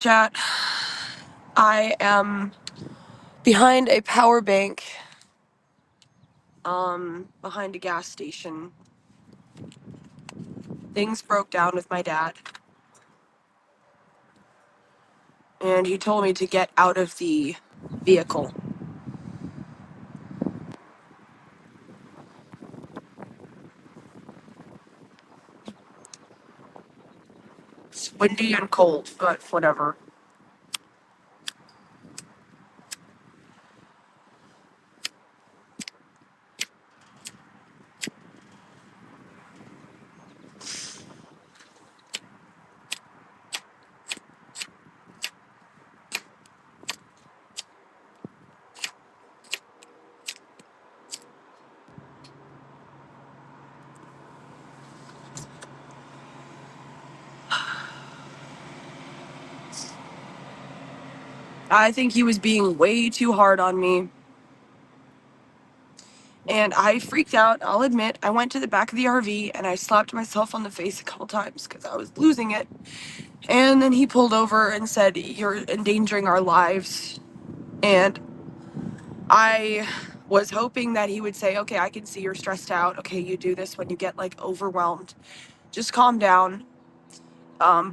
Chat, I am behind a power bank, behind a gas station. Things broke down with my dad, and he told me to get out of the vehicle. It's windy and cold, but whatever. I think he was being way too hard on me, and I freaked out. I'll admit, I went to the back of the RV and I slapped myself on the face a couple times because I was losing it. And then he pulled over and said, "You're endangering our lives." And I was hoping that he would say, "Okay, I can see you're stressed out. Okay, you do this when you get like overwhelmed. Just calm down."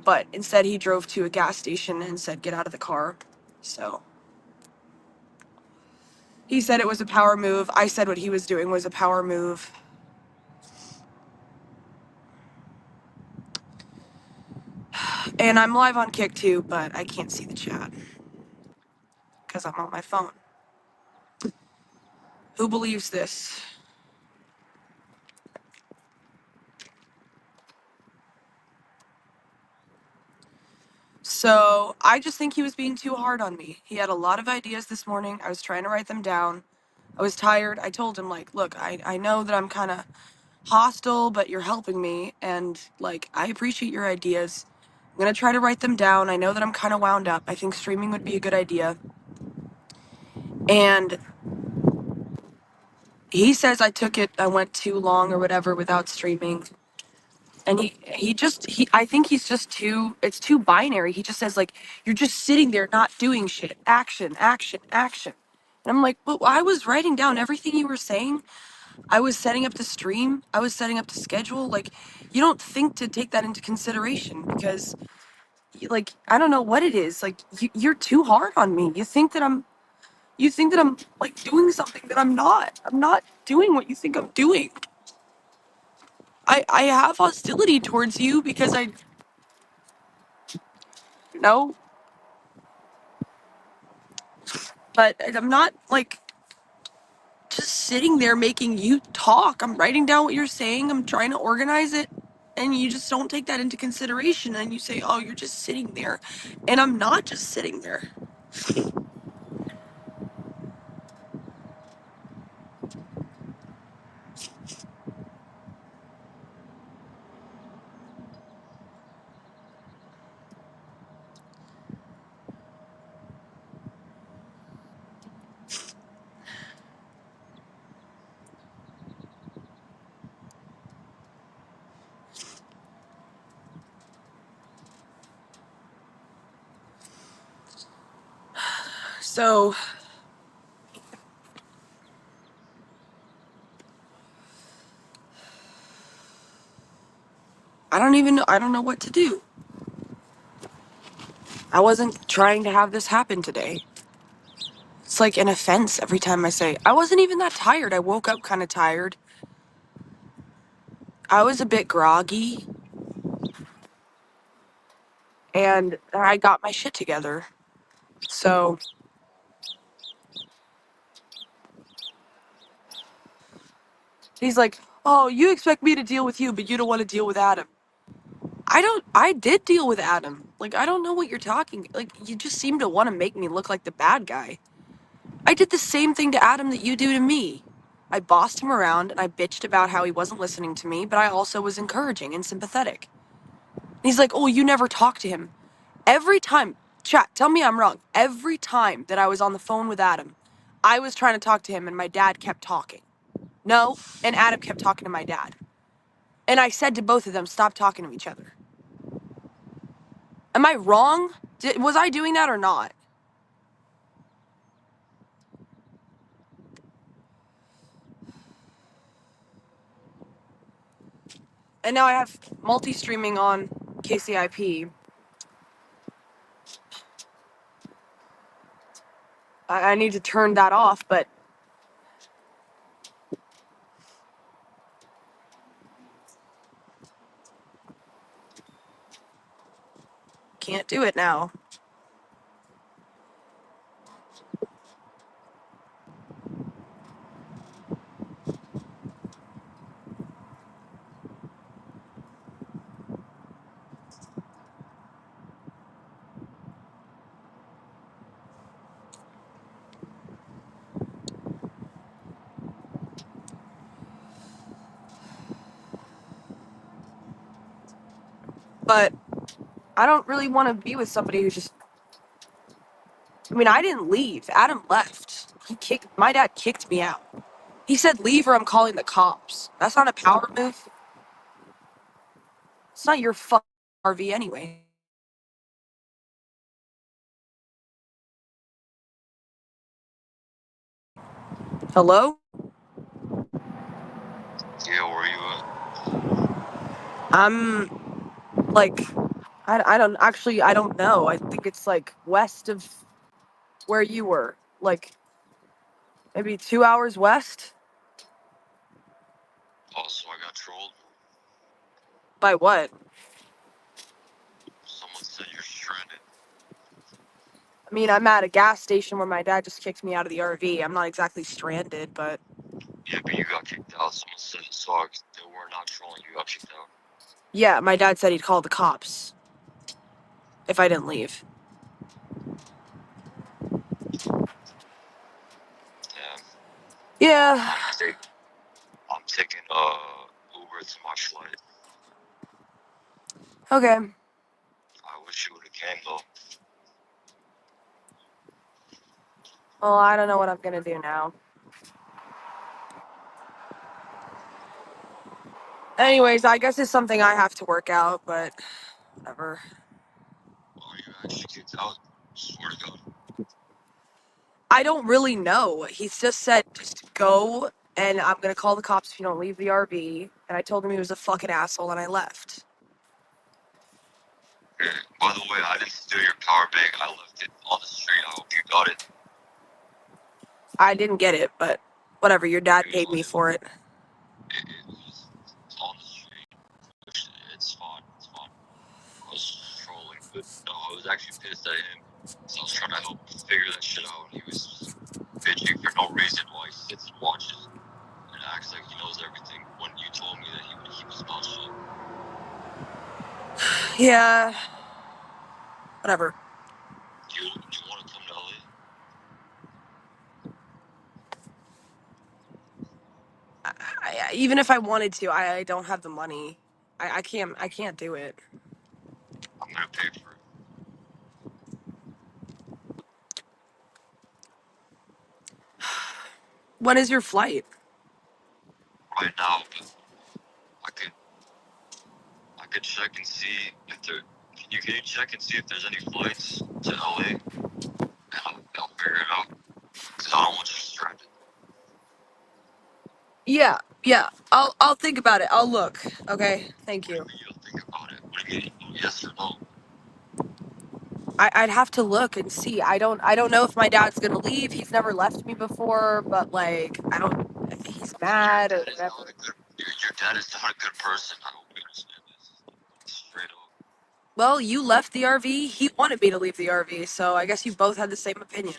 But instead he drove to a gas station and said, "Get out of the car." So he said it was a power move. I said what he was doing was a power move. And I'm live on Kick too, but I can't see the chat because I'm on my phone. Who believes this? So I just think he was being too hard on me. He had a lot of ideas this morning. I was trying to write them down. I was tired. I told him, like, look, I know that I'm kind of hostile, but you're helping me. And, like, I appreciate your ideas. I'm going to try to write them down. I know that I'm kind of wound up. I think streaming would be a good idea. And he says I went too long or whatever without streaming. And I think he's just it's too binary. He just says, like, you're just sitting there not doing shit. Action, action, action. And I'm like, but I was writing down everything you were saying. I was setting up the stream. I was setting up the schedule. Like, you don't think to take that into consideration because, like, I don't know what it is. Like, you're too hard on me. You think that I'm, like, doing something that I'm not. I'm not doing what you think I'm doing. I have hostility towards you because know, but I'm not, like, just sitting there making you talk. I'm writing down what you're saying. I'm trying to organize it. And you just don't take that into consideration. And you say, oh, you're just sitting there. And I'm not just sitting there. So I don't know what to do. I wasn't trying to have this happen today. It's like an offense every time I say, I wasn't even that tired. I woke up kind of tired. I was a bit groggy. And I got my shit together. So he's like, oh, you expect me to deal with you, but you don't want to deal with Adam. I did deal with Adam. Like, I don't know what you're talking. Like, you just seem to want to make me look like the bad guy. I did the same thing to Adam that you do to me. I bossed him around and I bitched about how he wasn't listening to me, but I also was encouraging and sympathetic. And he's like, oh, you never talk to him. Every time, chat, tell me I'm wrong. Every time that I was on the phone with Adam, I was trying to talk to him and my dad kept talking. No, and Adam kept talking to my dad. And I said to both of them, stop talking to each other. Am I wrong? Was I doing that or not? And now I have multi-streaming on KCIP. I need to turn that off, but can't do it now. But I don't really want to be with somebody who's just... I mean, I didn't leave. Adam left. My dad kicked me out. He said, leave or I'm calling the cops. That's not a power move. It's not your fucking RV anyway. Hello? Yeah, where you at? I'm like, I don't actually, I don't know. I think it's like west of where you were. Like maybe 2 hours west. Also, I got trolled. By what? Someone said you're stranded. I mean, I'm at a gas station where my dad just kicked me out of the RV. I'm not exactly stranded, but Yeah, but you got kicked out. Someone said it, so they were not trolling. You got kicked out. yeah, my dad said he'd call the cops if I didn't leave. Damn. Yeah. I'm taking Uber to my flight. Okay. I wish you would have came though. Well, I don't know what I'm gonna do now. Anyways, I guess it's something I have to work out, but whatever. Oh, you actually kicked out? Swear to God. I don't really know. He's just said, just go, and I'm gonna call the cops if you don't leave the RV. And I told him he was a fucking asshole, and I left. Hey, by the way, I didn't steal your power bank. I left it on the street. I hope you got it. I didn't get it, but whatever. Your dad It was paid me like, for it. it was on the street. It's fine. It's fine. I was trolling, but no, I was actually pissed at him. So I was trying to help figure that shit out. He was just bitching for no reason while he sits and watches and acts like he knows everything when you told me that he would keep his mouth shut. Yeah. Whatever. Do you want to come to LA? Even if I wanted to, I don't have the money. I can't do it. I'm gonna pay for it When is your flight? right now, but I could check and see if there. Can you check and see if there's any flights to LA? And I'll figure it out. Cause I don't want you stranded. Yeah, yeah. I'll think about it. I'll look. Okay. Thank What do you. you mean you'll think about it? What do you mean? Yes or no? I'd have to look and see. I don't know if my dad's gonna leave. He's never left me before, but like I don't if he's mad or whatever. Your dad is not a good person. I hope you understand this. Straight up. Well, you left the RV. He wanted me to leave the RV, so I guess you both had the same opinion.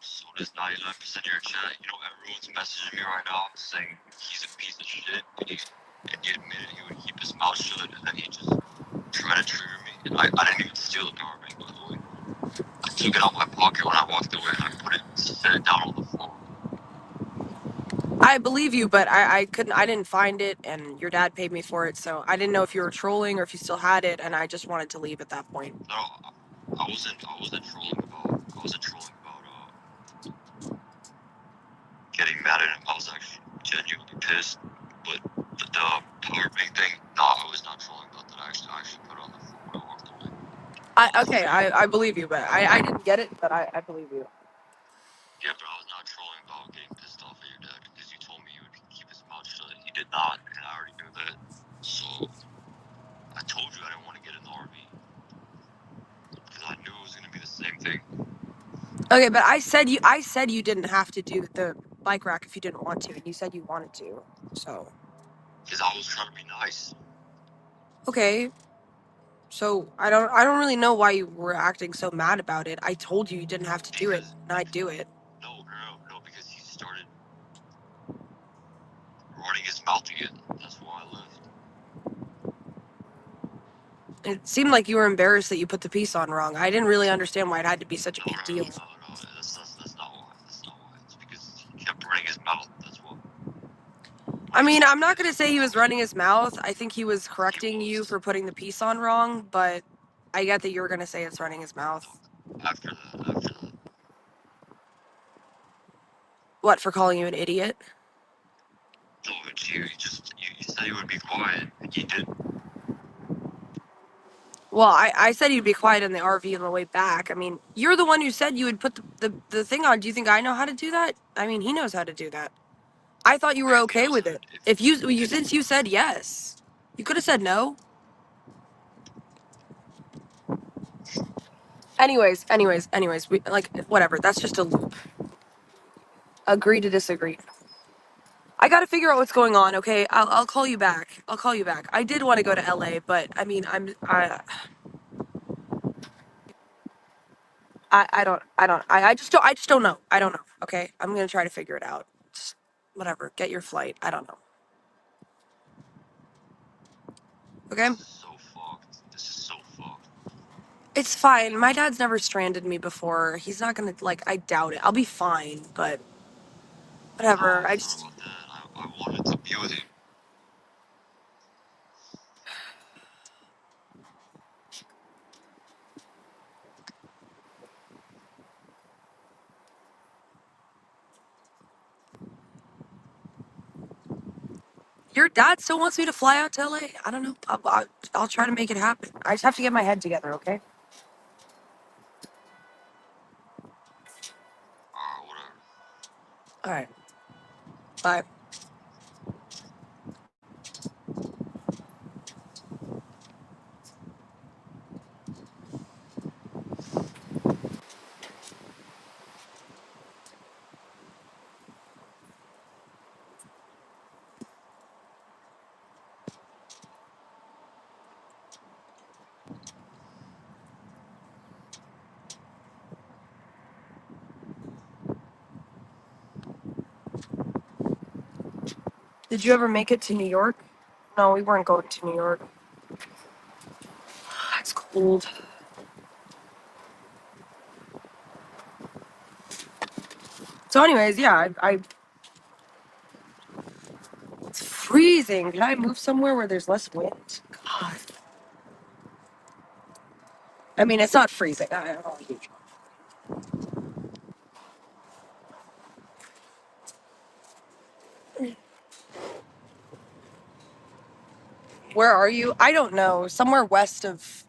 So does 99% of your chat. You know, everyone's messaging me right now saying he's a piece of shit, and he admitted he would keep his mouth shut, and then he just tried to trigger me. And I didn't even steal the power bank, by the way. I took it out of my pocket when I walked away, and I set it down on the floor. I believe you, but I didn't find it, and your dad paid me for it, so I didn't know if you were trolling or if you still had it, and I just wanted to leave at that point. No, I wasn't trolling about. I wasn't trolling about getting mad at him. I was actually genuinely pissed. But the power bank thing, no, I was not trolling about that. I actually put it on the floor when I walked away. I believe you, but I didn't get it, but I believe you. Yeah, but I was not trolling about getting pissed off at your dad because you told me you would keep his mouth shut. He did not, and I already knew that. So I told you I didn't want to get in the RV because I knew it was gonna be the same thing. Okay, but I said you didn't have to do the bike rack if you didn't want to, and you said you wanted to. So Because I was trying to be nice. okay. So I don't really know why you were acting so mad about it. I told you didn't have to do it, and I'd do it. No, because he started running his mouth again. That's why I left. It seemed like you were embarrassed that you put the piece on wrong. I didn't really understand why it had to be such a big deal. No, that's not why. That's not why. It's because he kept running his mouth. That's why. I mean, I'm not going to say he was running his mouth. I think he was correcting you for putting the piece on wrong, but I get that you were going to say it's running his mouth. After that. What, for calling you an idiot? No, you said you would be quiet, and you did. Well, I said you'd be quiet in the RV on the way back. I mean, you're the one who said you would put the thing on. Do you think I know how to do that? I mean, he knows how to do that. I thought you were okay with it. If you since you said yes, you could have said no. Anyways, we, like, whatever. That's just a loop. Agree to disagree. I got to figure out what's going on. Okay, I'll call you back. I'll call you back. I did want to go to LA, but I mean, I just don't know. I don't know. Okay, I'm gonna try to figure it out. Just whatever. Get your flight. I don't know. Okay. This is so fucked. It's fine. My dad's never stranded me before. He's not gonna, like, I doubt it. I'll be fine, but whatever. I wanted to be with you. Your dad still wants me to fly out to LA? I don't know. I'll try to make it happen. I just have to get my head together, okay? Whatever. All right. Bye. Did you ever make it to New York? No, we weren't going to New York. It's cold. So, anyways, yeah, it's freezing. Can I move somewhere where there's less wind? God. I mean, it's not freezing. I don't know. Where are you? I don't know. Somewhere west of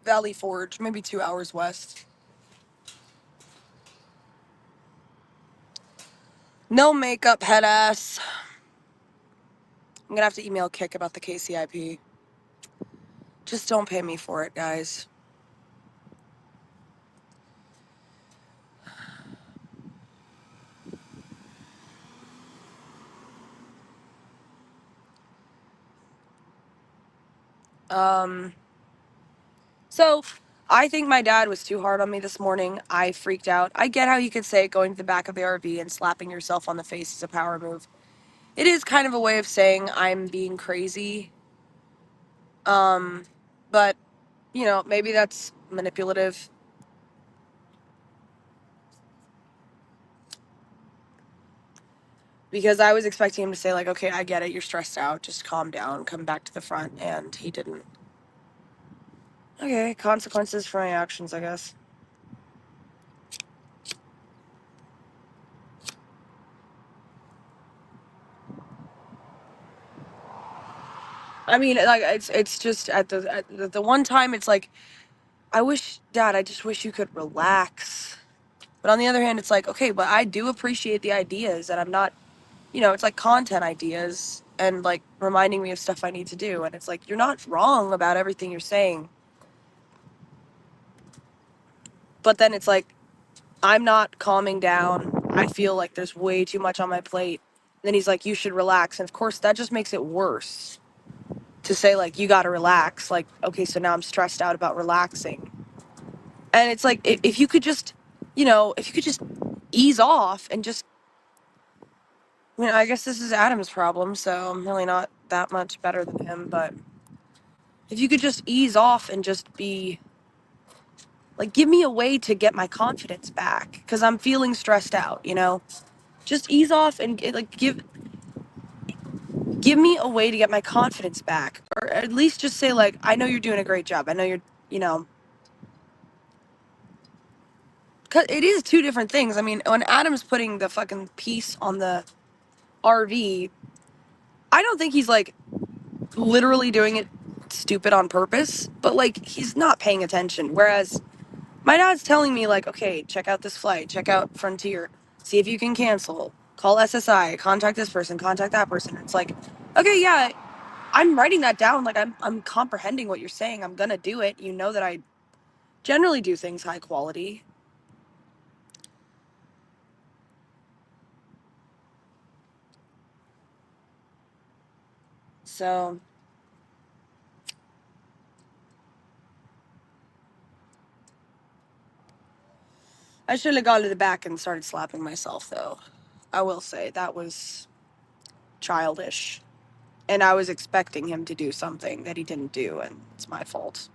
Valley Forge, maybe 2 hours west. No makeup, head ass. I'm gonna have to email Kick about the KCIP. Just don't pay me for it, guys. So I think my dad was too hard on me this morning. I freaked out. I get how you could say going to the back of the RV and slapping yourself on the face is a power move. It is kind of a way of saying I'm being crazy. But, you know, maybe that's manipulative. Because I was expecting him to say, like, okay, I get it, you're stressed out, just calm down, come back to the front, and he didn't. Okay, consequences for my actions, I guess. I mean, like, it's just at the one time, it's like, Dad, I just wish you could relax. But on the other hand, it's like, okay, but I do appreciate the ideas, and I'm not, it's like content ideas and like reminding me of stuff I need to do. And it's like, you're not wrong about everything you're saying. But then it's like, I'm not calming down. I feel like there's way too much on my plate. Then he's like, you should relax. And of course, that just makes it worse to say, like, you got to relax. Like, okay, so now I'm stressed out about relaxing. And it's like, if you could just, if you could just ease off and just, I guess this is Adam's problem, so I'm really not that much better than him. But if you could just ease off and just be, like, give me a way to get my confidence back. Because I'm feeling stressed out, Just ease off and, like, give me a way to get my confidence back. Or at least just say, like, I know you're doing a great job. I know you're, Cause it is two different things. I mean, when Adam's putting the fucking piece on the RV, I don't think he's like literally doing it stupid on purpose, but like he's not paying attention. Whereas my dad's telling me like, okay, check out this flight, check out Frontier, see if you can cancel, call SSI, contact this person, contact that person. It's like, okay, yeah, I'm writing that down. Like I'm comprehending what you're saying. I'm gonna do it. You know that I generally do things high quality. So I should have gone to the back and started slapping myself, though. I will say that was childish. And I was expecting him to do something that he didn't do, and it's my fault.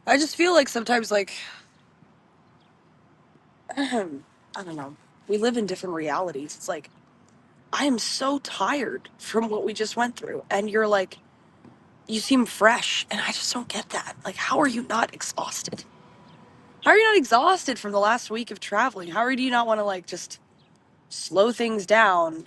I just feel like sometimes, like, I don't know. We live in different realities. It's like, I am so tired from what we just went through. And you're like, you seem fresh. And I just don't get that. Like, how are you not exhausted? How are you not exhausted from the last week of traveling? How do you not want to, like, just slow things down?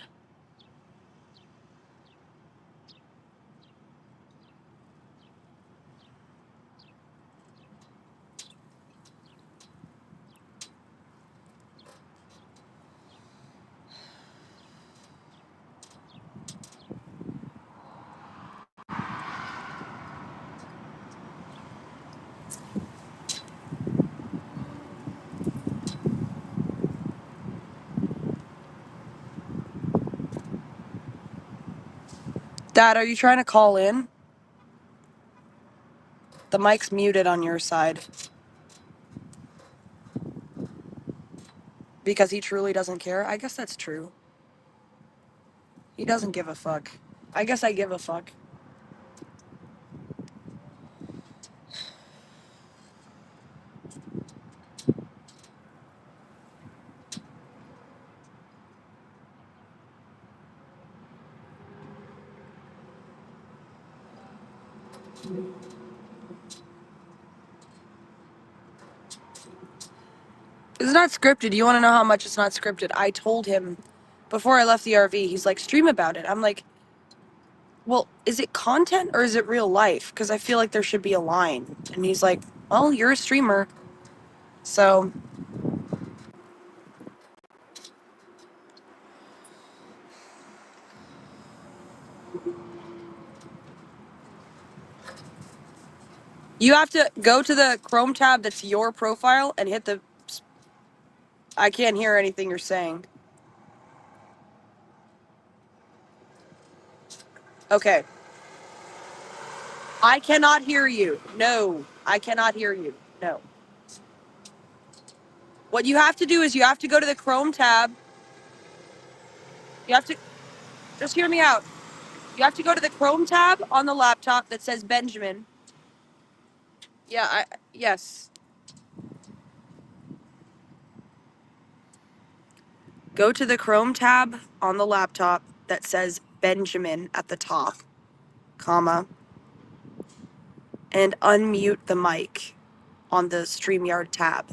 Dad, are you trying to call in? The mic's muted on your side. Because he truly doesn't care? I guess that's true. He doesn't give a fuck. I guess I give a fuck. It's not scripted. You want to know how much it's not scripted? I told him before I left the RV, he's like, stream about it. I'm like, well, is it content or is it real life? Because I feel like there should be a line. And he's like, well, you're a streamer. So You have to go to the Chrome tab that's your profile and hit the... I can't hear anything you're saying. Okay. I cannot hear you. No, I cannot hear you. No. What you have to do is you have to go to the Chrome tab. You have to... Just hear me out. You have to go to the Chrome tab on the laptop that says Benjamin. Yeah, yes. Go to the Chrome tab on the laptop that says Benjamin at the top, comma, and unmute the mic on the StreamYard tab.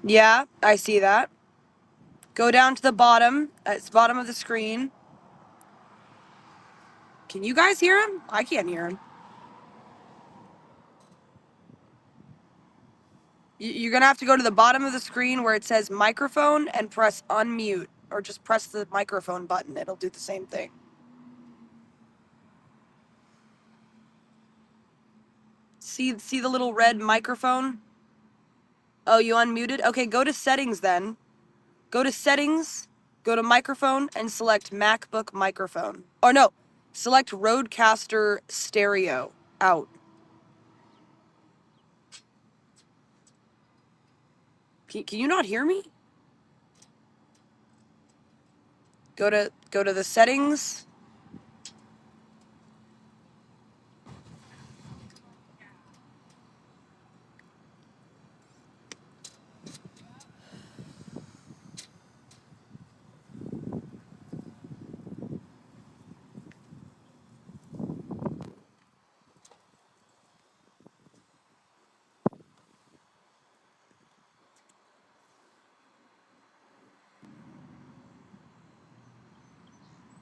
Yeah, I see that. Go down to the bottom. It's the bottom of the screen. Can you guys hear him? I can't hear him. You're going to have to go to the bottom of the screen where it says microphone and press unmute. Or just press the microphone button. It'll do the same thing. See the little red microphone? Oh, you unmuted? Okay, go to settings then. Go to settings, go to microphone, and select MacBook microphone. Or no, select Rodecaster stereo out. Can you not hear me? Go to the settings.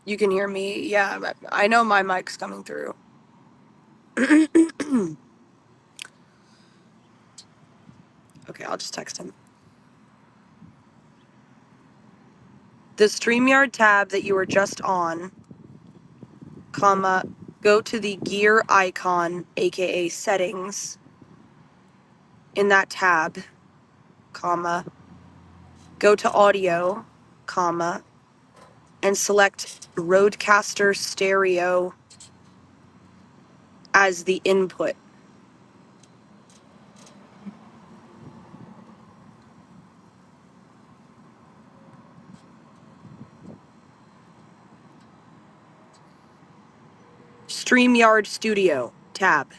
You can hear me. Yeah, I know my mic's coming through. Okay, I'll just text him. The StreamYard tab that you were just on, comma, go to the gear icon, aka settings, in that tab, comma, go to audio, comma, and select Rodecaster stereo as the input. StreamYard Studio tab.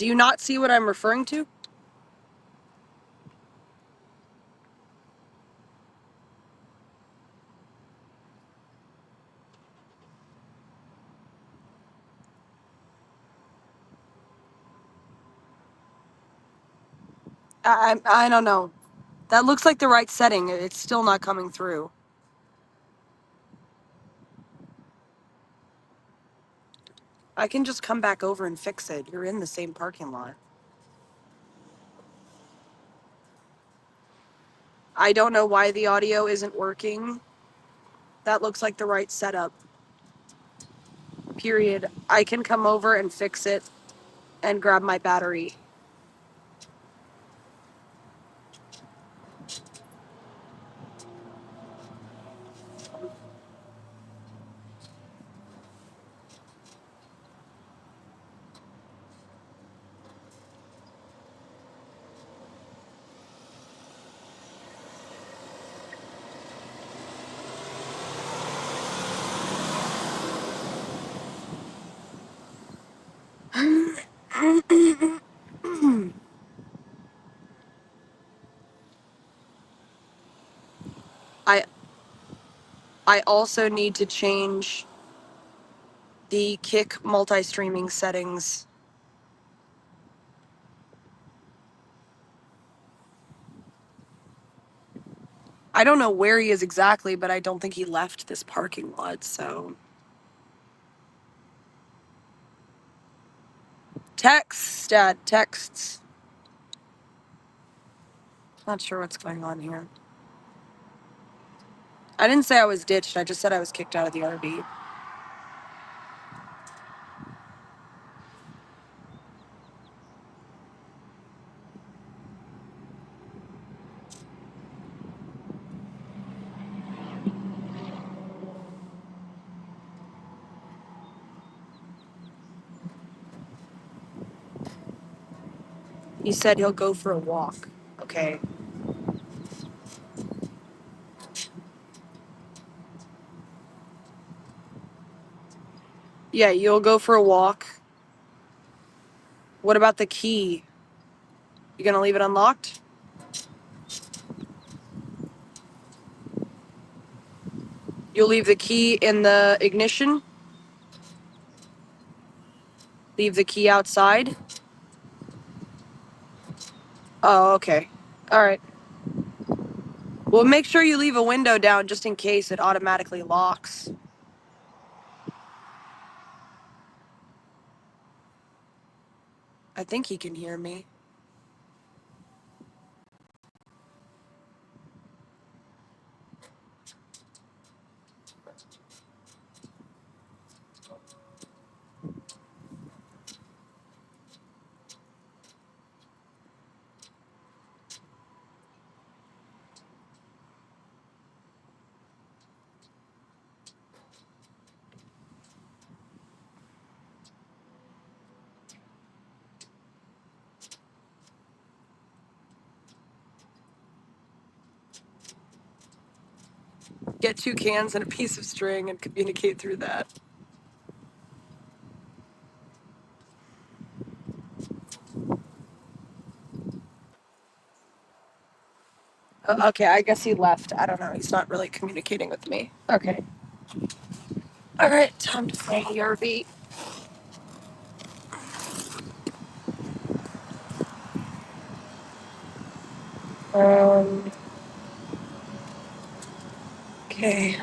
Do you not see what I'm referring to? I don't know. That looks like the right setting. It's still not coming through. I can just come back over and fix it. You're in the same parking lot. I don't know why the audio isn't working. That looks like the right setup. Period. I can come over and fix it and grab my battery. I I also need to change the kick multi-streaming settings. I don't know where he is exactly, but I don't think he left this parking lot, so. Text, Dad, texts. Not sure what's going on here. I didn't say I was ditched, I just said I was kicked out of the RV. He said he'll go for a walk. Okay. Yeah, you'll go for a walk. What about the key? You gonna leave it unlocked? You'll leave the key in the ignition? Leave the key outside? Oh, okay. Alright. Well, make sure you leave a window down just in case it automatically locks. I think he can hear me. Get 2 cans and a piece of string and communicate through that. Okay, I guess he left. I don't know. He's not really communicating with me. Okay. Alright, time to play ERV. Okay.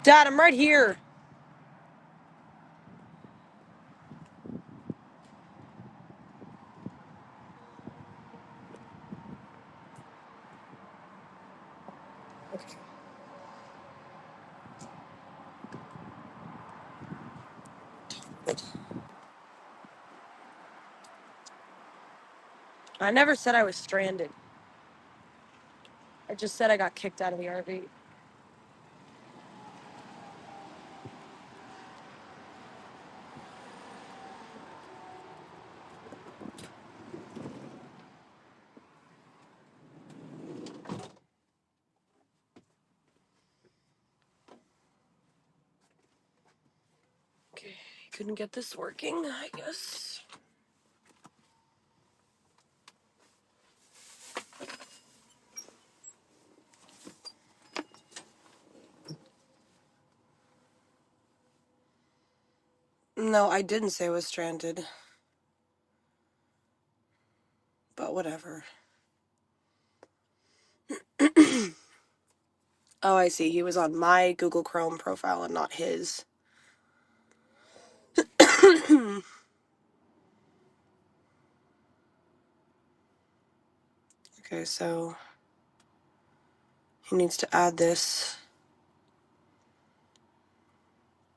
Dad, I'm right here. I never said I was stranded. I just said I got kicked out of the RV. Okay, couldn't get this working, I guess. No, I didn't say I was stranded. But whatever. Oh, I see. He was on my Google Chrome profile and not his. Okay, so he needs to add this.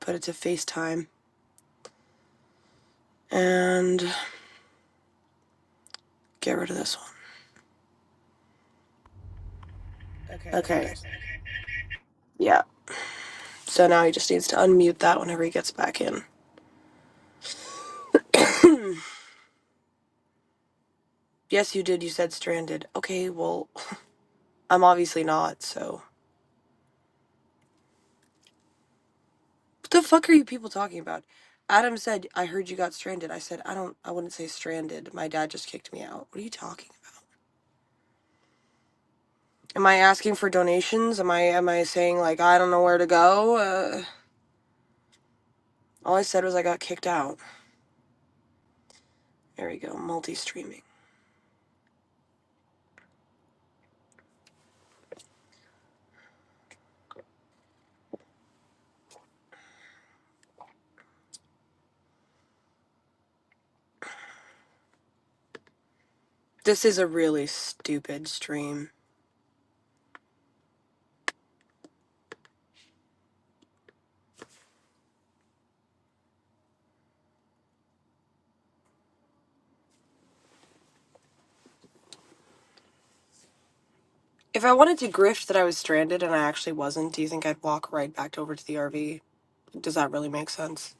Put it to FaceTime. And get rid of this one. Okay. Yeah. So now he just needs to unmute that whenever he gets back in. Yes, you did. You said stranded. Okay, well, I'm obviously not, so. What the fuck are you people talking about? Adam said, I heard you got stranded. I said, I wouldn't say stranded. My dad just kicked me out. What are you talking about? Am I asking for donations? Am I saying, like, I don't know where to go? All I said was I got kicked out. There we go, multi-streaming. This is a really stupid stream. If I wanted to grift that I was stranded and I actually wasn't, do you think I'd walk right back over to the RV? Does that really make sense?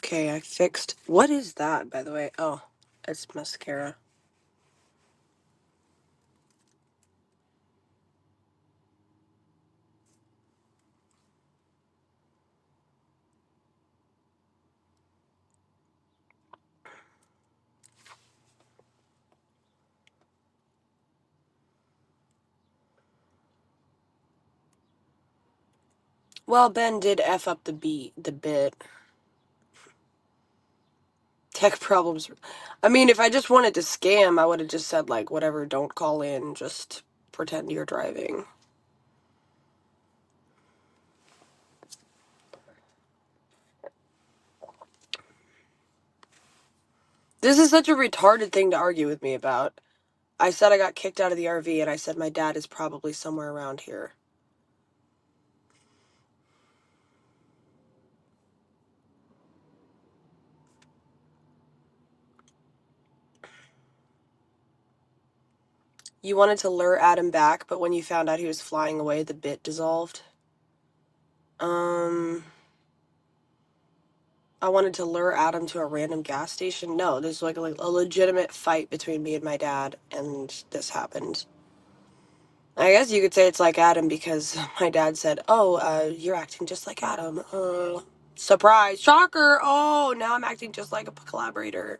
Okay, I fixed... What is that, by the way? Oh, it's mascara. Well, Ben did F up the bit. Tech problems. I mean, if I just wanted to scam, I would have just said, like, whatever, don't call in, just pretend you're driving. This is such a retarded thing to argue with me about. I said I got kicked out of the RV, and I said my dad is probably somewhere around here. You wanted to lure Adam back, but when you found out he was flying away, the bit dissolved. I wanted to lure Adam to a random gas station. No, there's like a legitimate fight between me and my dad, and this happened. I guess you could say it's like Adam because my dad said, oh, you're acting just like Adam. Surprise. Shocker. Oh, now I'm acting just like a collaborator.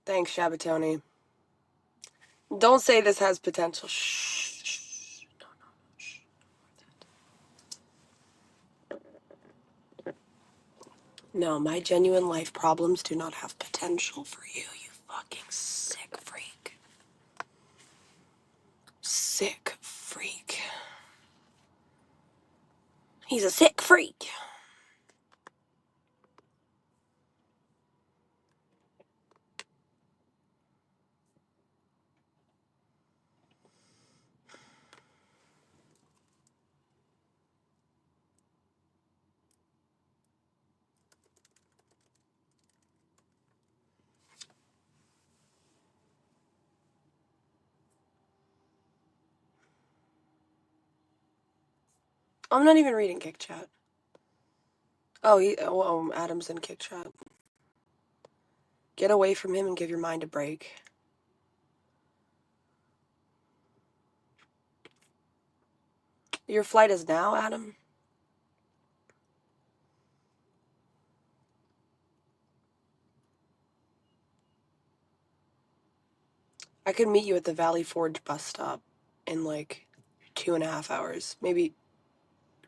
Thanks, Shabatoni. Don't say this has potential. Shh. No, my genuine life problems do not have potential for you, you fucking sick freak. Sick freak. He's a sick freak. I'm not even reading Kick Chat. Oh, Adam's in Kick Chat. Get away from him and give your mind a break. Your flight is now, Adam? I could meet you at the Valley Forge bus stop in like 2.5 hours. Maybe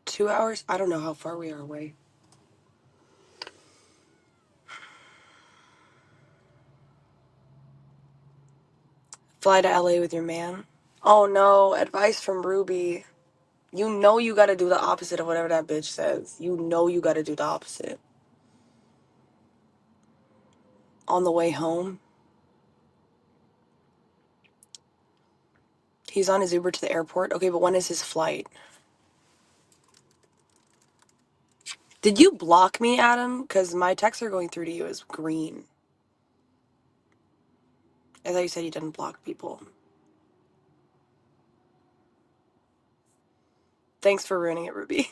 2 hours? I don't know how far we are away. Fly to LA with your man? Oh no, advice from Ruby. You know you gotta do the opposite of whatever that bitch says. You know you gotta do the opposite. On the way home, he's on his Uber to the airport. Okay, but when is his flight? Did you block me, Adam? Because my texts are going through to you as green. I thought you said you didn't block people. Thanks for ruining it, Ruby.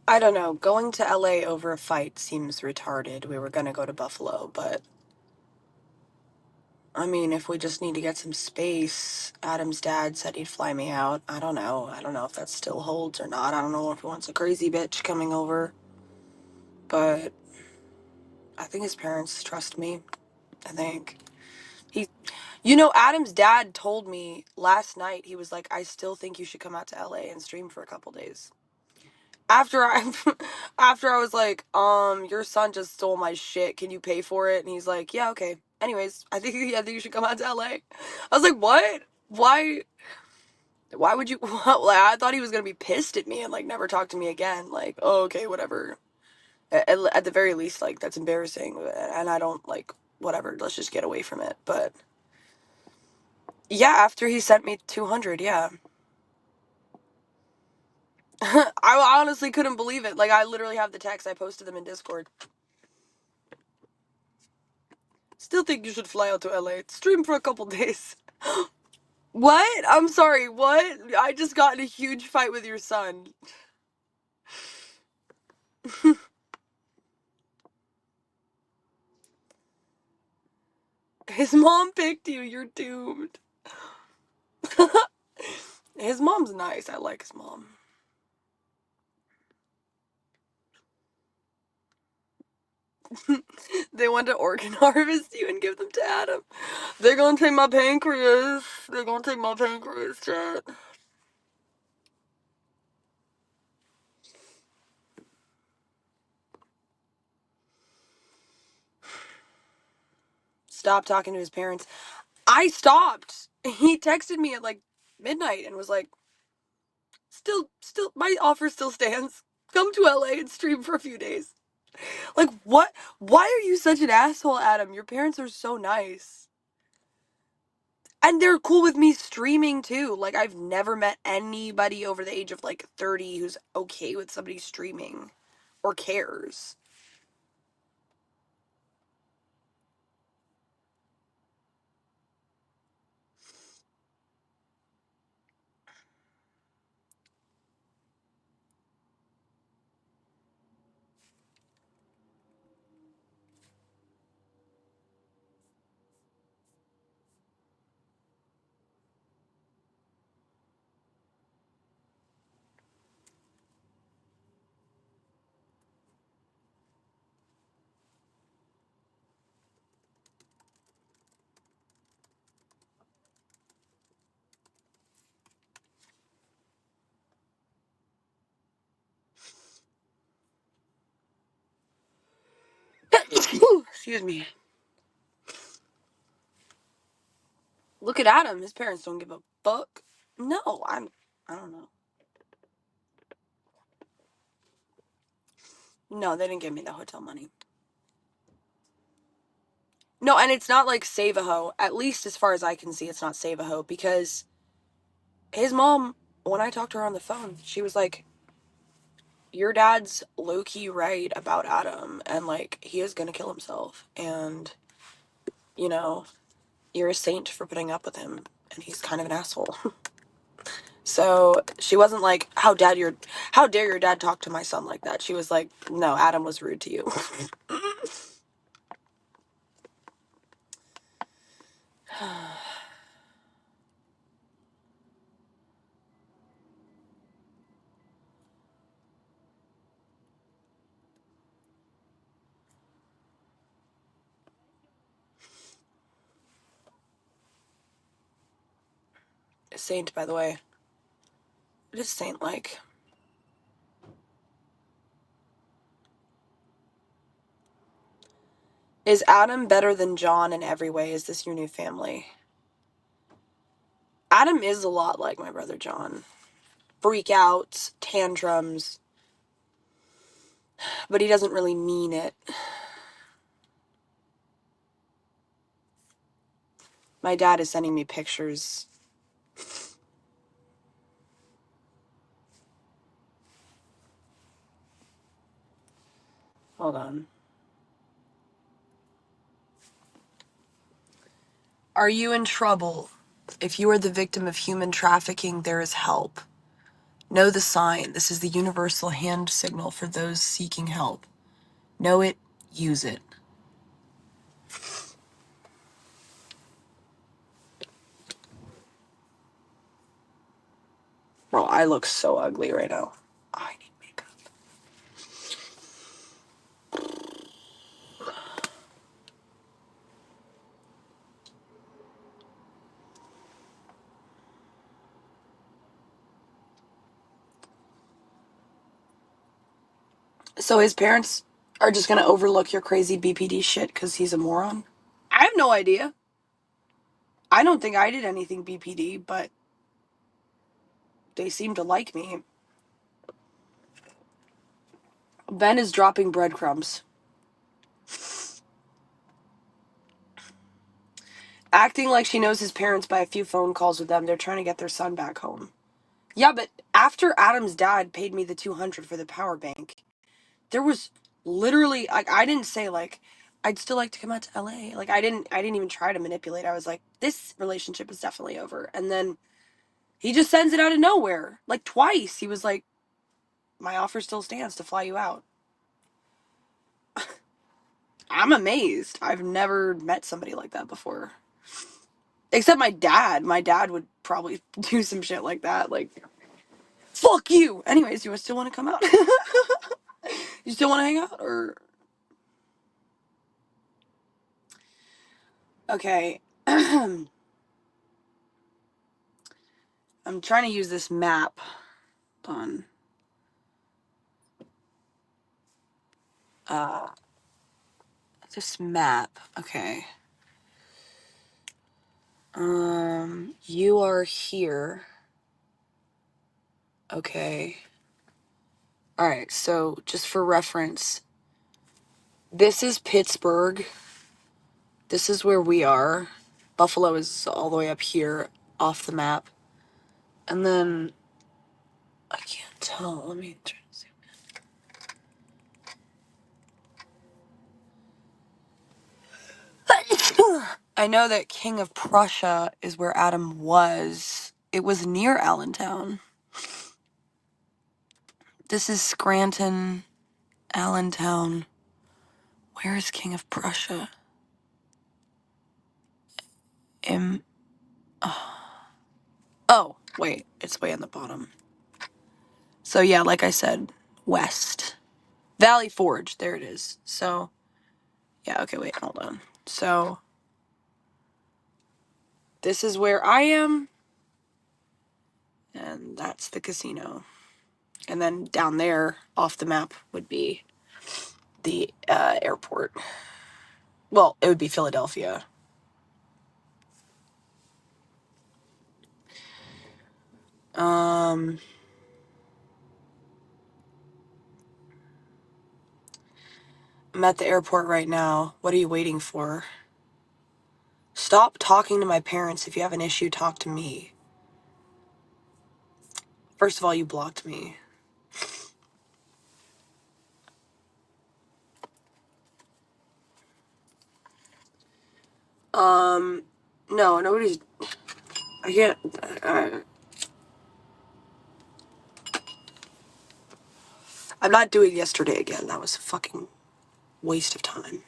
I don't know. Going to LA over a fight seems retarded. We were gonna go to Buffalo, but I mean, if we just need to get some space, Adam's dad said he'd fly me out. I don't know. I don't know if that still holds or not. I don't know if he wants a crazy bitch coming over, but I think his parents trust me. I think. Adam's dad told me last night, he was like, I still think you should come out to LA and stream for a couple days. After I after I was like, your son just stole my shit. Can you pay for it? And he's like, yeah, okay. Anyways, I think you should come out to LA. I was like, what? Why would you? Like, I thought he was gonna be pissed at me and like never talk to me again. Like, oh, okay, whatever. At the very least, like that's embarrassing, and I don't like whatever. Let's just get away from it. But yeah, after he sent me 200, yeah. I honestly couldn't believe it. Like, I literally have the text. I posted them in Discord. Still think you should fly out to LA. Stream for a couple days. What? I'm sorry, what? I just got in a huge fight with your son. His mom picked you. You're doomed. His mom's nice. I like his mom. They want to organ harvest you and give them to Adam. They're gonna take my pancreas. They're gonna take my pancreas, chat. Stop talking to his parents. I stopped. He texted me at like midnight and was like, still, my offer still stands. Come to LA and stream for a few days. Like, what? Why are you such an asshole, Adam? Your parents are so nice. And they're cool with me streaming, too. Like, I've never met anybody over the age of, like, 30 who's okay with somebody streaming. Or cares. Excuse me. Look at Adam. His parents don't give a fuck. No, I don't know. No, they didn't give me the hotel money. No, and it's not like save a hoe. At least as far as I can see, it's not save a hoe. Because his mom, when I talked to her on the phone, she was like, your dad's low-key right about Adam. And, like, he is gonna kill himself. And, you know, you're a saint for putting up with him. And he's kind of an asshole. So she wasn't like, how dare your dad talk to my son like that? She was like, no, Adam was rude to you. Saint, by the way. It is saint-like. Is Adam better than John in every way? Is this your new family? Adam is a lot like my brother John. Freak-outs, tantrums, but he doesn't really mean it. My dad is sending me pictures. Hold on. Are you in trouble? If you are the victim of human trafficking, there is help. Know the sign. This is the universal hand signal for those seeking help. Know it, use it. Bro, I look so ugly right now. I need makeup. So his parents are just gonna overlook your crazy BPD shit because he's a moron? I have no idea. I don't think I did anything BPD, but they seem to like me. Ben is dropping breadcrumbs. Acting like she knows his parents by a few phone calls with them. They're trying to get their son back home. Yeah, but after Adam's dad paid me the $200 for the power bank, there was literally, like, I didn't say, like, I'd still like to come out to LA. Like, I didn't even try to manipulate. I was like, this relationship is definitely over. And then he just sends it out of nowhere. Like, twice. He was like, my offer still stands to fly you out. I'm amazed. I've never met somebody like that before. Except my dad. My dad would probably do some shit like that. Like, fuck you! Anyways, you still want to come out? You still want to hang out? Or... Okay. I'm trying to use this map. Hold on. This map. Okay. You are here. Okay. Alright, so just for reference, this is Pittsburgh. This is where we are. Buffalo is all the way up here off the map. And then, I can't tell. Let me try to see. I know that King of Prussia is where Adam was. It was near Allentown. This is Scranton, Allentown. Where is King of Prussia? Oh, wait. It's way on the bottom. So yeah, like I said, west. Valley Forge. There it is. So, yeah, okay, wait, hold on. So, this is where I am. And that's the casino. And then down there, off the map, would be the airport. Well, it would be Philadelphia. I'm at the airport right now. What are you waiting for? Stop talking to my parents. If you have an issue, talk to me. First of all, you blocked me. No, nobody's... I can't... I'm not doing yesterday again. That was a fucking waste of time.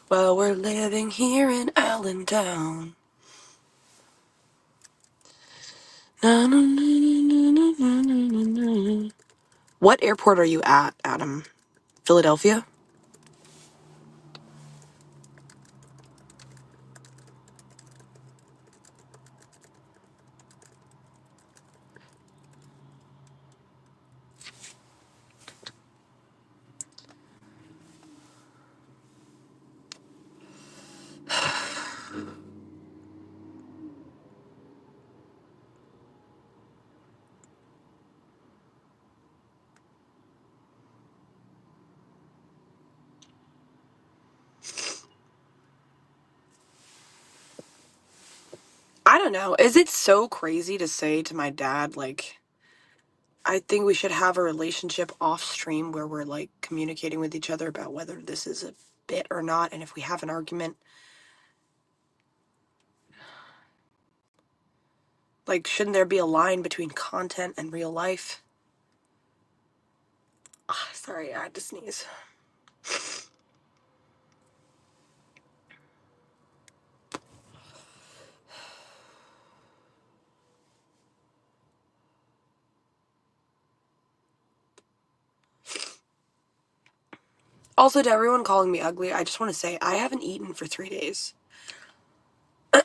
Well, we're living here in Allentown. Na, na, na, na, na, na, na, na. What airport are you at, Adam? Philadelphia? I don't know. Is it so crazy to say to my dad, like, I think we should have a relationship off stream where we're, like, communicating with each other about whether this is a bit or not, and if we have an argument, like, shouldn't there be a line between content and real life? Ah, sorry, I had to sneeze. Also, to everyone calling me ugly, I just want to say I haven't eaten for 3 days.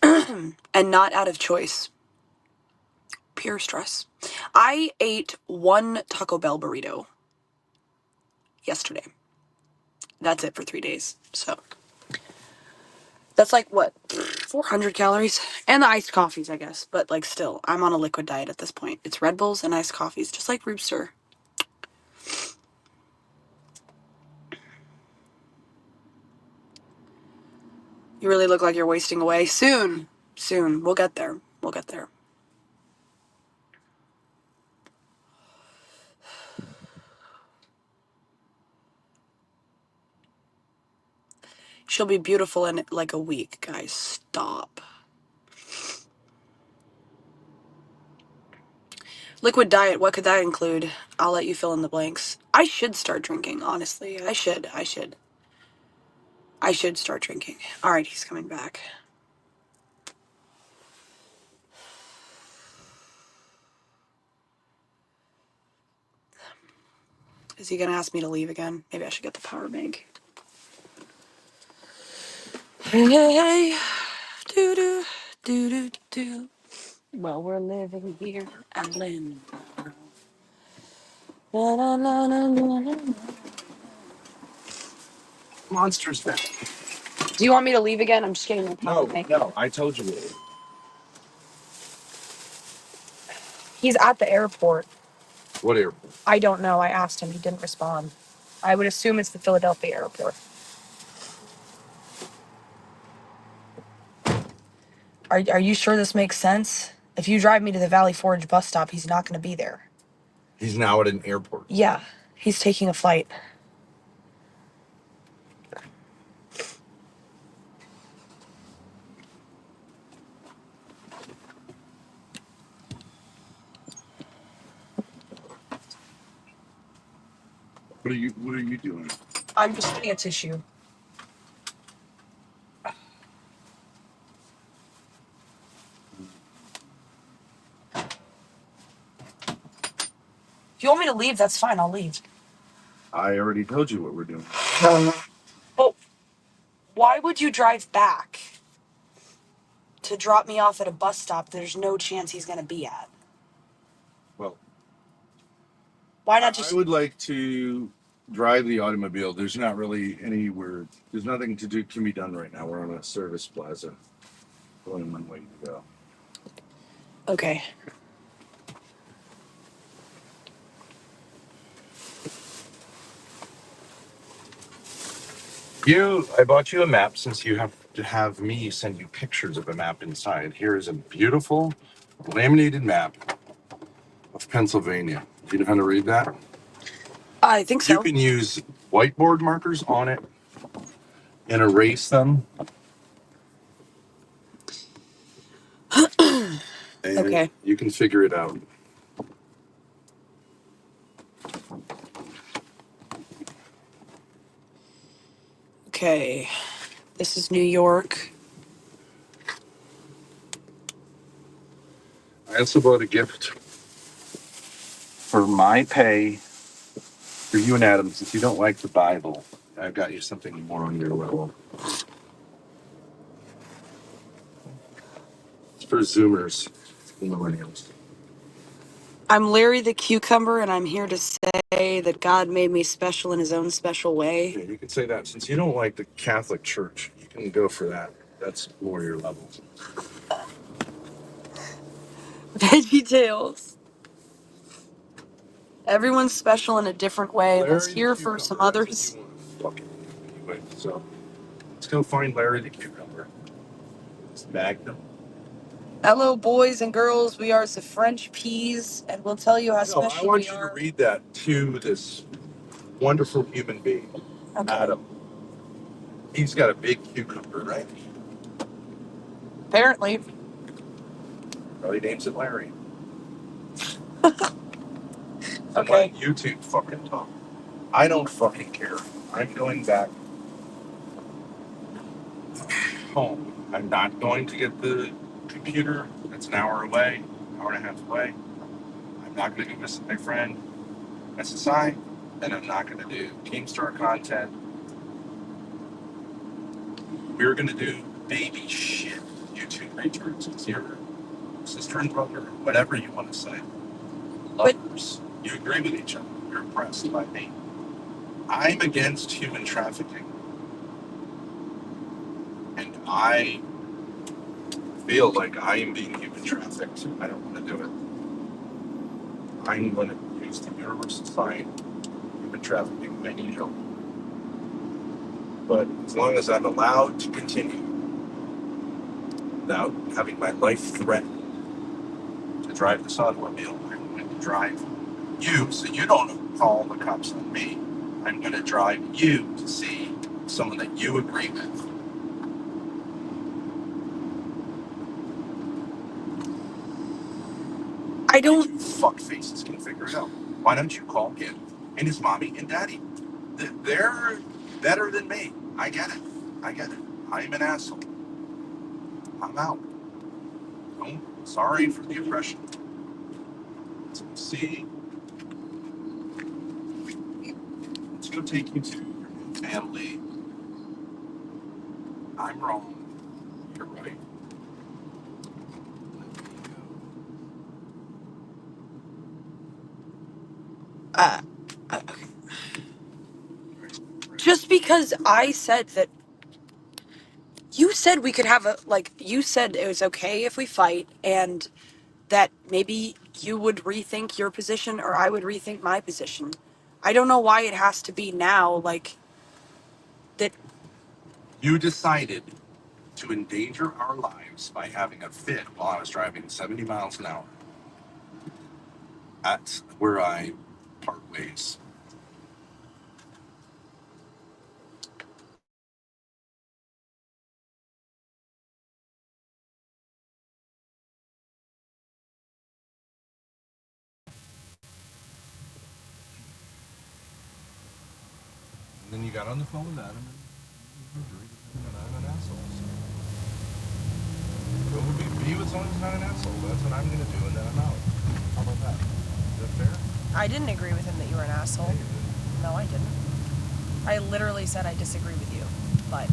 And not out of choice. Pure stress. I ate one Taco Bell burrito yesterday. That's it for 3 days. So that's like, what, 400 calories? And the iced coffees, I guess. But, like, still, I'm on a liquid diet at this point. It's Red Bulls and iced coffees, just like Rooster. You really look like you're wasting away. Soon. Soon. We'll get there. We'll get there. She'll be beautiful in, like, a week, guys. Stop. Liquid diet, what could that include? I'll let you fill in the blanks. I should start drinking, honestly. I should start drinking. Alright, he's coming back. Is he gonna ask me to leave again? Maybe I should get the power bank. Hey, hey, hey. Do, do, do, do, do. Well, we're living here at Lynn. La, la, la, la, la, la. Monsters then. Do you want me to leave again? I'm just getting my coffee. No, I told you. He's at the airport. What airport? I don't know. I asked him. He didn't respond. I would assume it's the Philadelphia airport. Are you sure this makes sense? If you drive me to the Valley Forge bus stop, he's not going to be there. He's now at an airport. Yeah, he's taking a flight. What are you doing? I'm just getting a tissue. If you want me to leave, that's fine. I'll leave. I already told you what we're doing. But why would you drive back to drop me off at a bus stop there's no chance he's going to be at? Well, Why not just... I would like to drive the automobile. There's not really there's nothing can be done right now. We're on a service plaza. Only one way to go. Okay. I bought you a map since you have to have me send you pictures of a map inside. Here is a beautiful laminated map of Pennsylvania. Do you know how to read that? I think so. You can use whiteboard markers on it and erase them. And Okay. you can figure it out. Okay. This is New York. I also bought a gift for my pay for you and Adam. Since you don't like the Bible, I've got you something more on your level. It's for Zoomers and millennials. I'm Larry the Cucumber, and I'm here to say that God made me special in his own special way. Yeah, you can say that. Since you don't like the Catholic Church, you can go for that. That's more your level. Veggie Tales. Everyone's special in a different way. Larry Let's the hear for Cucumber, some that's others. what you want to fucking anyway. So let's go find Larry the Cucumber. It's Magnum. Hello, boys and girls. We are the French peas, and we'll tell you how No, I special want we you are. to read that to this wonderful human being, Okay. Adam. He's got a big cucumber, right? Apparently. Probably names it Larry. Okay. Let YouTube fucking talk. I don't fucking care. I'm going back home. I'm not going to get the computer. That's an hour away, hour and a half away. I'm not going to go visit my friend SSI, and I'm not going to do Keemstar content. We're going to do baby shit YouTube returns because your sister and brother, whatever you want to say, lovers, you agree with each other. You're impressed by me. I'm against human trafficking, and I feel like I am being human trafficked. I don't want to do it. I'm going to use the universal sign. Human trafficking, I need help. But as long as I'm allowed to continue without having my life threatened to drive this automobile, I'm going to drive you so you don't call the cops on me. I'm going to drive you to see someone that you agree with. I don't... You fuck faces can figure it out. Why don't you call him and his mommy and daddy? They're better than me. I get it. I'm an asshole. I'm out. Oh, sorry for the oppression. See, let's go take you to your new family. I'm wrong. You're right. Uh, just because I said that You said we could have a, like, you said it was okay if we fight, and that maybe you would rethink your position or I would rethink my position. I don't know why it has to be now, like, that. You decided to endanger our lives by having a fit while I was driving 70 miles an hour. That's where I part ways. And then you got on the phone with Adam and you agreed with him, and I'm an asshole. So go be with someone who's not an asshole. That's what I'm going to do, and then I'm out. How about that? Is that fair? I didn't agree with him that you were an asshole. Yeah, you did. No, I didn't. I literally said I disagree with you, but.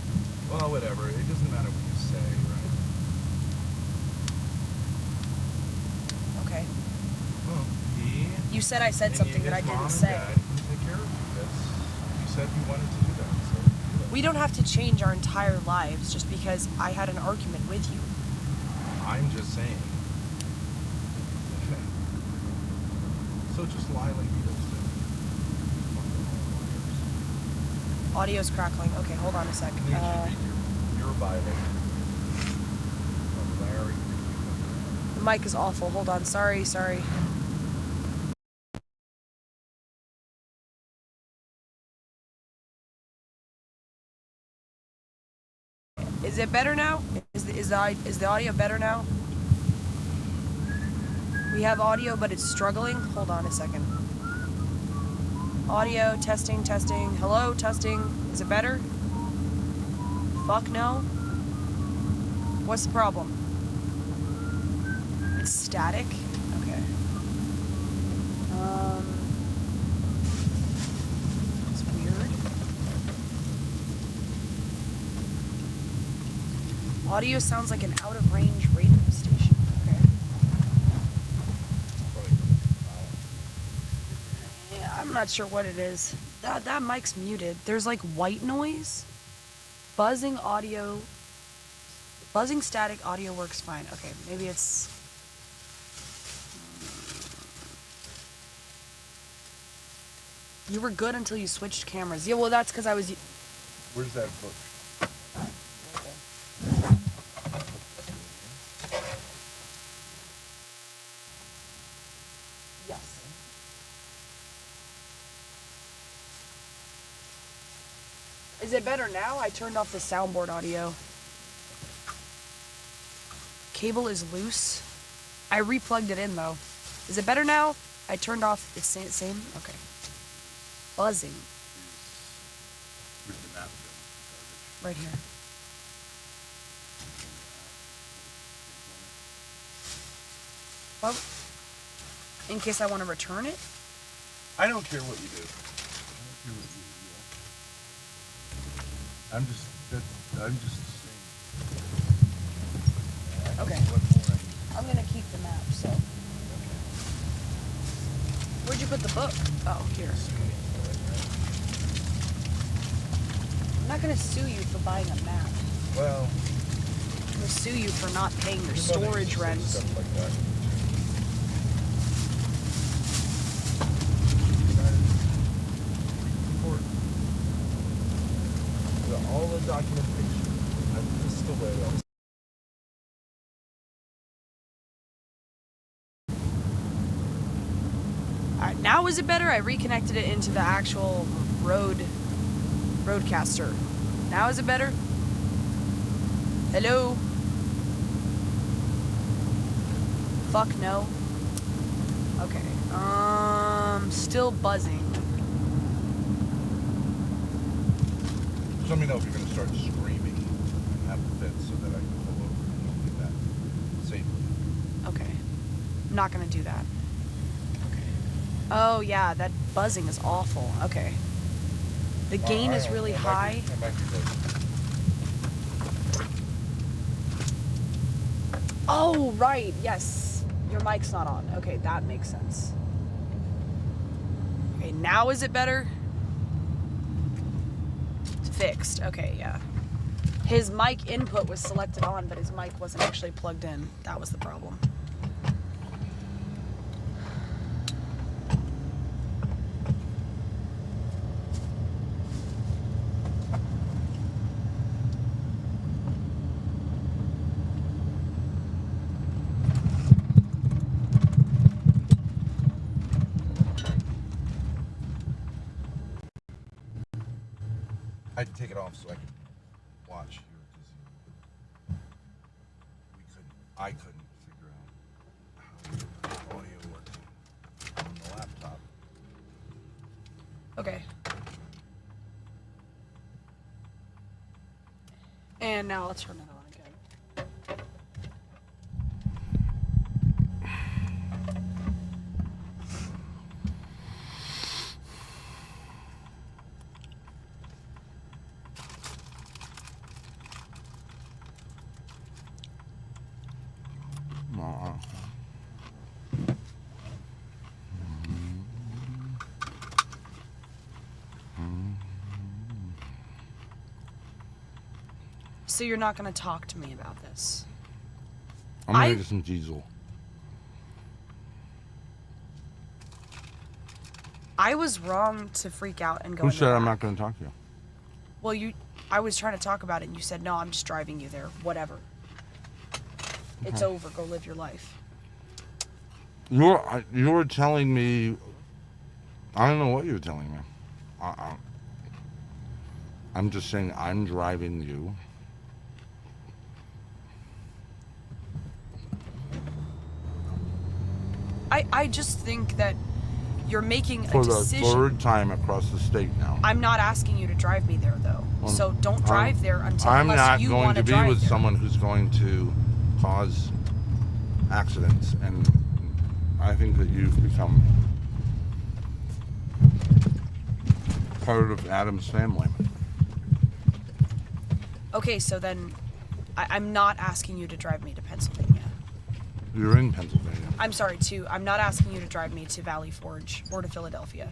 Well, whatever. It doesn't matter what you say, right? Okay. Well, You said I said something that I didn't say. Dad can take care of you. You said you wanted to do that, so do it. We don't have to change our entire lives just because I had an argument with you. I'm just saying. So just lie like you just did. Audio's crackling. Okay, hold on a sec. You should read your Bible. Larry. The mic is awful. Hold on. Sorry. Is it better now? Is the audio better now? We have audio, but it's struggling. Hold on a second. Audio, testing. Hello, testing. Is it better? Fuck no. What's the problem? It's static? Okay. It's weird. Audio sounds like an out-of-range radio station. Okay. Yeah, I'm not sure what it is. That mic's muted. There's like white noise. Buzzing static audio works fine. Okay, maybe it's... You were good until you switched cameras. Yeah, well, that's because I was... Where's that book? Yes. Is it better now? I turned off the soundboard audio. Cable is loose. I replugged it in though. Is it better now? I turned off the same? Okay. Buzzing. Where's the map go? Right here. Well, in case I want to return it? I don't care what you do. I'm just saying. Okay. I'm gonna keep the map, so. Where'd you put the book? Oh, here. I'm not gonna sue you for buying a map. Well, I'm gonna sue you for not paying your storage rent. Stuff like that. All the documentation. This is the way else. Alright, now is it better? I reconnected it into the actual roadcaster. Now is it better? Hello? Fuck no. Okay. Still buzzing. Just let me know if you're going to start screaming and have a fit so that I can pull over and do that safely. Okay. I'm not gonna do that. Okay. Oh yeah, that buzzing is awful. Okay. The gain is really high. Oh, right. Yes. Your mic's not on. Okay, that makes sense. Okay, now is it better? It's fixed. Okay, yeah. His mic input was selected on, but his mic wasn't actually plugged in. That was the problem. I had to take it off so I could watch here because I couldn't figure out how the audio worked on the laptop. Okay. And now let's turn it on again. So you're not going to talk to me about this? I'm gonna get some diesel. I was wrong to freak out and go. Who said I'm not gonna talk to you? Well, I was trying to talk about it and you said, no, I'm just driving you there. Whatever. Okay. It's over. Go live your life. You're telling me, I don't know what you're telling me. I'm just saying I'm driving you. I just think that you're making a decision. For the third time across the state now. I'm not asking you to drive me there, though. So don't drive there unless you want to drive there. I'm not going to be with someone who's going to cause accidents, and I think that you've become part of Adam's family. Okay, so then I'm not asking you to drive me to Pennsylvania. You're in Pennsylvania. I'm sorry, I'm not asking you to drive me to Valley Forge or to Philadelphia.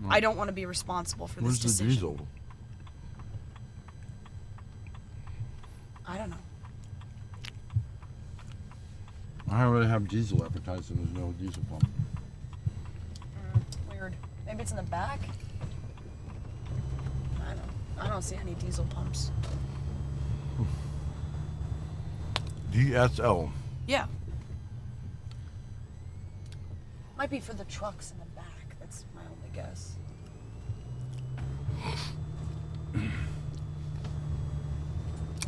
No. I don't want to be responsible for this decision. Where's the diesel? I don't know. I already have diesel advertised and there's no diesel pump. Weird. Maybe it's in the back? I don't see any diesel pumps. DSL. Yeah. Might be for the trucks in the back. That's my only guess.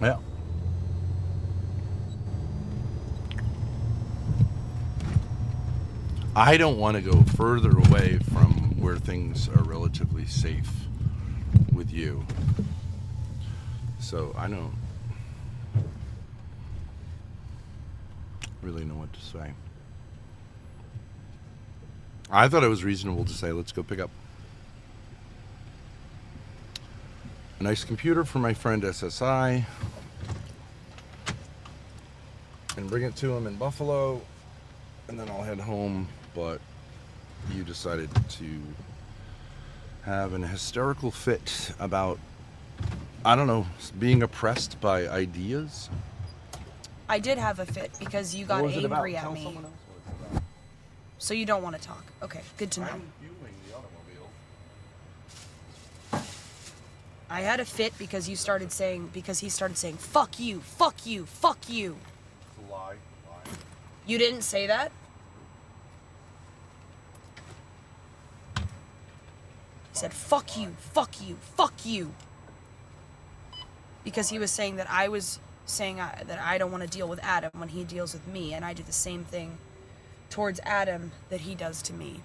Yeah. I don't want to go further away from where things are relatively safe with you. So I don't really know what to say. I thought it was reasonable to say, let's go pick up a nice computer for my friend SSI and bring it to him in Buffalo, and then I'll head home. But you decided to have an hysterical fit about, I don't know, being oppressed by ideas. I did have a fit because you got angry at me. So you don't want to talk. Okay, good to know. I'm fueling the automobile. I had a fit because he started saying, fuck you, fuck you, fuck you. It's a lie. You didn't say that? He said, fuck you, fuck you, fuck you. Because he was saying that I was saying that I don't want to deal with Adam when he deals with me, and I do the same thing towards Adam that he does to me.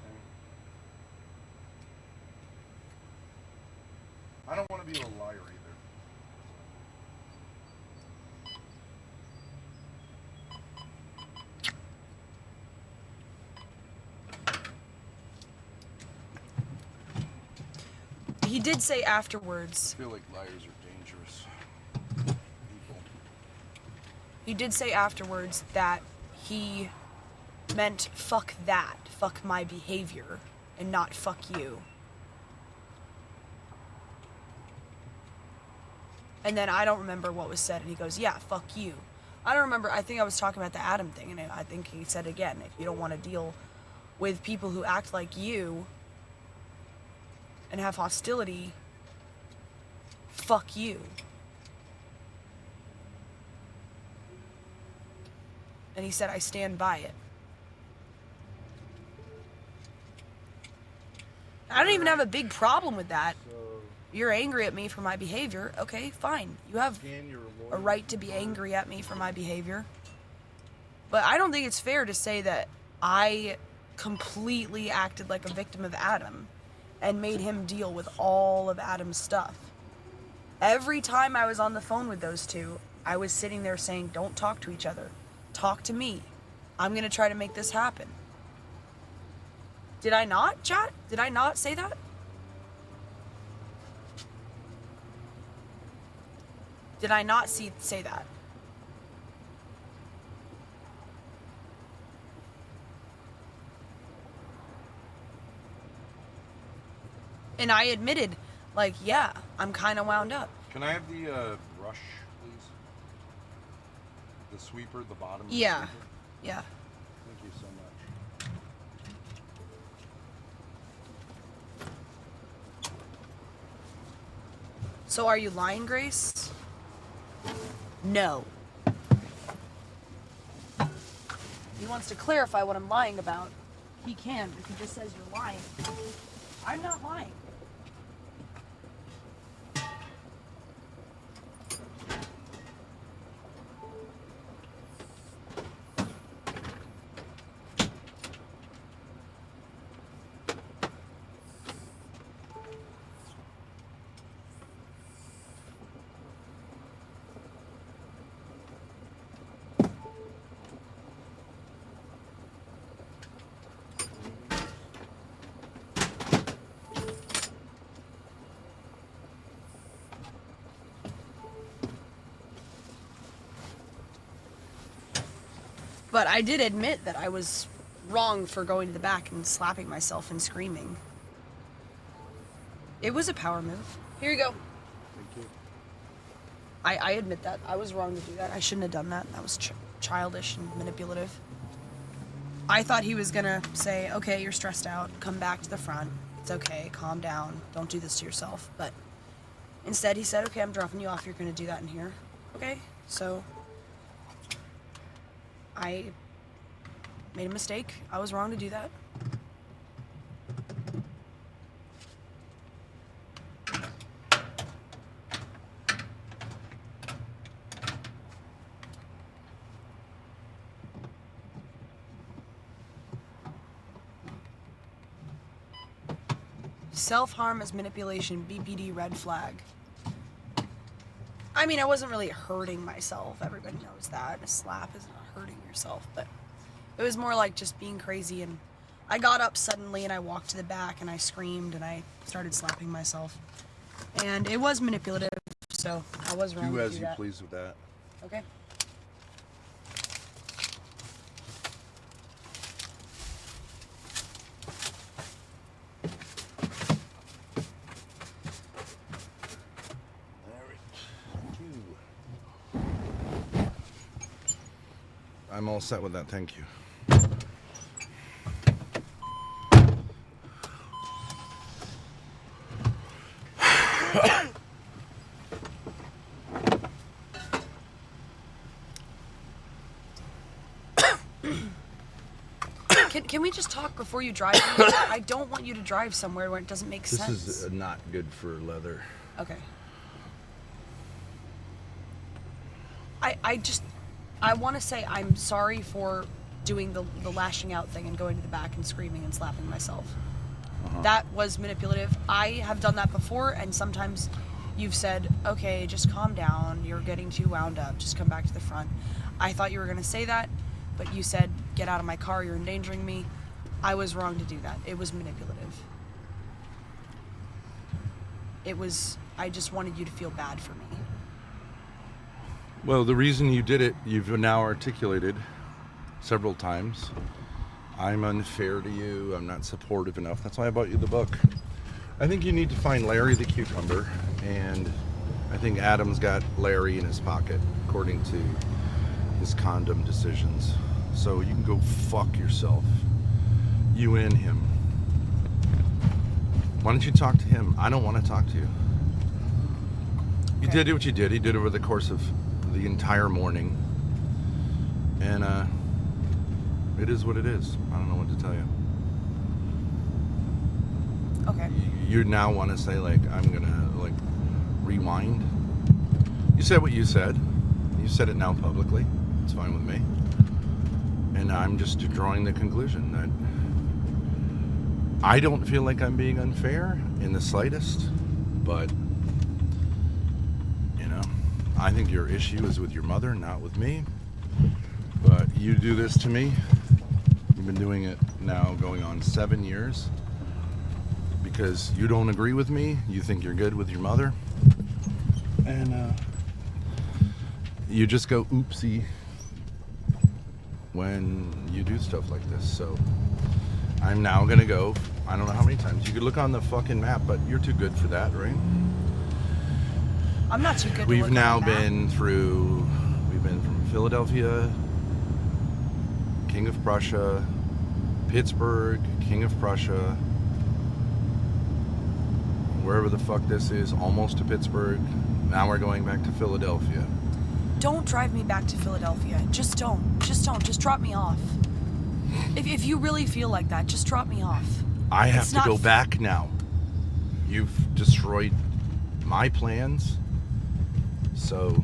I don't want to be a liar either. He did say afterwards. I feel like liars are dangerous people. He did say afterwards that he meant fuck that, fuck my behavior, and not fuck you. And then I don't remember what was said, and he goes, yeah, fuck you. I don't remember. I think I was talking about the Adam thing, and I think he said again, if you don't want to deal with people who act like you and have hostility, fuck you. And he said, I stand by it. I don't even have a big problem with that. You're angry at me for my behavior. Okay, fine. You have a right to be angry at me for my behavior. But I don't think it's fair to say that I completely acted like a victim of Adam and made him deal with all of Adam's stuff. Every time I was on the phone with those two, I was sitting there saying, don't talk to each other. Talk to me. I'm going to try to make this happen. Did I not, chat? Did I not say that? Did I not say that? And I admitted, like, yeah, I'm kind of wound up. Can I have the brush, please? The sweeper, the bottom. Yeah. Sweeper? Yeah. Thank you so much. So are you lying, Grace? No. He wants to clarify what I'm lying about. He can, if he just says you're lying. I'm not lying. But I did admit that I was wrong for going to the back and slapping myself and screaming. It was a power move. Here you go. Thank you. I admit that. I was wrong to do that. I shouldn't have done that. That was childish and manipulative. I thought he was gonna say, okay, you're stressed out. Come back to the front. It's okay. Calm down. Don't do this to yourself. But instead he said, okay, I'm dropping you off. You're gonna do that in here. Okay, so I made a mistake. I was wrong to do that. Self-harm as manipulation, BPD red flag. I mean, I wasn't really hurting myself. Everybody knows that. A slap is not hurting yourself, but it was more like just being crazy. And I got up suddenly and I walked to the back and I screamed and I started slapping myself. And it was manipulative, so I was wrong. Do to as do you that. please with that. Okay. I'm all set with that, thank you. Can we just talk before you drive? I don't want you to drive somewhere where it doesn't make sense. This is not good for leather. Okay. I want to say I'm sorry for doing the lashing out thing and going to the back and screaming and slapping myself. That was manipulative. I have done that before, and sometimes you've said, okay, just calm down. You're getting too wound up. Just come back to the front. I thought you were going to say that, but you said, get out of my car. You're endangering me. I was wrong to do that. It was manipulative. I just wanted you to feel bad for me. Well, the reason you did it, you've now articulated several times. I'm unfair to you. I'm not supportive enough. That's why I bought you the book. I think you need to find Larry the Cucumber and I think Adam's got Larry in his pocket, according to his condom decisions. So you can go fuck yourself. You and him. Why don't you talk to him? I don't want to talk to you. You did what you did. He did over the course of the entire morning. And it is what it is. I don't know what to tell you. Okay. You now want to say, like, I'm going to, like, rewind? You said what you said. You said it now publicly. It's fine with me. And I'm just drawing the conclusion that I don't feel like I'm being unfair in the slightest, but, you know, I think your issue is with your mother, not with me. But you do this to me. You've been doing it now going on 7 years because you don't agree with me. You think you're good with your mother. And you just go oopsie when you do stuff like this. So I'm now going to go, I don't know how many times. You could look on the fucking map, but you're too good for that, right? I'm not too good. We've now been through, we've been from Philadelphia, King of Prussia, Pittsburgh, King of Prussia, wherever the fuck this is, almost to Pittsburgh. Now we're going back to Philadelphia. Don't drive me back to Philadelphia. Just don't. Just don't. Just drop me off. If you really feel like that, just drop me off. I have to go back now. You've destroyed my plans. So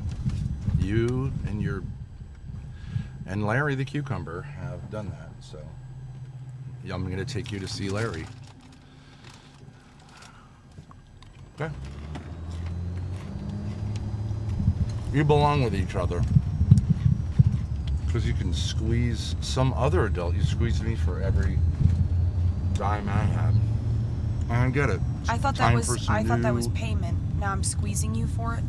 you and Larry the Cucumber have done that. So I'm going to take you to see Larry. Okay. You belong with each other. Because you can squeeze some other adult. You squeeze me for every dime I have. I get it. I thought that was payment. Now I'm squeezing you for it.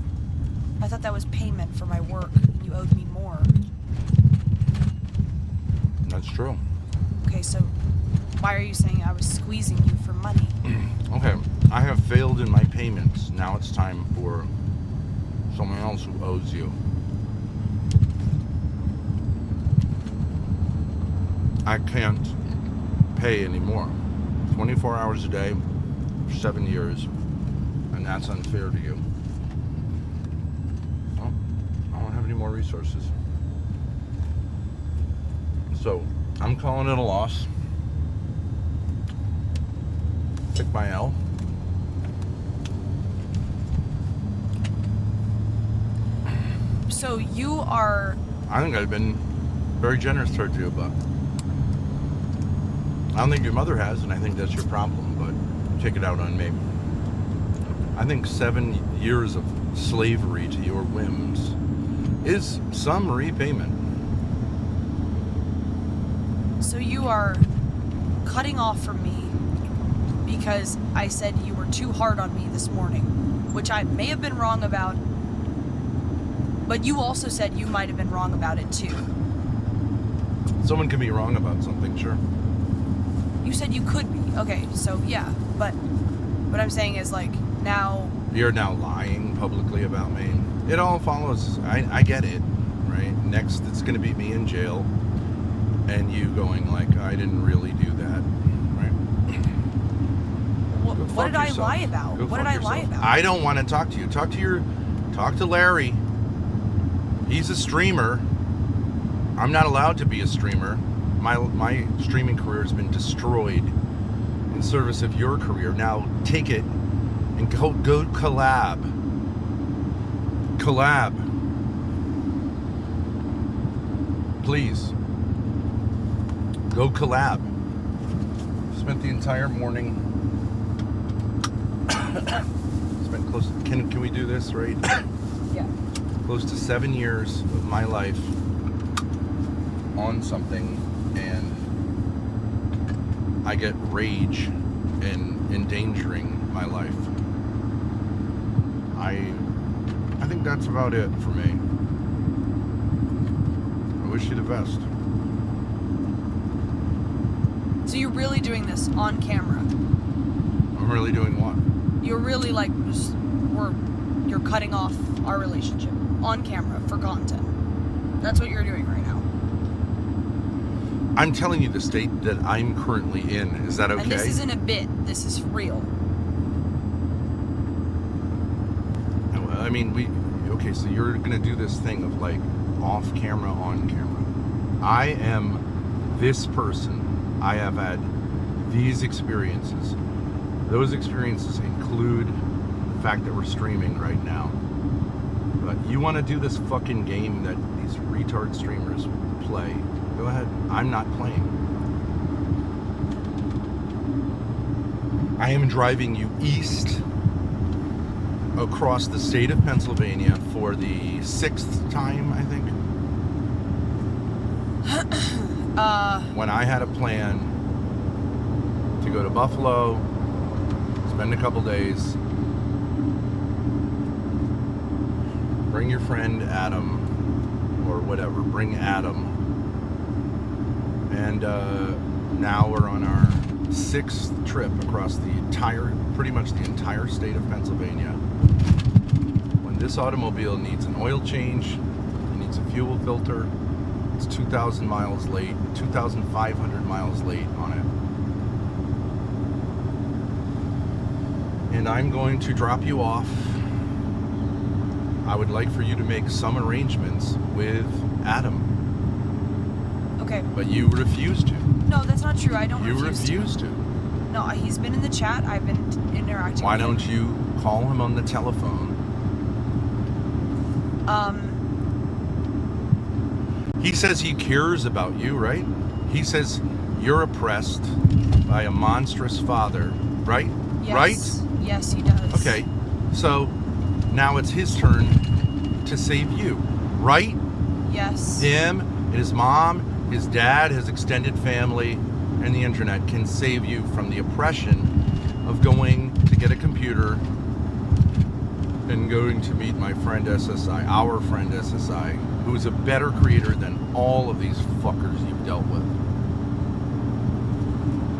I thought that was payment for my work. You owed me more. That's true. Okay, so why are you saying I was squeezing you for money? Okay, I have failed in my payments. Now it's time for someone else who owes you. I can't pay anymore. 24 hours a day for 7 years, and that's unfair to you. Well, I don't have any more resources. So, I'm calling it a loss. Take my L. So you are... I think I've been very generous towards you, but I don't think your mother has, and I think that's your problem, but take it out on me. I think 7 years of slavery to your whims is some repayment. So you are cutting off from me because I said you were too hard on me this morning, which I may have been wrong about, but you also said you might have been wrong about it too. Someone can be wrong about something, sure. You said you could be. Okay, so yeah, but what I'm saying is, like, now... You're now lying publicly about me. It all follows. I get it, right? Next, it's going to be me in jail, and you going like, I didn't really do that, right? What did I lie about? What did I lie about? I don't want to talk to you. Talk to Larry. He's a streamer. I'm not allowed to be a streamer. My streaming career has been destroyed in service of your career. Now take it and go collab. Collab. Please. Go collab. Spent the entire morning. Spent close. Can we do this, right? Yeah. Close to 7 years of my life on something, and I get rage in endangering my life. I think that's about it for me. I wish you the best. So you're really doing this on camera? I'm really doing what? You're really like, You're cutting off our relationship on camera for content. That's what you're doing right now. I'm telling you the state that I'm currently in. Is that okay? And this isn't a bit. This is real. I mean, okay, so you're gonna do this thing of like off camera, on camera. I am this person. I have had these experiences. Those experiences include the fact that we're streaming right now. But you want to do this fucking game that these retard streamers play, go ahead. I'm not playing. I am driving you east across the state of Pennsylvania for the 6th time, I think. When I had a plan to go to Buffalo, spend a couple days, bring your friend Adam, or whatever, bring Adam. And now we're on our 6th trip across the pretty much the entire state of Pennsylvania. When this automobile needs an oil change, it needs a fuel filter, it's 2,000 miles late, 2,500 miles late on it. And I'm going to drop you off. I would like for you to make some arrangements with Adam. Okay. But you refuse to. No, that's not true. I don't You refuse to. No, he's been in the chat. I've been interacting Why with him. don't you call him on the telephone? He says he cares about you, right? He says you're oppressed by a monstrous father, right? Yes. Right? Yes, he does. Okay. So now it's his turn to save you, right? Yes. Him, his mom, his dad, his extended family, and the internet can save you from the oppression of going to get a computer and going to meet my friend SSI, our friend SSI, who is a better creator than all of these fuckers you've dealt with.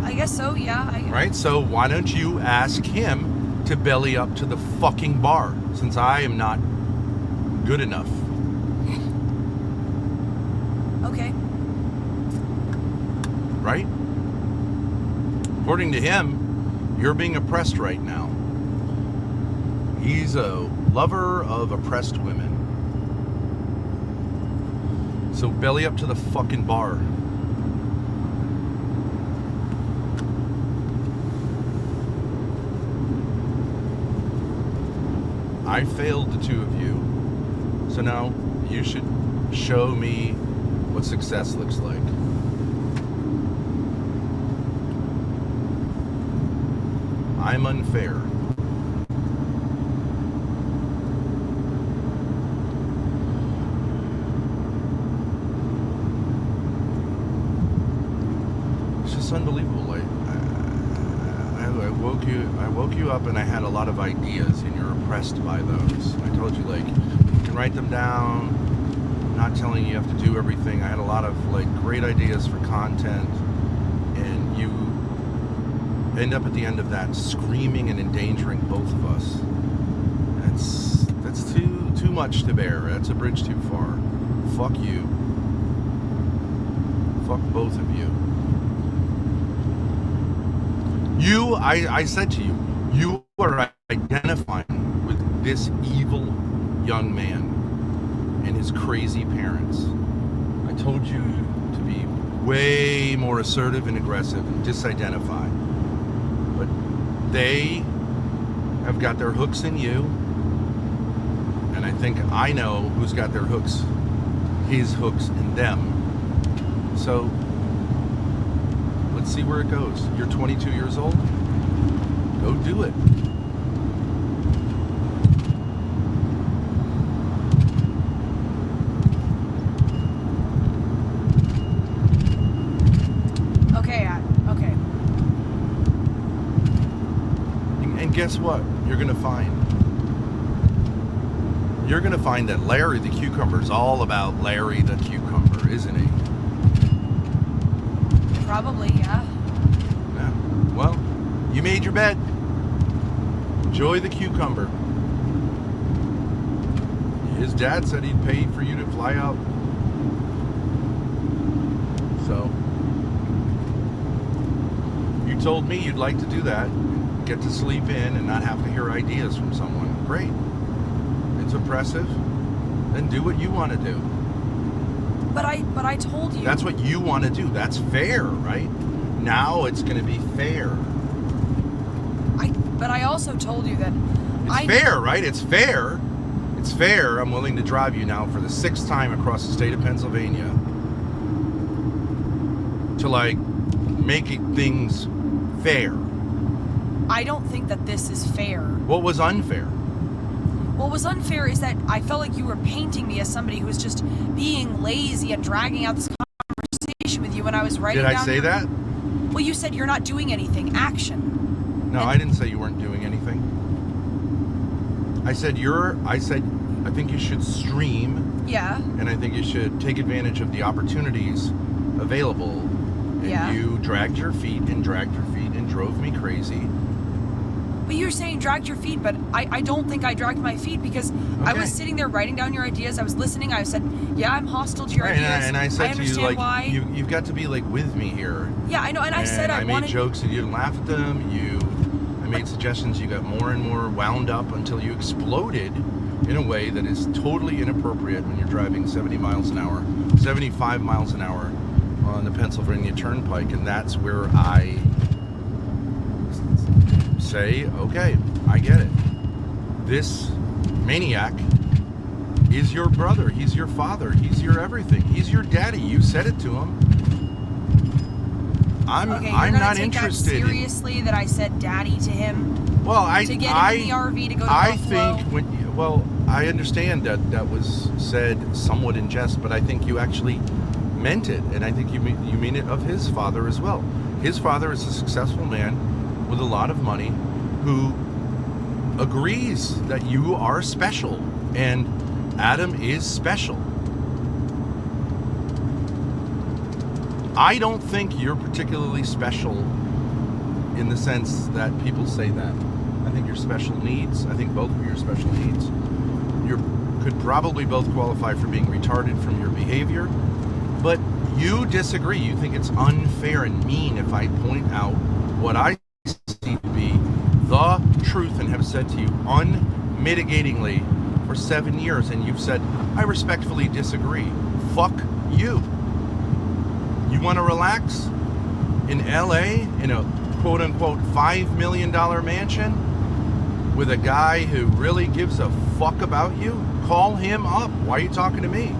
I guess so, yeah. Right? So why don't you ask him to belly up to the fucking bar, since I am not good enough. Okay. Right? According to him, you're being oppressed right now. He's a lover of oppressed women. So belly up to the fucking bar. I failed the two of you. So now you should show me what success looks like. I'm unfair. It's just unbelievable. I woke you up and I had a lot of ideas and you're oppressed by those. I told you, like, you can write them down. I'm not telling you have to do everything. I had a lot of like great ideas for content, and you end up at the end of that screaming and endangering both of us. That's too much to bear. That's a bridge too far. Fuck you. Fuck both of you. I said to you, you are identifying with this evil young man and his crazy parents. I told you to be way more assertive and aggressive and disidentify. But they have got their hooks in you. And I think I know who's got their hooks, his hooks in them. So let's see where it goes. You're 22 years old? Go do it. Okay. And guess what? You're gonna find that Larry the Cucumber is all about Larry the Cucumber, isn't he? Probably, yeah. Yeah. Well, you made your bed. Enjoy the cucumber. his dad said he'd pay for you to fly out. So you told me you'd like to do that, get to sleep in and not have to hear ideas from someone. Great. It's oppressive. Then do what you want to do. But I told you. That's what you want to do. That's fair, right? Now it's going to be fair. But I also told you that It's fair, right? It's fair. It's fair. I'm willing to drive you now for the 6th time across the state of Pennsylvania to like make things fair. I don't think that this is fair. What was unfair? What was unfair is that I felt like you were painting me as somebody who was just being lazy and dragging out this conversation with you when I was writing down. Did I say that? Well, you said you're not doing anything. Action. No, I didn't say you weren't doing anything. I said I think you should stream. Yeah. And I think you should take advantage of the opportunities available. And you dragged your feet and drove me crazy. But you're saying dragged your feet, but I don't think I dragged my feet because I was sitting there writing down your ideas. I was listening. I said, yeah, I'm hostile to your ideas. And I said to you, like, why. You've got to be like with me here. Yeah, I know. And I said I made jokes and you didn't laugh at them. I made suggestions. You got more and more wound up until you exploded in a way that is totally inappropriate when you're driving 70 miles an hour, 75 miles an hour on the Pennsylvania Turnpike. And that's where I say, okay, I get it. This maniac is your brother. He's your father. He's your everything. He's your daddy. You said it to him. I'm not interested. That seriously, that I said daddy to him. Well, to get him in the RV to go to Buffalo. I understand that was said somewhat in jest, but I think you actually meant it, and I think you mean it of his father as well. His father is a successful man with a lot of money who agrees that you are special, and Adam is special. I don't think you're particularly special in the sense that people say that. I think you're special needs. I think both of you are special needs. You could probably both qualify for being retarded from your behavior, but you disagree. You think it's unfair and mean if I point out what I see to be the truth and have said to you unmitigatingly for 7 years, and you've said, I respectfully disagree. Fuck you. You want to relax in LA in a quote-unquote $5 million mansion with a guy who really gives a fuck about you? Call him up. Why are you talking to me?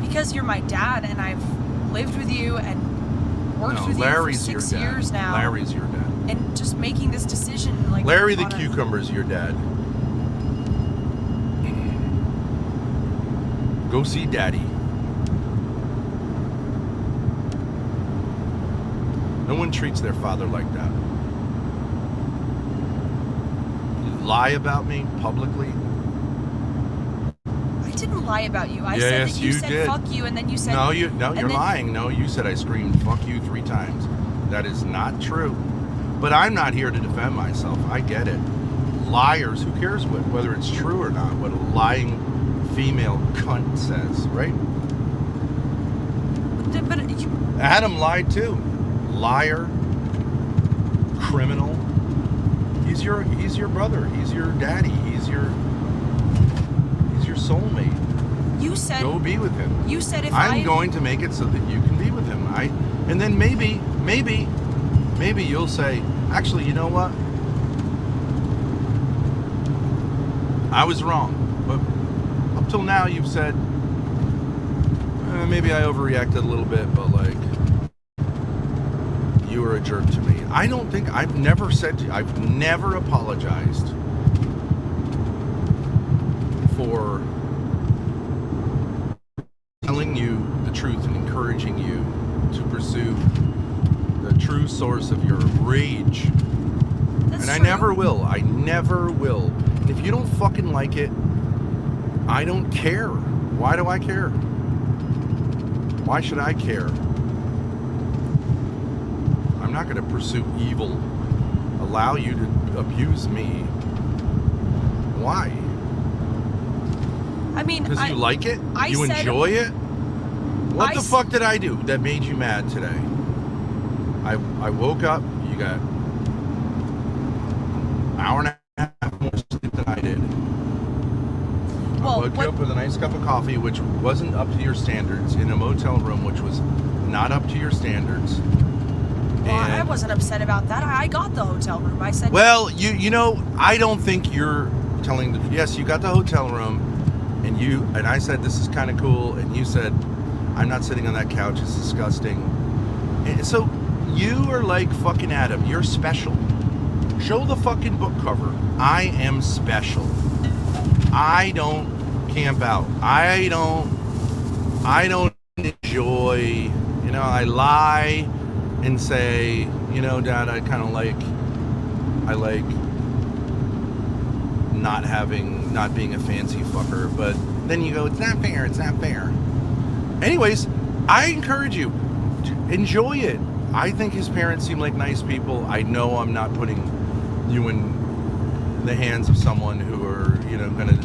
Because you're my dad and I've lived with you and worked with you for 6 years now. Larry's your dad. And just making this decision like Larry the Cucumber's your dad. Go see Daddy. No one treats their father like that. You lie about me publicly. I didn't lie about you. I said that you said did. Fuck you, and then you said you're lying. No, you said I screamed fuck you 3 times. That is not true. But I'm not here to defend myself. I get it. Liars, who cares whether it's true or not, what a lying female cunt says, right? But Adam lied too. Liar, criminal. He's your brother. He's your daddy. He's your soulmate. You said go be with him. You said if I'm going to make it so that you can be with him. And then maybe you'll say, actually, you know what? I was wrong. But up till now, you've said maybe I overreacted a little bit, but like. You were a jerk to me. I don't think I've never apologized for telling you the truth and encouraging you to pursue the true source of your rage. That's and true. I never will. And if you don't fucking like it, I don't care. Why do I care? Why should I care? I'm not going to pursue evil, allow you to abuse me. Why? I mean, Because you like it? I You said- enjoy it? What I the s- fuck did I do that made you mad today? I woke up, you got an hour and a half more sleep than I did. I Well, woke you what- up with a nice cup of coffee, which wasn't up to your standards, in a motel room, which was not up to your standards. Well, I And- wasn't upset about that. I got the hotel room. I said, Well, you know, I don't think you're telling the. Yes, you got the hotel room, and I said this is kind of cool, and you said I'm not sitting on that couch. It's disgusting. And so you are like fucking Adam. You're special. Show the fucking book cover. I am special. I don't camp out. I don't enjoy. You know, I lie and say, you know, Dad, I like not being a fancy fucker, but then you go, it's not fair. Anyways, I encourage you to enjoy it. I think his parents seem like nice people. I know I'm not putting you in the hands of someone who are, you know, gonna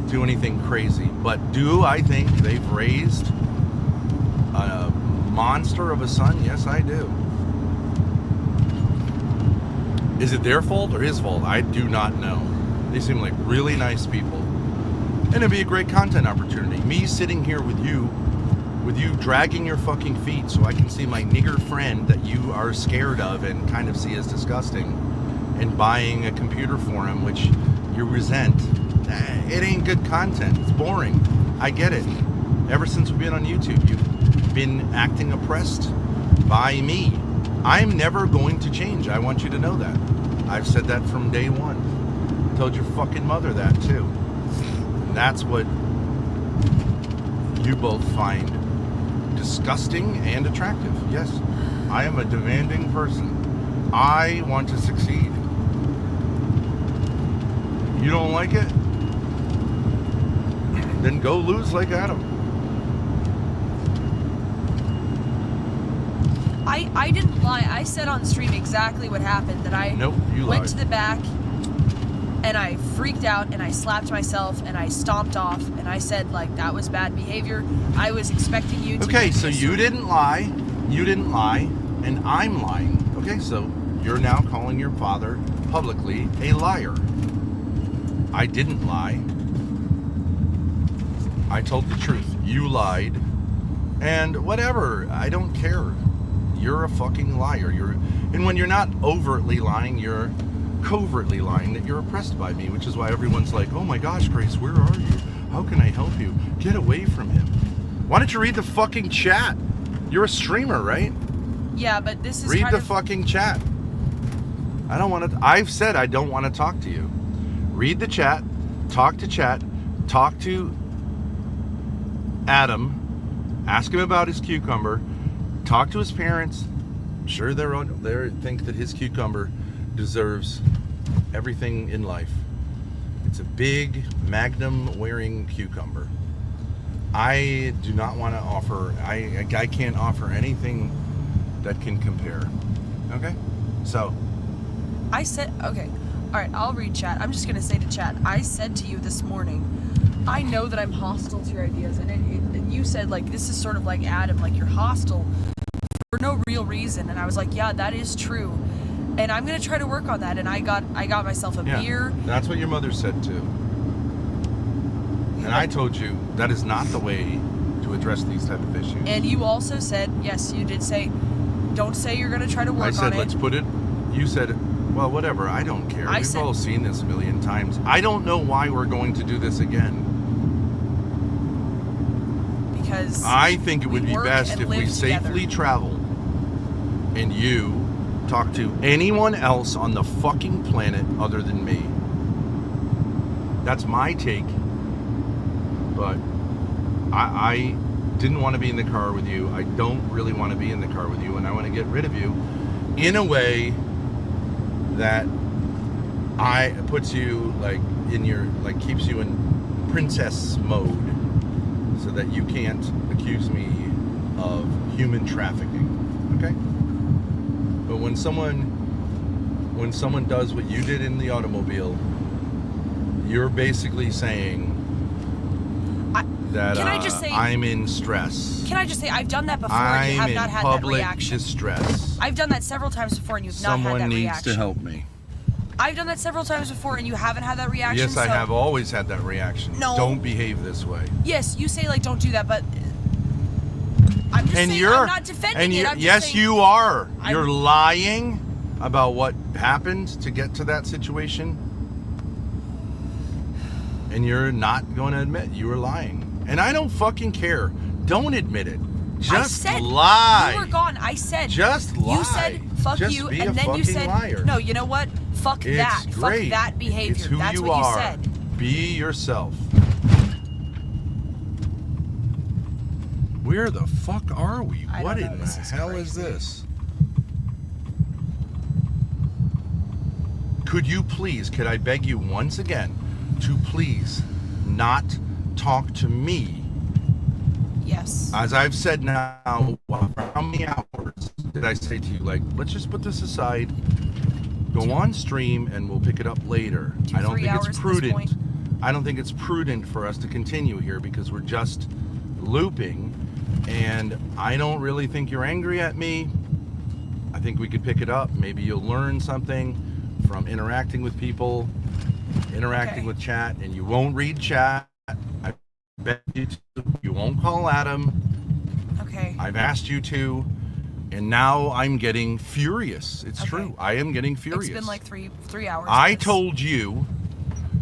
do anything crazy, but do I think they've raised a monster of a son? Yes, I do. Is it their fault or his fault? I do not know. They seem like really nice people. And it'd be a great content opportunity. Me sitting here with you dragging your fucking feet so I can see my nigger friend that you are scared of and kind of see as disgusting, and buying a computer for him, which you resent. It ain't good content. It's boring. I get it. Ever since we've been on YouTube, you've been acting oppressed by me. I'm never going to change. I want you to know that. I've said that from day one. Told your fucking mother that too. And that's what you both find disgusting and attractive. Yes, I am a demanding person. I want to succeed. You don't like it? Then go lose like Adam. I didn't lie. I said on stream exactly what happened, that I Nope, you went lied. to the back and I freaked out and I slapped myself and I stomped off and I said, like, that was bad behavior. I was expecting you to... Okay, so you didn't lie, and I'm lying. Okay, so you're now calling your father publicly a liar. I didn't lie. I told the truth. You lied. And whatever, I don't care. You're a fucking liar. And when you're not overtly lying, you're covertly lying that you're oppressed by me, which is why everyone's like, oh my gosh, Grace, where are you? How can I help you? Get away from him. Why don't you read the fucking chat? You're a streamer, right? Yeah, but this is Read kind the of... fucking chat. I don't want to. I've said I don't want to talk to you. Read the chat. Talk to Adam. Ask him about his cucumber. Talk to his parents. Sure, they think that his cucumber deserves everything in life. It's a big Magnum-wearing cucumber. I do not want to offer. I can't offer anything that can compare. Okay, so I said, okay, all right, I'll read chat. I'm just going to say to chat, I said to you this morning, I know that I'm hostile to your ideas. And you said, like, this is sort of like Adam, like, you're hostile for no real reason. And I was like, yeah, that is true. And I'm going to try to work on that. And I got myself a beer. That's what your mother said too. And I told you that is not the way to address these type of issues. And you also said, yes, you did say, don't say you're going to try to work on it. I said, let's put it, you said, well, whatever, I don't care. We've all seen this a million times. I don't know why we're going to do this again. Because I think it would be work best and if we live safely together. travel and you talk to anyone else on the fucking planet other than me. That's my take. But I didn't want to be in the car with you. I don't really want to be in the car with you, and I want to get rid of you in a way that puts you like in your, like, keeps you in princess mode, so that you can't accuse me of human trafficking. Okay? But when someone does what you did in the automobile, you're basically saying Can I just say... I'm in stress. Can I just say, I've done that before and you have not had that reaction. I'm in public distress. I've done that several times before and you've not had that reaction. Someone needs to help me. I've done that several times before and you haven't had that reaction. Yes, I have always had that reaction. No. Don't behave this way. Yes, you say, like, don't do that, but... I'm just saying, I'm not defending it. I'm just saying, you are. You're lying about what happened to get to that situation. And you're not going to admit you were lying. And I don't fucking care. Don't admit it. Just lie. You were gone. I said. Just lie. You said, fuck just you, be and a then you said, liar. no, you know what? Fuck that. Great. Fuck that behavior. It's who That's you what are. you said. Be yourself. Where the fuck are we? What in the hell is this? Could I beg you once again to please not talk to me? Yes. As I've said now, how many hours did I say to you, like, let's just put this aside, go on stream, and we'll pick it up later. I don't think it's prudent. I don't think it's prudent for us to continue here because we're just looping, and I don't really think you're angry at me. I think we could pick it up. Maybe you'll learn something from interacting with people, interacting with chat, and you won't read chat. I bet you to. You won't call Adam. Okay. I've asked you to, and now I'm getting furious. It's true. I am getting furious. It's been like three hours. I told you,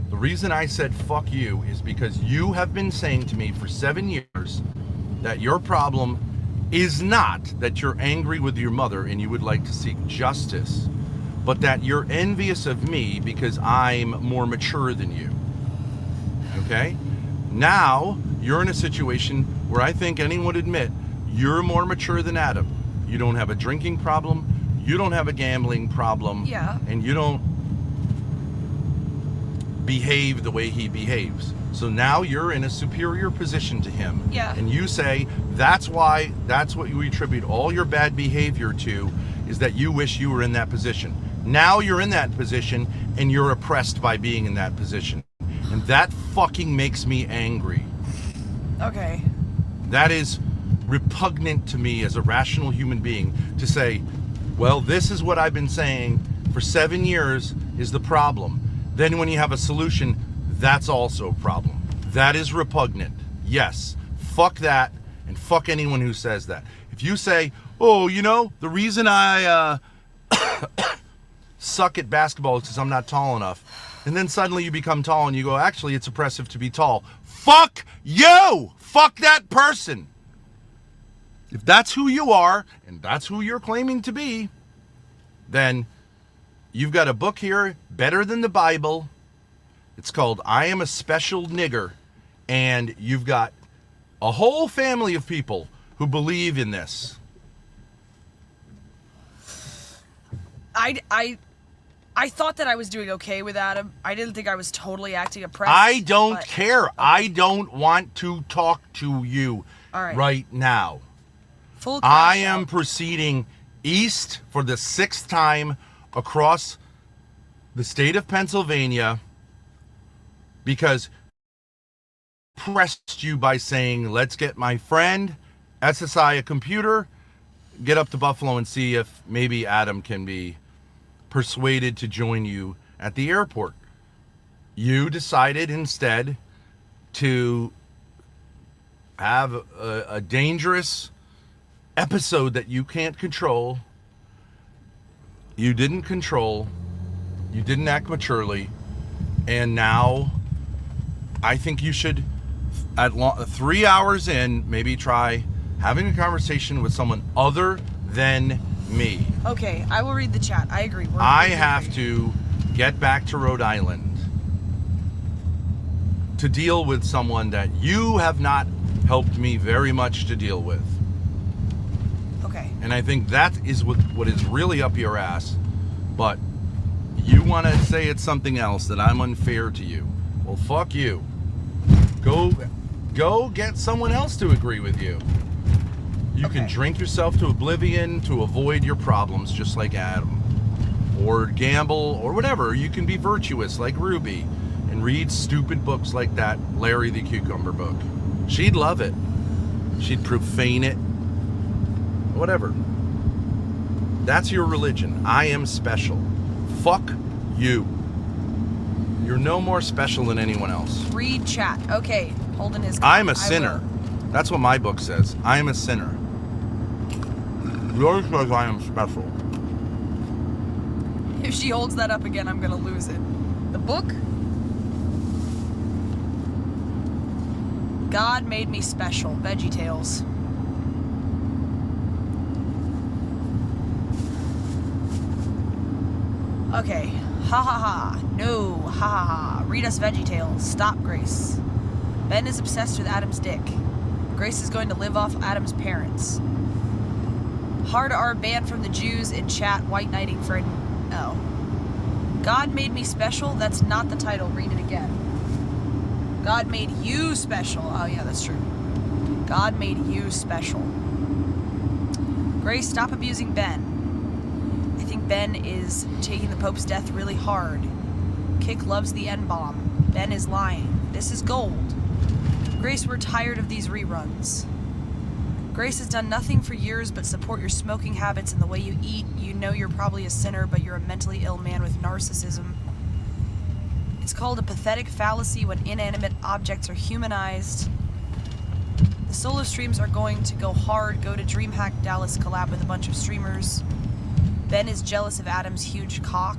the reason I said fuck you is because you have been saying to me for 7 years that your problem is not that you're angry with your mother and you would like to seek justice, but that you're envious of me because I'm more mature than you. Okay? Now, you're in a situation where I think anyone would admit you're more mature than Adam. You don't have a drinking problem, you don't have a gambling problem, and you don't behave the way he behaves. So now you're in a superior position to him. And you say that's what you attribute all your bad behavior to, is that you wish you were in that position. Now you're in that position and you're oppressed by being in that position. And that fucking makes me angry. Okay. That is repugnant to me as a rational human being to say, well, this is what I've been saying for 7 years is the problem. Then when you have a solution, that's also a problem. That is repugnant. Yes. Fuck that, and fuck anyone who says that. If you say, oh, you know, the reason I suck at basketball is because I'm not tall enough, and then suddenly you become tall and you go, actually, it's oppressive to be tall. Fuck you! Fuck that person! If that's who you are, and that's who you're claiming to be, then you've got a book here better than the Bible. It's called I Am a Special Nigger, and you've got a whole family of people who believe in this. I thought that I was doing okay with Adam. I didn't think I was totally acting oppressed. I don't care. Okay. I don't want to talk to you right now. I am proceeding east for the 6th time across the state of Pennsylvania because I pressed you by saying, let's get my friend SSI a computer, get up to Buffalo and see if maybe Adam can be persuaded to join you at the airport. You decided instead to have a dangerous episode that you can't control. You didn't control. You didn't act maturely. And now I think you should, at 3 hours in, maybe try having a conversation with someone other than me. Okay, I will read the chat. I agree. I have to get back to Rhode Island to deal with someone that you have not helped me very much to deal with. Okay. And I think that is what is really up your ass. But you want to say it's something else, that I'm unfair to you. Well, fuck you. Go get someone else to agree with you. You can drink yourself to oblivion to avoid your problems, just like Adam. Or gamble, or whatever. You can be virtuous, like Ruby, and read stupid books like that Larry the Cucumber book. She'd love it. She'd profane it. Whatever. That's your religion. I am special. Fuck you. You're no more special than anyone else. Read chat. Okay, Holden is. I'm a sinner. That's what my book says. I am a sinner. Yours says I am special. If she holds that up again, I'm gonna lose it. The book? God made me special. VeggieTales. Okay. Ha ha ha. No. Ha ha ha. Read us VeggieTales. Stop, Grace. Ben is obsessed with Adam's dick. Grace is going to live off Adam's parents. Hard R banned from the Jews in chat. White knighting for... Oh. God made me special? That's not the title. Read it again. God made you special. Oh yeah, that's true. God made you special. Grace, stop abusing Ben. I think Ben is taking the Pope's death really hard. Kick loves the N-bomb. Ben is lying. This is gold. Grace, we're tired of these reruns. Grace has done nothing for years but support your smoking habits and the way you eat. You know you're probably a sinner, but you're a mentally ill man with narcissism. It's called a pathetic fallacy when inanimate objects are humanized. The solo streams are going to go hard. Go to DreamHack Dallas, collab with a bunch of streamers. Ben is jealous of Adam's huge cock.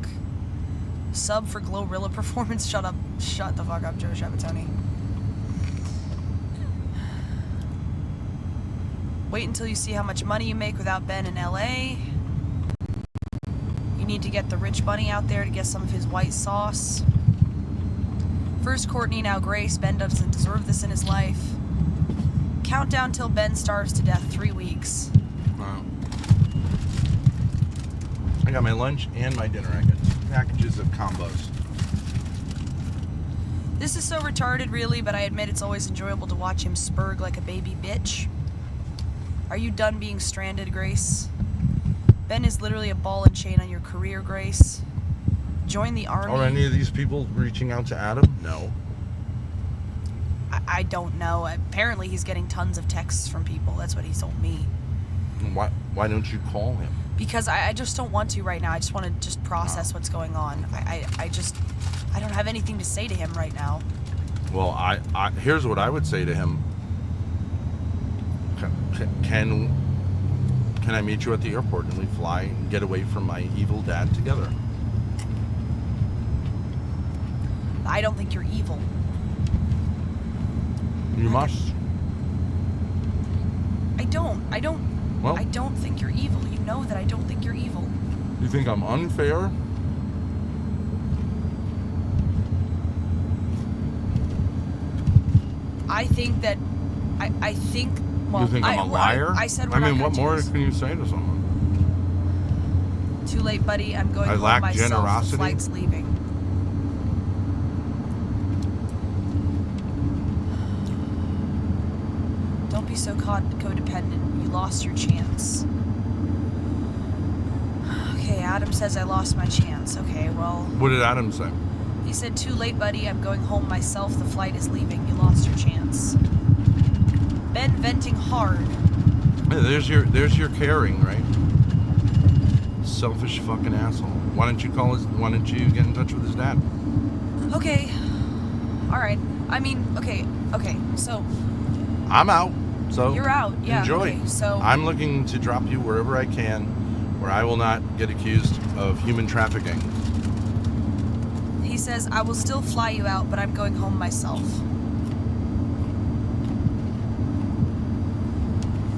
Sub for GloRilla performance. Shut up. Shut the fuck up, Joe Shabatoni. Wait until you see how much money you make without Ben in LA. You need to get the rich bunny out there to get some of his white sauce. First Courtney, now Grace. Ben doesn't deserve this in his life. Countdown till Ben starves to death. 3 weeks. Wow. I got my lunch and my dinner. I got 2 packages of combos. This is so retarded, really, but I admit it's always enjoyable to watch him spurg like a baby bitch. Are you done being stranded, Grace? Ben is literally a ball and chain on your career, Grace. Join the army. Are any of these people reaching out to Adam? No. I don't know. Apparently he's getting tons of texts from people. That's what he told me. Why don't you call him? Because I just don't want to right now. I just want to just process what's going on. I don't have anything to say to him right now. Well, here's what I would say to him. Can I meet you at the airport and we fly and get away from my evil dad together? I don't think you're evil. You must. I don't. Well, I don't think you're evil. You know that I don't think you're evil. You think I'm unfair? I think that I think. Well, you think I'm a liar? I said we're I mean, not what gonna more do this. can you say to someone? Too late, buddy. I'm going I home lack myself. generosity? The flight's leaving. Don't be so codependent. You lost your chance. Okay, Adam says I lost my chance. Okay, well... What did Adam say? He said, too late, buddy. I'm going home myself. The flight is leaving. You lost your chance. Ben venting hard. Yeah, there's your caring, right? Selfish fucking asshole. Why don't you get in touch with his dad? Okay. Alright. I mean, okay, so... I'm out. So You're out, yeah. Enjoy. Okay, so I'm looking to drop you wherever I can, where I will not get accused of human trafficking. he says, I will still fly you out, but I'm going home myself.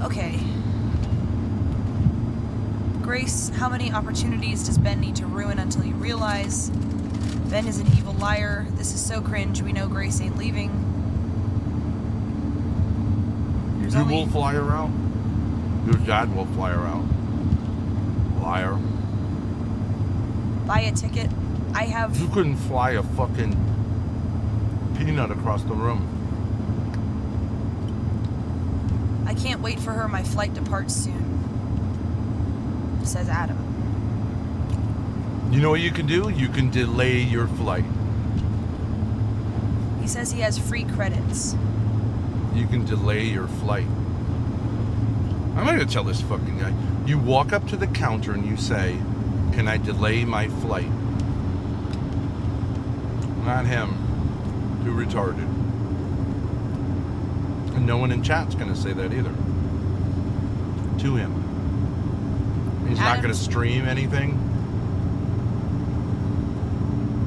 Okay. Grace, how many opportunities does Ben need to ruin until you realize? Ben is an evil liar. This is so cringe. We know Grace ain't leaving. You will fly her out. Your dad will fly her out. Liar. Buy a ticket. I have... You couldn't fly a fucking peanut across the room. I can't wait for her. My flight departs soon. Says Adam. You know what you can do? You can delay your flight. He says he has free credits. you can delay your flight. I'm not going to tell this fucking guy. You walk up to the counter and you say, can I delay my flight? Not him. Too retarded. And no one in chat's going to say that either. To him. He's not going to stream anything.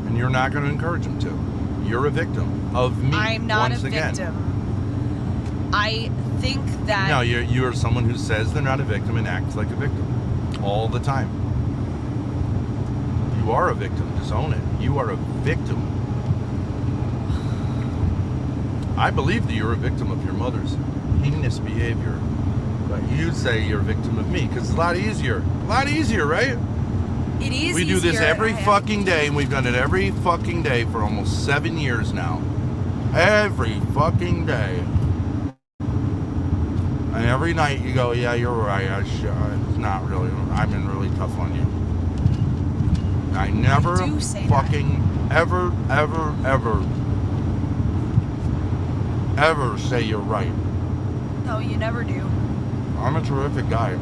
And you're not going to encourage him to. You're a victim of me. I'm not once a victim. Again. I think that... No, you're someone who says they're not a victim and acts like a victim. All the time. You are a victim. Just own it. You are a victim. I believe that you're a victim of your mother's heinous behavior. But you say you're a victim of me because it's a lot easier. A lot easier, right? It is. We do this every fucking day, and we've done it every fucking day for almost 7 years now. Every fucking day. And every night you go, yeah, you're right. It's not really. I've been really tough on you. I never fucking ever say you're right. No, you never do. I'm a terrific guy.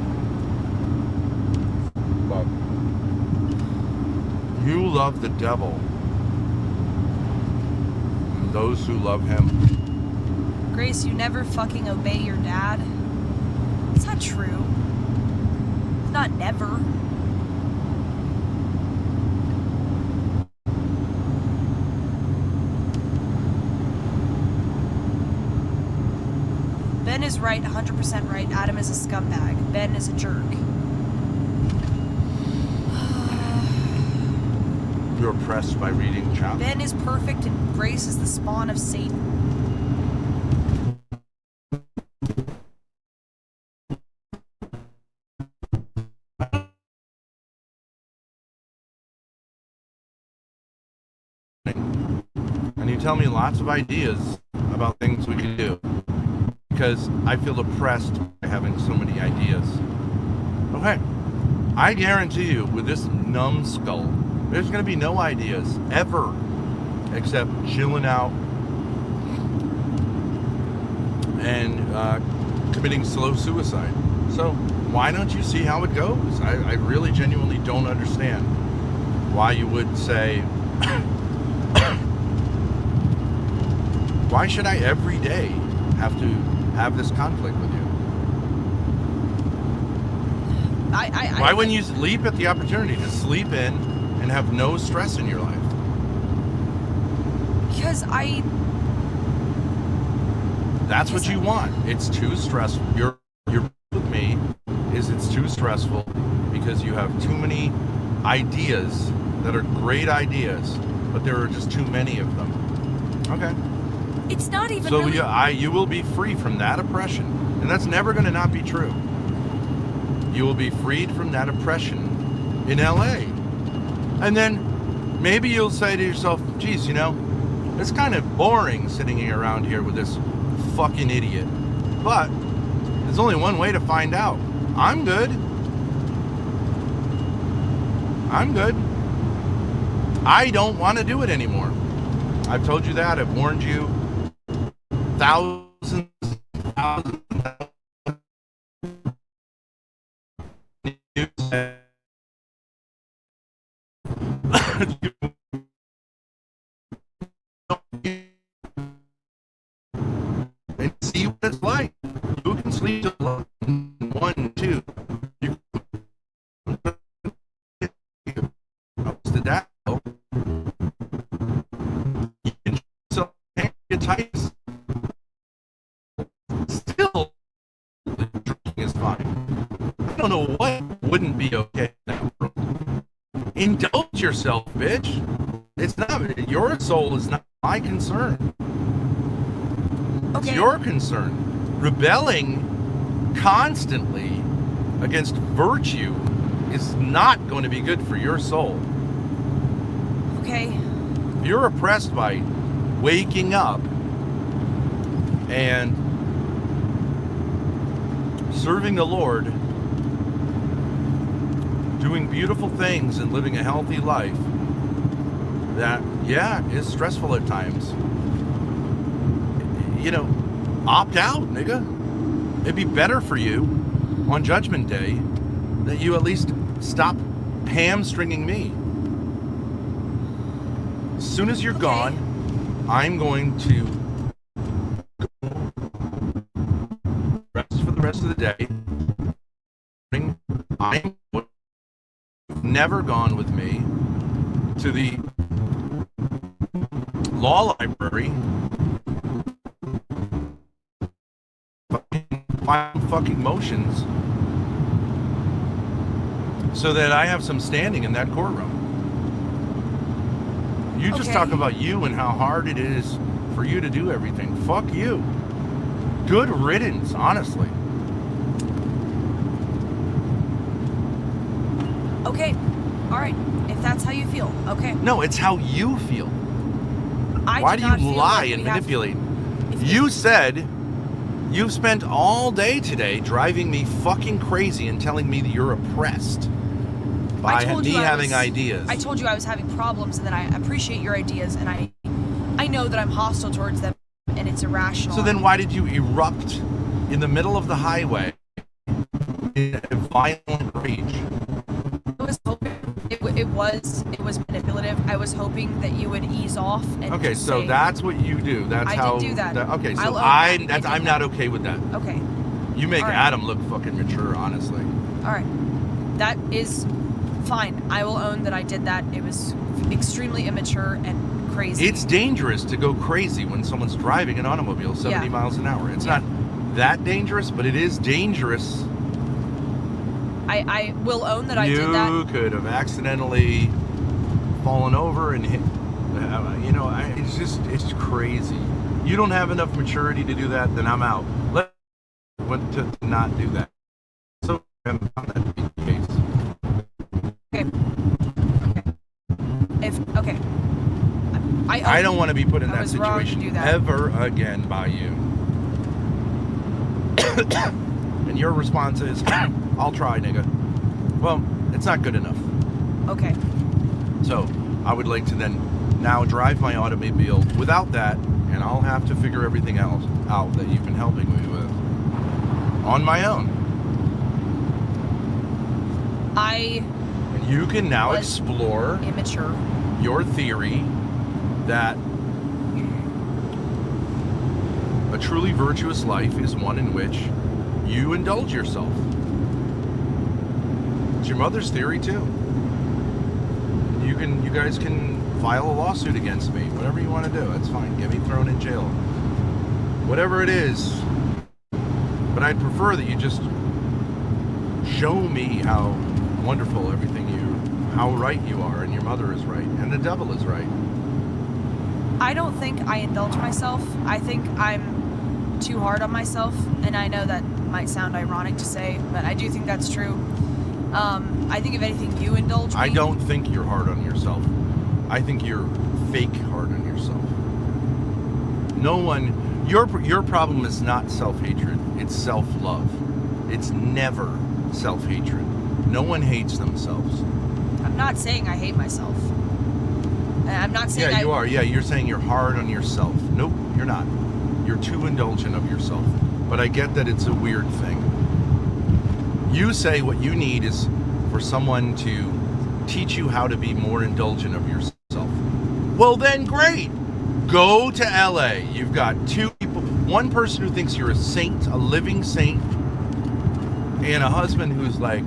But you love the devil. And those who love him. Grace, you never fucking obey your dad. It's not true. It's not never. Ben is right, 100% right. Adam is a scumbag. Ben is a jerk. You're oppressed by reading chat. Ben is perfect and Grace is the spawn of Satan. And you tell me lots of ideas about things we can do. Because I feel oppressed by having so many ideas. Okay, I guarantee you, with this numbskull, there's going to be no ideas ever, except chilling out and committing slow suicide. So why don't you see how it goes? I really genuinely don't understand why you would say, why should I every day have to have this conflict with you? Why wouldn't you leap at the opportunity to sleep in and have no stress in your life? Because that's what you want. It's too stressful. Your with me is it's too stressful because you have too many ideas that are great ideas, but there are just too many of them. Okay. It's not even so really... you will be free from that oppression, and that's never going to not be true. You will be freed from that oppression in LA, and then maybe you'll say to yourself, geez, you know, it's kind of boring sitting around here with this fucking idiot, but there's only one way to find out. I'm good. I don't want to do it anymore. I've told you that. I've warned you thousands. And see what it's like. You can sleep till 1, 2. You to that. You can still get tight. Still, drinking is fine. I don't know what wouldn't be okay now. Indulge yourself, bitch. It's not your soul is not my concern. Okay. It's your concern. Rebelling constantly against virtue is not going to be good for your soul. Okay. If you're oppressed by waking up and serving the Lord, doing beautiful things and living a healthy life, that, yeah, is stressful at times. You know, opt out, nigga. It'd be better for you on Judgment Day that you at least stop hamstringing me. As soon as you're gone, I'm going to rest for the rest of the day. I'm never gone with me to the law library. Fucking motions so that I have some standing in that courtroom. You just talk about you and how hard it is for you to do everything. Fuck you. Good riddance, honestly. Okay, all right. If that's how you feel, okay. No, it's how you feel. Why do you lie and manipulate? You said you've spent all day today driving me fucking crazy and telling me that you're oppressed by me having ideas. I told you I was having problems and that I appreciate your ideas and I know that I'm hostile towards them and it's irrational. So then why did you erupt in the middle of the highway in a violent rage? I was hoping it was manipulative. I was hoping that you would ease off and okay, just so say, that's what you do. That's I how. did do that. Okay, so I'm not okay with that. Okay. You make All right. Adam look fucking mature, honestly. All right. That is fine. I will own that I did that. It was extremely immature and crazy. It's dangerous to go crazy when someone's driving an automobile 70 miles an hour. It's not that dangerous, but it is dangerous. I will own that I did that. You could have accidentally fallen over and hit. It's crazy. You don't have enough maturity to do that, then I'm out. Let's to not do that. So I'm not that to be the case. Okay. I don't want to be put in that wrong to situation do that. ever again by you. And your response is, I'll try, nigga. Well, it's not good enough. Okay. So, I would like to then now drive my automobile without that, and I'll have to figure everything else out that you've been helping me with on my own. And you can now explore immature. Your theory that a truly virtuous life is one in which you indulge yourself. It's your mother's theory too. You guys can file a lawsuit against me, whatever you want to do. That's fine. Get me thrown in jail. Whatever it is. But I'd prefer that you just show me how wonderful how right you are, and your mother is right, and the devil is right. I don't think I indulge myself. I think I'm too hard on myself, and I know that might sound ironic to say, but I do think that's true. I think if anything, you indulge me. I don't think you're hard on yourself. I think you're fake hard on yourself. Your problem is not self-hatred, it's self-love. It's never self-hatred. No one hates themselves. I'm not saying I hate myself. I'm not saying you are. Yeah, you're saying you're hard on yourself. Nope, you're not. You're too indulgent of yourself. But I get that it's a weird thing. You say what you need is for someone to teach you how to be more indulgent of yourself. Well then, great. Go to LA. You've got two people. One person who thinks you're a saint, a living saint, and a husband who's like,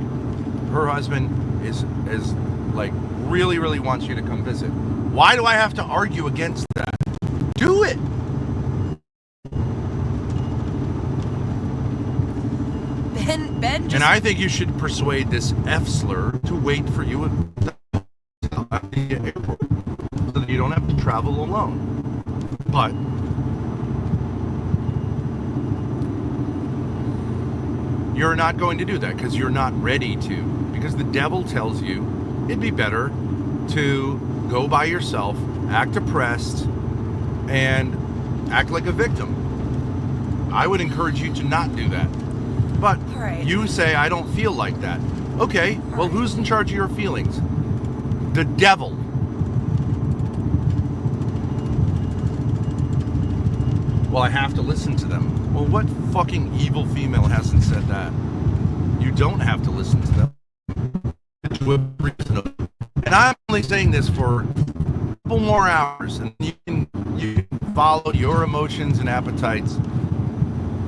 her husband is like really, really wants you to come visit. Why do I have to argue against that? Do it. Ben just... And I think you should persuade this F-slur to wait for you at the airport so that you don't have to travel alone. But you're not going to do that because you're not ready to. Because the devil tells you it'd be better to go by yourself, act oppressed, and act like a victim. I would encourage you to not do that. But you say, I don't feel like that. Okay, well, who's in charge of your feelings? The devil. Well, I have to listen to them. Well, what fucking evil female hasn't said that? You don't have to listen to them. And I'm only saying this for a couple more hours, and you can follow your emotions and appetites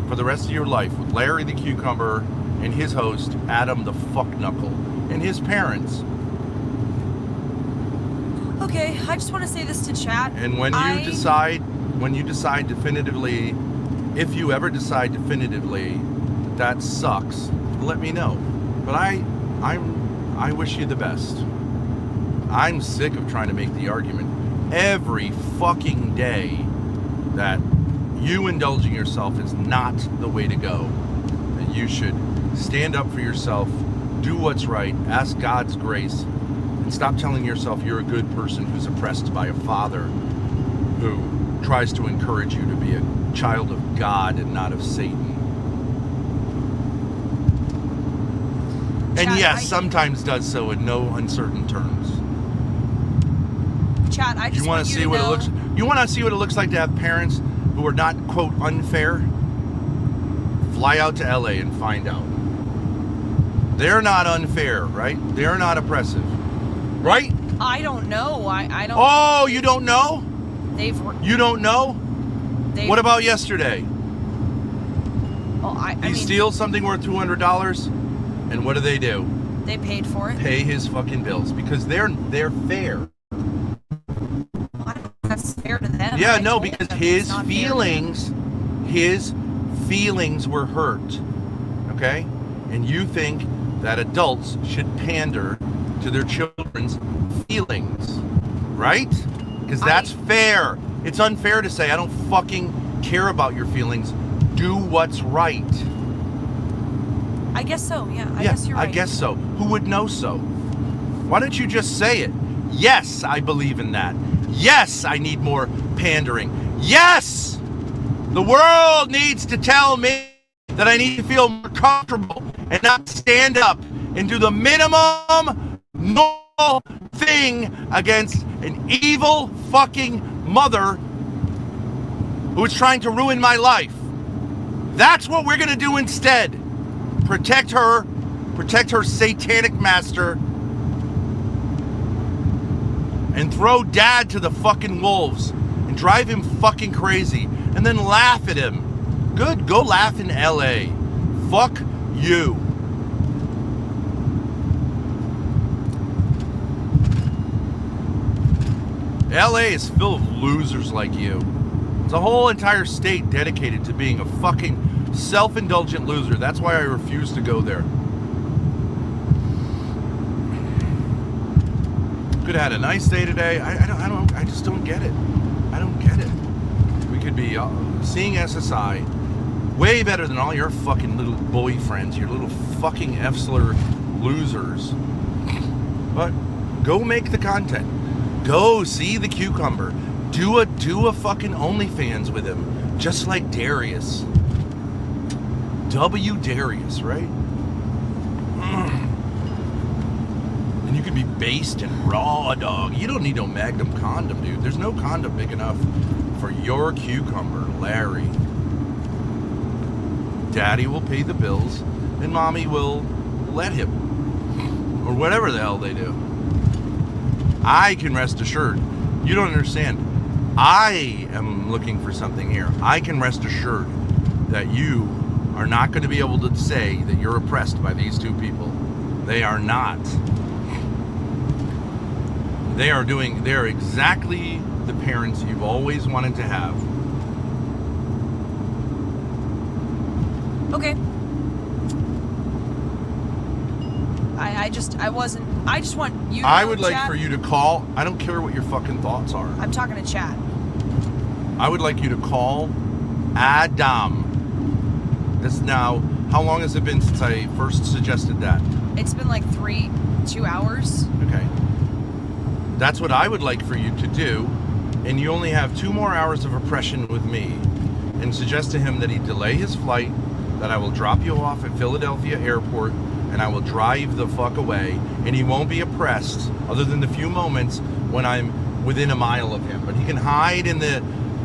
for the rest of your life with Larry the Cucumber and his host, Adam the Fuckknuckle, and his parents. Okay, I just want to say this to chat. And when you decide definitively, if you ever decide definitively that sucks, let me know. But I wish you the best. I'm sick of trying to make the argument every fucking day that you indulging yourself is not the way to go. That you should stand up for yourself, do what's right, ask God's grace, and stop telling yourself you're a good person who's oppressed by a father who tries to encourage you to be a child of God and not of Satan. And Chad, yes, sometimes does so in no uncertain terms. Chad, I just want you to see what know. it looks. You want to see what it looks like to have parents who are not, quote, unfair? Fly out to LA and find out. They're not unfair, right? They're not oppressive, right? I don't know. I don't. Oh, you don't know? You don't know? What about yesterday? Well, I He mean, steals something worth $200, and what do? They paid for it. Pay his fucking bills because they're fair. That's fair to them. Yeah, no, because his feelings were hurt, okay? And you think that adults should pander to their children's feelings, right? Because that's fair. It's unfair to say, I don't fucking care about your feelings. Do what's right. I guess so, yeah. I guess you're right. I guess so. Who would know so? Why don't you just say it? Yes, I believe in that. Yes, I need more pandering. Yes! The world needs to tell me that I need to feel more comfortable and not stand up and do the minimum normal thing against an evil fucking mother who is trying to ruin my life. That's what we're gonna do instead. Protect her satanic master, and throw dad to the fucking wolves and drive him fucking crazy and then laugh at him. Good, go laugh in LA. Fuck you. LA is full of losers like you. It's a whole entire state dedicated to being a fucking self-indulgent loser. That's why I refuse to go there. Could have had a nice day today. I just don't get it. I don't get it. We could be seeing SSI way better than all your fucking little boyfriends, your little fucking F-slur losers. But go make the content. Go see the cucumber. Do a fucking OnlyFans with him, just like Darius. Darius, right? And you can be based and raw, dog. You don't need no Magnum condom, dude. There's no condom big enough for your cucumber, Larry. Daddy will pay the bills, and mommy will let him. Or whatever the hell they do. I can rest assured. You don't understand. I am looking for something here. I can rest assured that you are not going to be able to say that you're oppressed by these two people. They are not. They are exactly the parents you've always wanted to have. Okay. I just want you to I would know, like chat. for you to call. I don't care what your fucking thoughts are. I'm talking to chat. I would like you to call Adam. This now, how long has it been since I first suggested that? It's been like 2 hours. Okay. That's what I would like for you to do, and you only have 2 more hours of oppression with me, and suggest to him that he delay his flight, that I will drop you off at Philadelphia Airport, and I will drive the fuck away, and he won't be oppressed other than the few moments when I'm within a mile of him. But he can hide in the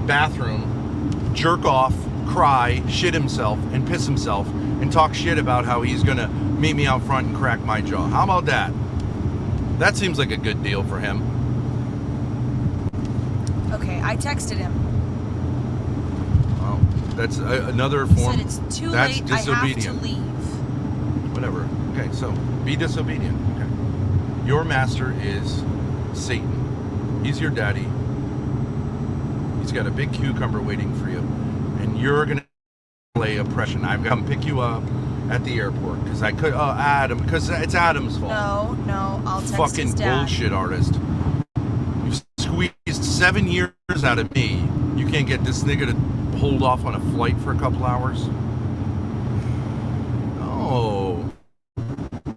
bathroom, jerk off, cry, shit himself, and piss himself, and talk shit about how he's gonna meet me out front and crack my jaw. How about that? That seems like a good deal for him. Okay, I texted him. Well, that's another form. He said it's too that's late. disobedient. I have to leave. Whatever. Okay, so be disobedient. Okay. Your master is Satan. He's your daddy. He's got a big cucumber waiting for you, and you're gonna play oppression. I've got to pick you up at the airport because I could. Adam, because it's Adam's fault. No, I'll text Fucking his dad. bullshit artist. You've squeezed 7 years out of me. You can't get this nigga to hold off on a flight for a couple hours. Oh,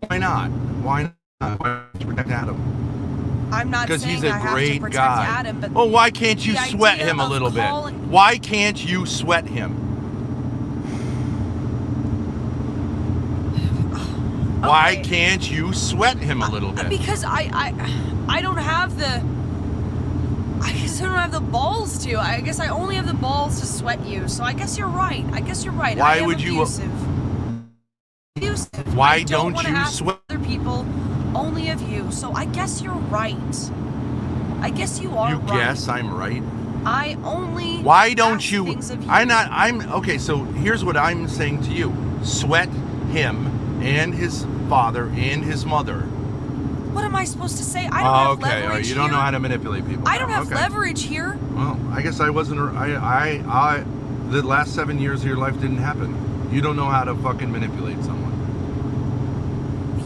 why not? Why not? Why don't you protect Adam? I'm not Because saying he's a I have great to protect guy. Adam, but Oh, why can't you the sweat idea him a of little bit? calling- Why can't you sweat him? Why Okay. can't you sweat him a little bit? Because I don't have the. I guess I don't have the balls to. I guess I only have the balls to sweat you. So I guess you're right. Why I am would you? abusive. Abusive. Why I don't wanna you ask sweat? other people, only of you. So I guess you're right. I guess you are You right. guess I'm right. I only. Why don't ask you? things of you. I'm okay. So here's what I'm saying to you: sweat him and his father and his mother. What am I supposed to say? I don't have Okay, leverage all right. You here. don't know how to manipulate people. I don't have Okay. leverage here. Well, I guess I wasn't. The last 7 years of your life didn't happen. You don't know how to fucking manipulate someone.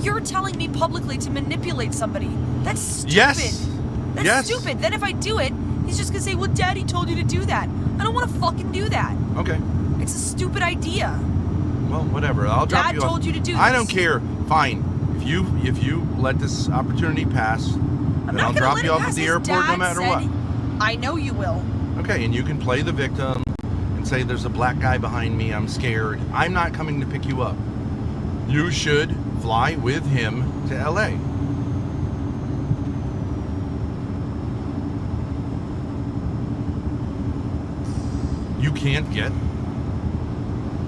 You're telling me publicly to manipulate somebody. That's stupid. Yes. That's Yes. stupid. Then if I do it, he's just gonna say, well, Daddy told you to do that. I don't want to fucking do that. Okay. It's a stupid idea. Well, whatever. I'll drop Dad you off. told you to do I this. don't care. Fine. If you let this opportunity pass, I'm then not I'll gonna drop let you it off pass. at the His airport no dad matter said, what. I know you will. Okay, and you can play the victim and say there's a black guy behind me, I'm scared. I'm not coming to pick you up. You should fly with him to LA. You can't get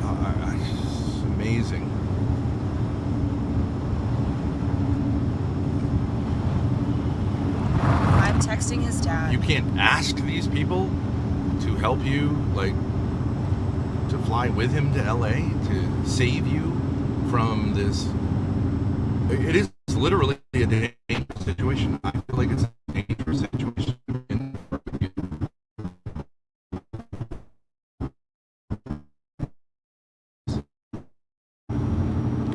it's amazing. I'm texting his dad. You can't ask these people to help you, like, to fly with him to LA to save you from this. It is literally a dangerous situation. I feel like it's a dangerous situation.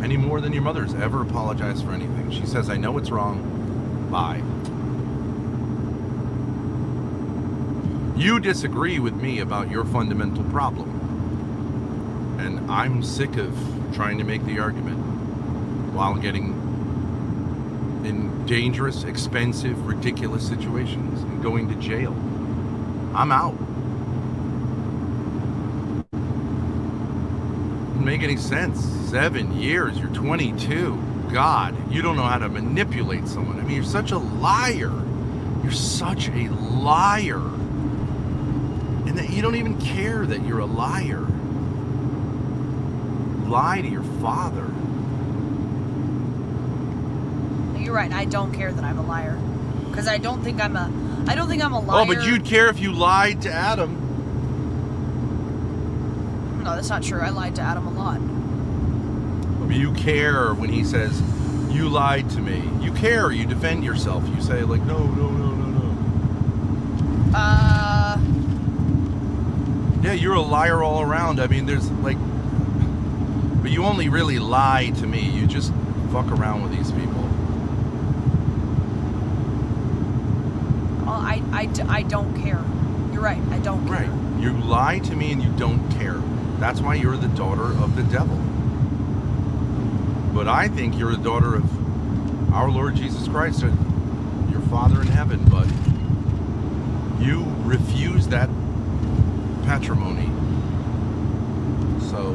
Any more than your mother's ever apologized for anything. She says, I know it's wrong. Bye. You disagree with me about your fundamental problem. And I'm sick of trying to make the argument while getting in dangerous, expensive, ridiculous situations and going to jail. I'm out. Doesn't make any sense. 7 years, you're 22. God, you don't know how to manipulate someone. I mean, you're such a liar. You're such a liar. And that you don't even care that you're a liar. Lie to your father. You're right. I don't care that I'm a liar, because I don't think I'm a liar. Oh, but you'd care if you lied to Adam. No, that's not true. I lied to Adam a lot. You care when he says, you lied to me. You care. You defend yourself. You say, like, no. Yeah, you're a liar all around. I mean, there's, like... But you only really lie to me. You just fuck around with these people. Well, I don't care. You're right. I don't care. Right. You lie to me and you don't care. That's why you're the daughter of the devil. But I think you're the daughter of our Lord Jesus Christ, your Father in heaven. But you refuse that patrimony. So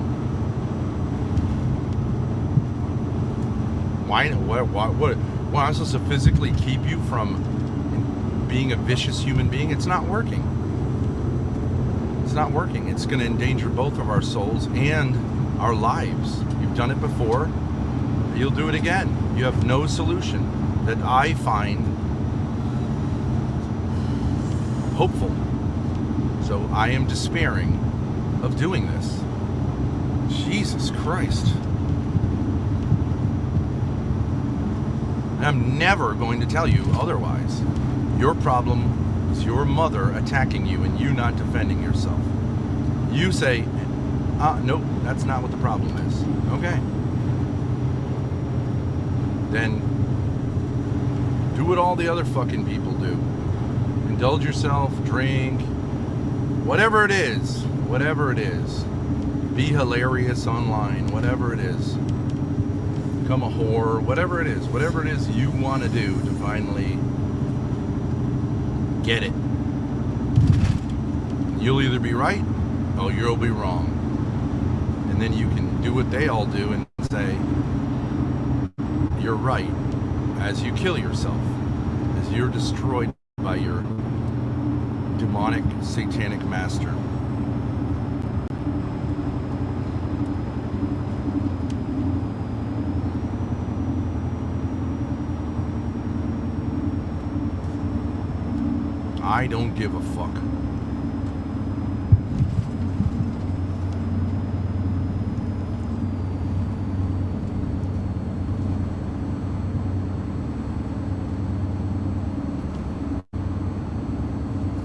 why? What? I'm supposed to physically keep you from being a vicious human being? It's not working. It's not working. It's going to endanger both of our souls and our lives. You've done it before. You'll do it again. You have no solution that I find hopeful. So I am despairing of doing this. Jesus Christ. And I'm never going to tell you otherwise. Your problem is your mother attacking you and you not defending yourself. You say, nope, that's not what the problem is. Okay. Then do what all the other fucking people do. Indulge yourself, drink, whatever it is. Be hilarious online, whatever it is. Become a whore, whatever it is you want to do to finally get it. You'll either be right or you'll be wrong. And then you can do what they all do and say, you're right, as you kill yourself, as you're destroyed by your demonic, satanic master. I don't give a fuck.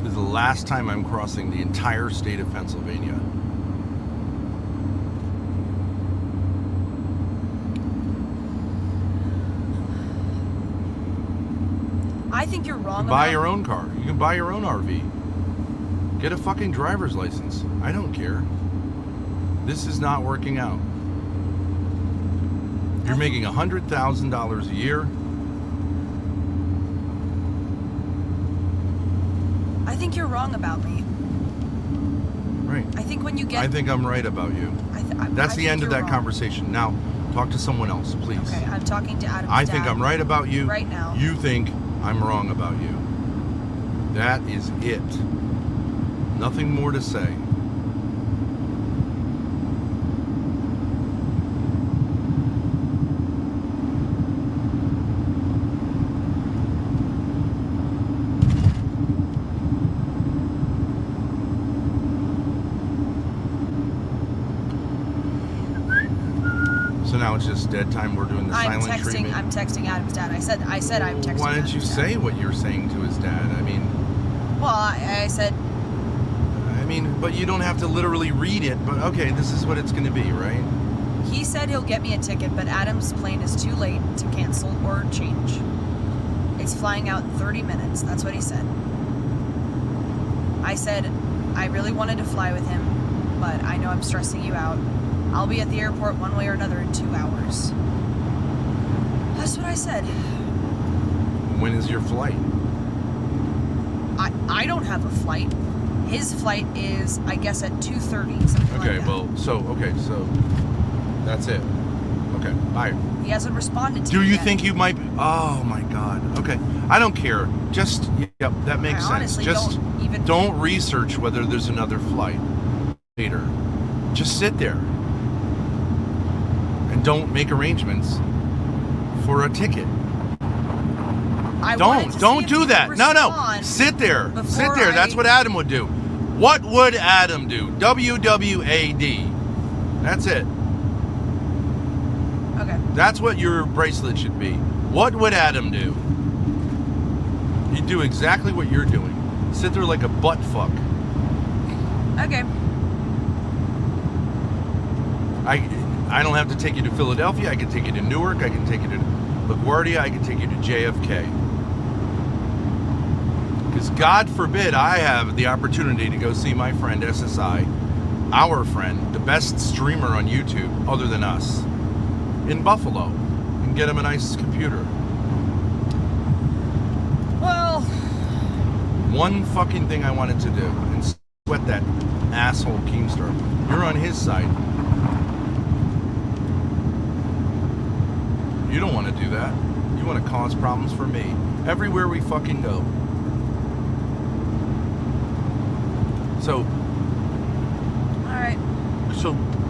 This is the last time I'm crossing the entire state of Pennsylvania. I think you're wrong. Buy your own car. You can buy your own RV. Get a fucking driver's license. I don't care. This is not working out. You're making $100,000 a year. I think you're wrong about me. Right. I think when you get... I think I'm right about you. That's the end of that conversation. Now, talk to someone else, please. Okay, I'm talking to Adam's I dad think I'm right about you. right now. You think I'm wrong about you. That is it. Nothing more to say. So now it's just dead time. We're doing the silent treatment. I'm texting Adam's dad. I said I'm texting. Why didn't you say what you're saying to his dad? I mean. Well, I said. I mean, but you don't have to literally read it. But okay, this is what it's going to be, right? He said he'll get me a ticket, but Adam's plane is too late to cancel or change. It's flying out in 30 minutes. That's what he said. I said I really wanted to fly with him, but I know I'm stressing you out. I'll be at the airport one way or another in 2 hours. That's what I said. When is your flight? I don't have a flight. His flight is, I guess, at 2:30, something like that. Okay, so that's it. Okay, bye. He hasn't responded to me. Do you yet. think you might be? Oh my God. Okay, I don't care. Just, yep, that makes sense. Honestly Just don't research whether there's another flight later. Just sit there. And don't make arrangements for a ticket. Don't do that. No. Sit there. That's what Adam would do. What would Adam do? WWAD. That's it. Okay. That's what your bracelet should be. What would Adam do? He'd do exactly what you're doing. Sit there like a butt fuck. Okay. I don't have to take you to Philadelphia. I can take you to Newark. I can take you to LaGuardia. I can take you to JFK. Because God forbid I have the opportunity to go see my friend SSI, our friend, the best streamer on YouTube other than us, in Buffalo, and get him a nice computer. Well, one fucking thing I wanted to do, and sweat that asshole Keemstar. You're on his side. You don't want to do that. You want to cause problems for me. Everywhere we fucking go. So,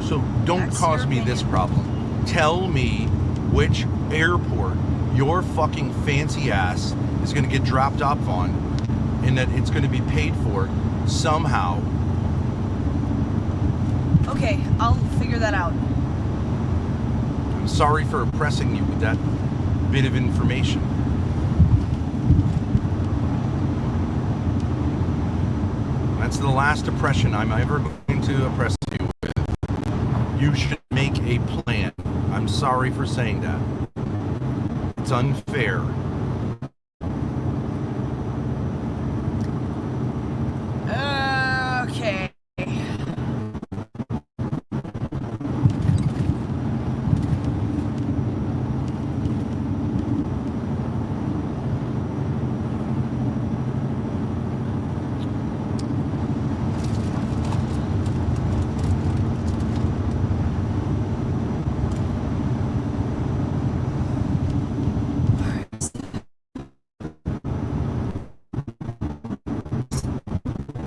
So don't That's cause your me this opinion. problem. Tell me which airport your fucking fancy ass is going to get dropped off on, and that it's going to be paid for somehow. Okay, I'll figure that out. I'm sorry for oppressing you with that bit of information. That's the last oppression I'm ever going to oppress you with. You should make a plan. I'm sorry for saying that. It's unfair. Okay.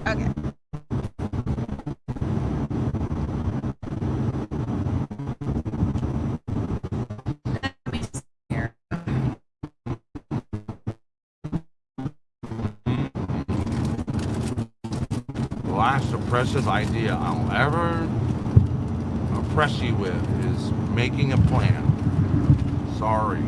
Okay. Let me see here. The last oppressive idea I'll ever oppress you with is making a plan. Sorry.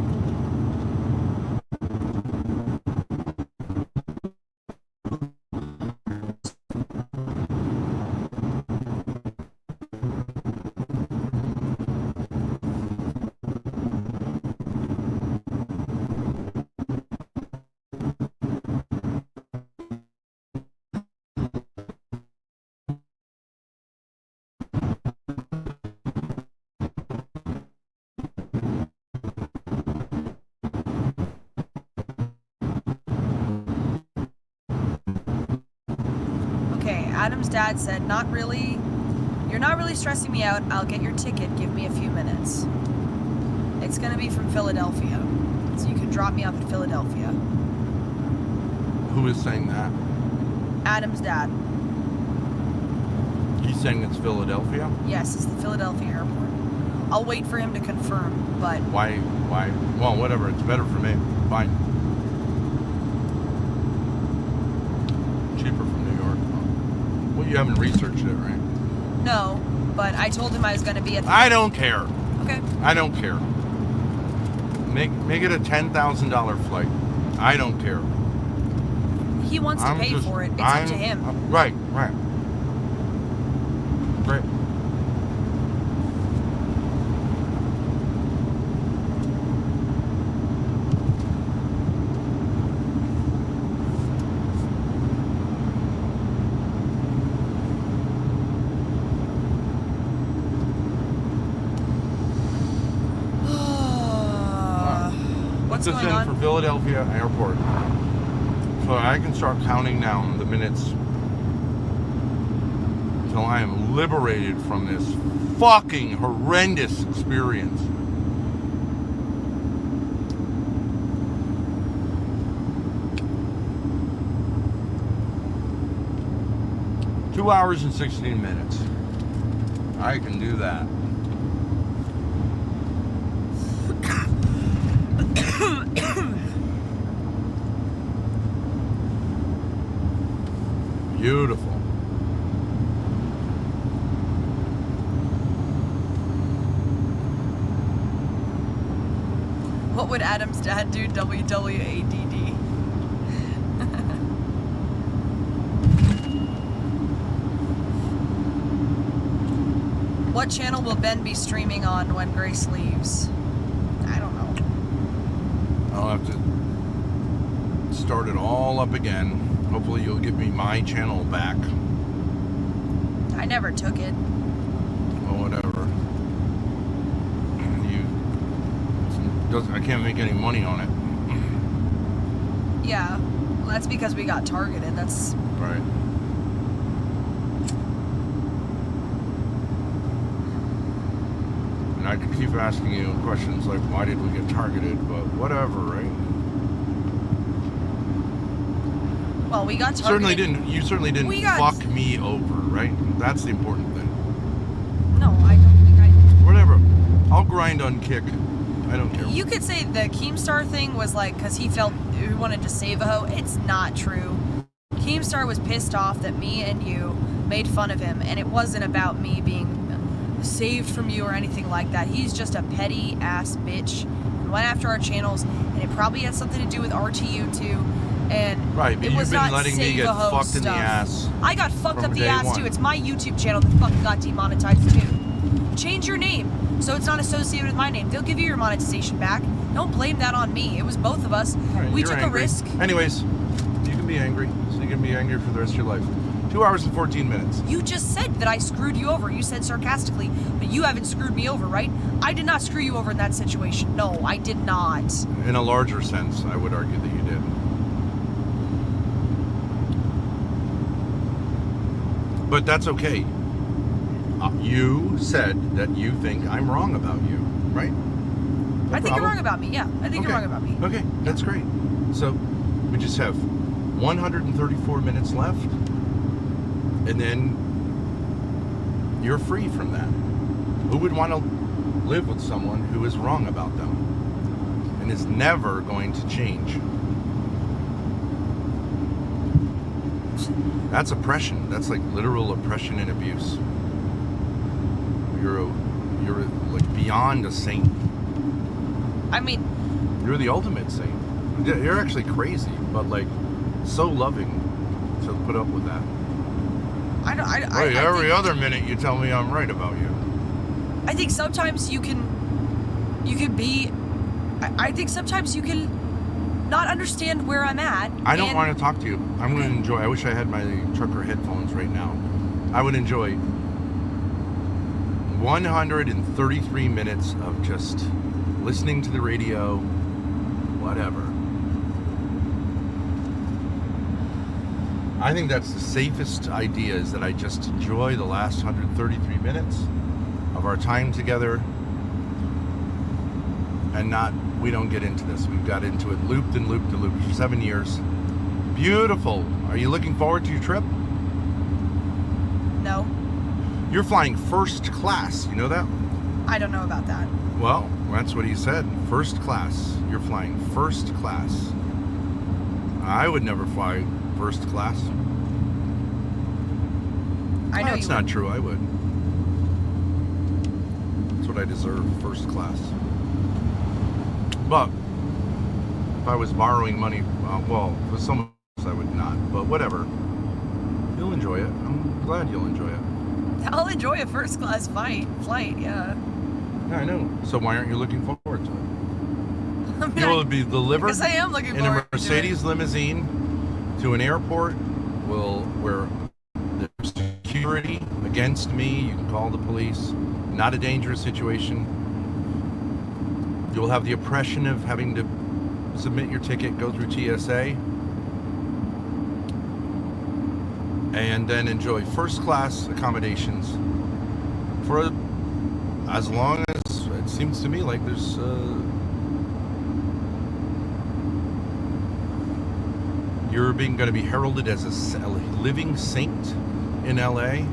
Okay, Adam's dad said, not really. You're not really stressing me out. I'll get your ticket. Give me a few minutes. It's gonna be from Philadelphia. So you can drop me off at Philadelphia. Who is saying that? Adam's dad. He's saying it's Philadelphia? Yes, it's the Philadelphia airport. I'll wait for him to confirm, but Why? Well, whatever. It's better for me. Fine. Cheaper from New York. Well, you haven't researched it, right? no. But I told him I was gonna be at the I don't care. Okay. I don't care. Make it a $10,000 flight. I don't care. He wants to pay for it. It's up to him. Right. Great. What's Put this going in on? for Philadelphia Airport, so I can start counting down the minutes until I am liberated from this fucking horrendous experience. Two hours and 16 minutes. I can do that. Beautiful. What would Adam's dad do? WWAD. What channel will Ben be streaming on when Grace leaves? I don't know. I'll have to start it all up again. Hopefully you'll give me my channel back. I never took it. Or whatever. I can't make any money on it. Yeah, well, that's because we got targeted. That's Right. And I could keep asking you questions like, why did we get targeted? But whatever, right? well, we got targeted. You certainly didn't We got- fuck me over, right? That's the important thing. No, I don't. grind on kick. I don't care. You could say the Keemstar thing was like because he wanted to save a hoe. It's not true. Keemstar was pissed off that me and you made fun of him, and it wasn't about me being saved from you or anything like that. He's just a petty ass bitch and went after our channels, and it probably had something to do with RTU too. And right, but it was you've been not letting me get fucked in the ass. I got fucked up the day ass one. too. It's my YouTube channel that fucking got demonetized too. Change your name so it's not associated with my name. They'll give you your monetization back. Don't blame that on me. It was both of us. Right, we you're took angry. a risk. Anyways, you can be angry. So you can be angry for the rest of your life. 2 hours and 14 minutes. You just said that I screwed you over. You said sarcastically, but you haven't screwed me over, right? I did not screw you over in that situation. No, I did not. In a larger sense, I would argue that you did. But that's okay. You said that you think I'm wrong about you, right? No I think you're wrong about me, yeah. I think you're wrong about me. Okay, that's great. So we just have 134 minutes left, and then you're free from that. Who would want to live with someone who is wrong about them and is never going to change? That's oppression. That's like literal oppression and abuse. You're like beyond a saint. I mean, You're the ultimate saint. You're actually crazy, but like so loving to put up with that. Every other minute you tell me I'm right about you. I think sometimes you can be. I think sometimes you can not understand where I'm at. I don't want to talk to you. I'm going to enjoy. I wish I had my trucker headphones right now. I would enjoy 133 minutes of just listening to the radio, whatever. I think that's the safest idea, is that I just enjoy the last 133 minutes of our time together and we don't get into this. We've got into it looped and looped and looped for 7 years. Beautiful. Are you looking forward to your trip? No. You're flying first class. You know that? I don't know about that. Well, that's what he said. First class. You're flying first class. I would never fly first class. I know That's you not would. true. I would. That's what I deserve, first class. But if I was borrowing money, well, for some of us I would not. But whatever. You'll enjoy it. I'm glad you'll enjoy it. I'll enjoy a first class flight, yeah. Yeah, I know. So why aren't you looking forward to it? I mean, You'll be delivered because I am looking in forward a Mercedes limousine to an airport where there's security against me. You can call the police. Not a dangerous situation. You'll have the oppression of having to submit your ticket, go through TSA, and then enjoy first class accommodations for as long as it seems to me like there's you're going to be heralded as a living saint in LA.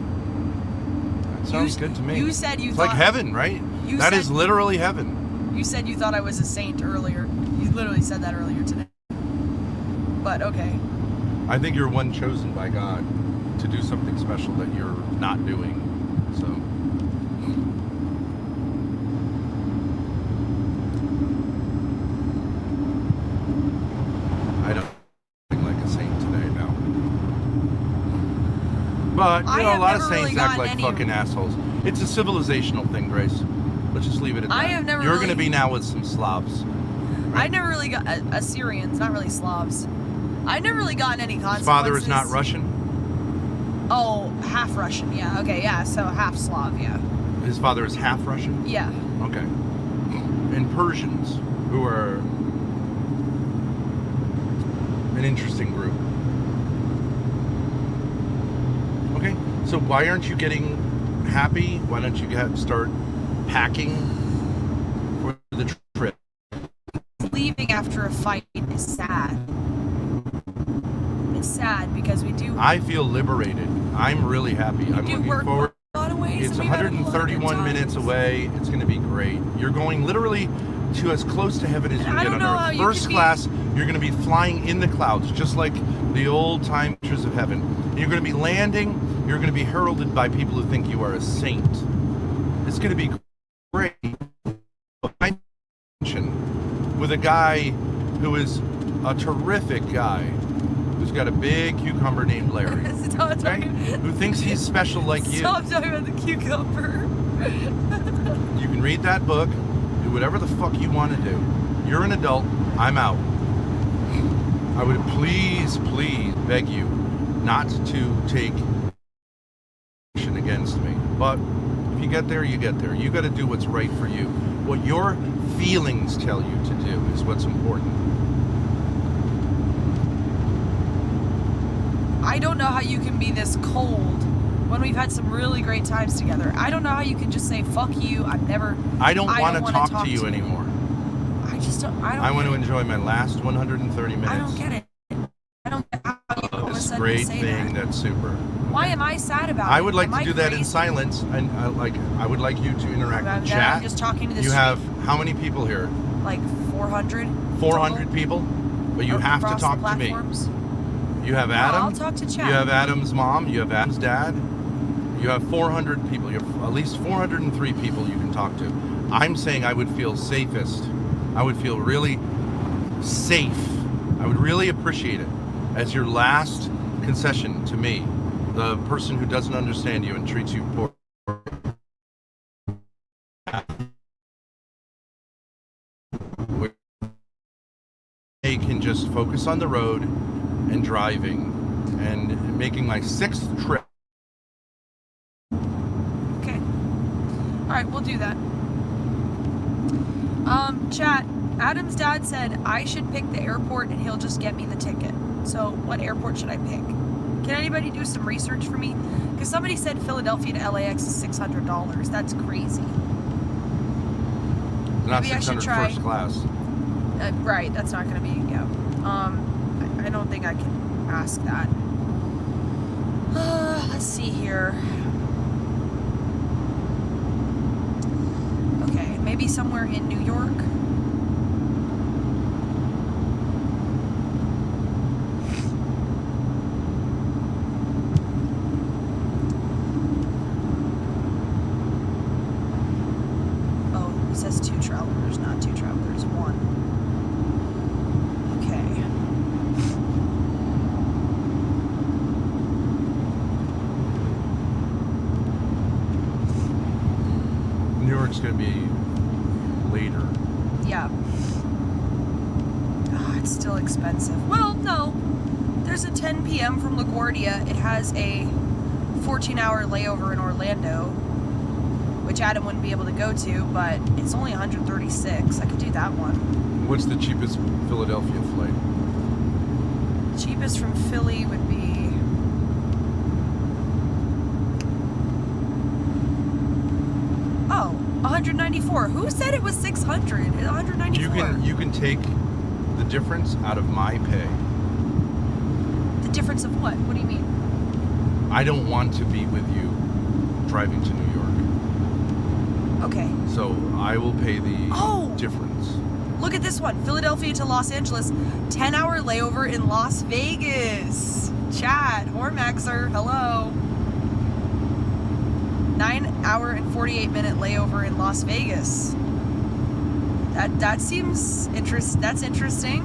That sounds good to me. You said you it's thought... like heaven, right? That is literally heaven. You said you thought I was a saint earlier. You literally said that earlier today. But, okay. I think you're one chosen by God to do something special that you're not doing. So... I don't think like a saint today, no. But, you know, a lot of saints act like fucking assholes. It's a civilizational thing, Grace. Let's just leave it at that. You're going to be now with some Slavs. Right? I never really got... Assyrians, not really Slavs. I never really gotten any consequences. His father is not Russian? Oh, half Russian, yeah. Okay, yeah, so half Slav, yeah. His father is half Russian? Yeah. Okay. And Persians, who are an interesting group. Okay, so why aren't you getting happy? Why don't you start packing for the trip? Leaving after a fight is sad. It's sad because we do... I feel liberated. I'm really happy. I'm looking forward. A lot of ways. It's We've had a lot of good 131 minutes times. away. It's going to be great. You're going literally to as close to heaven as you And I can don't get know on how Earth. you First could be- class, you're going to be flying in the clouds, just like the old time pictures of heaven. And you're going to be landing. You're going to be heralded by people who think you are a saint. It's going to be great. With a guy who is a terrific guy, who's got a big cucumber named Larry, Stop okay? talking. Who thinks he's special like you. Stop talking about the cucumber. You can read that book, do whatever the fuck you want to do. You're an adult, I'm out. I would please beg you not to take action against me. But if you get there, you get there. You got to do what's right for you. What your feelings tell you to do is what's important. I don't know how you can be this cold when we've had some really great times together. I don't know how you can just say, fuck you, I'm never... I don't want to wanna talk to you anymore. I just don't... I want to enjoy my last 130 minutes. I don't get it. I don't get how you all of a This sudden great say thing that. that's super. Why am I sad about it? I would like Am to I do that in crazy? silence, and I would like you to interact Rather with than chat. I'm just talking to the You street. have how many people here? Like 400? 400 people? But you have to across talk the to me. platforms? You have No, Adam. I'll talk to chat. You have Adam's mom. You have Adam's dad. You have 400 people. You have at least 403 people you can talk to. I'm saying I would feel safest. I would feel really safe. I would really appreciate it as your last concession to me, the person who doesn't understand you and treats you poor. I can just focus on the road and driving and making my 6th trip. Okay. Alright, we'll do that. Chat, Adam's dad said I should pick the airport and he'll just get me the ticket. So, what airport should I pick? Can anybody do some research for me? Because somebody said Philadelphia to LAX is $600. That's crazy. Not Maybe I should 600 try. first class. Right, that's not going to be, yeah. I don't think I can ask that. Let's see here. Okay, maybe somewhere in New York. Oh, it says 2 travelers, not 2 travelers, 1. Okay. New York's going to be later. Yeah. Oh, it's still expensive. Well, no. There's a 10 p.m. from LaGuardia. It has a 14-hour layover in Orlando, which Adam wouldn't be able to go to, but it's only 136. I could do that one. What's the cheapest Philadelphia flight? Cheapest from Philly would be... Oh, 194. Who said it was 600? It's 194. You can take the difference out of my pay. The difference of what? What do you mean? I don't want to be with you driving to New York. Okay. So I will pay the Oh! difference. Look at this one. Philadelphia to Los Angeles. 10-hour layover in Las Vegas. Chad, Hormaxer, hello. 9-hour and 48-minute layover in Las Vegas. That seems that's interesting.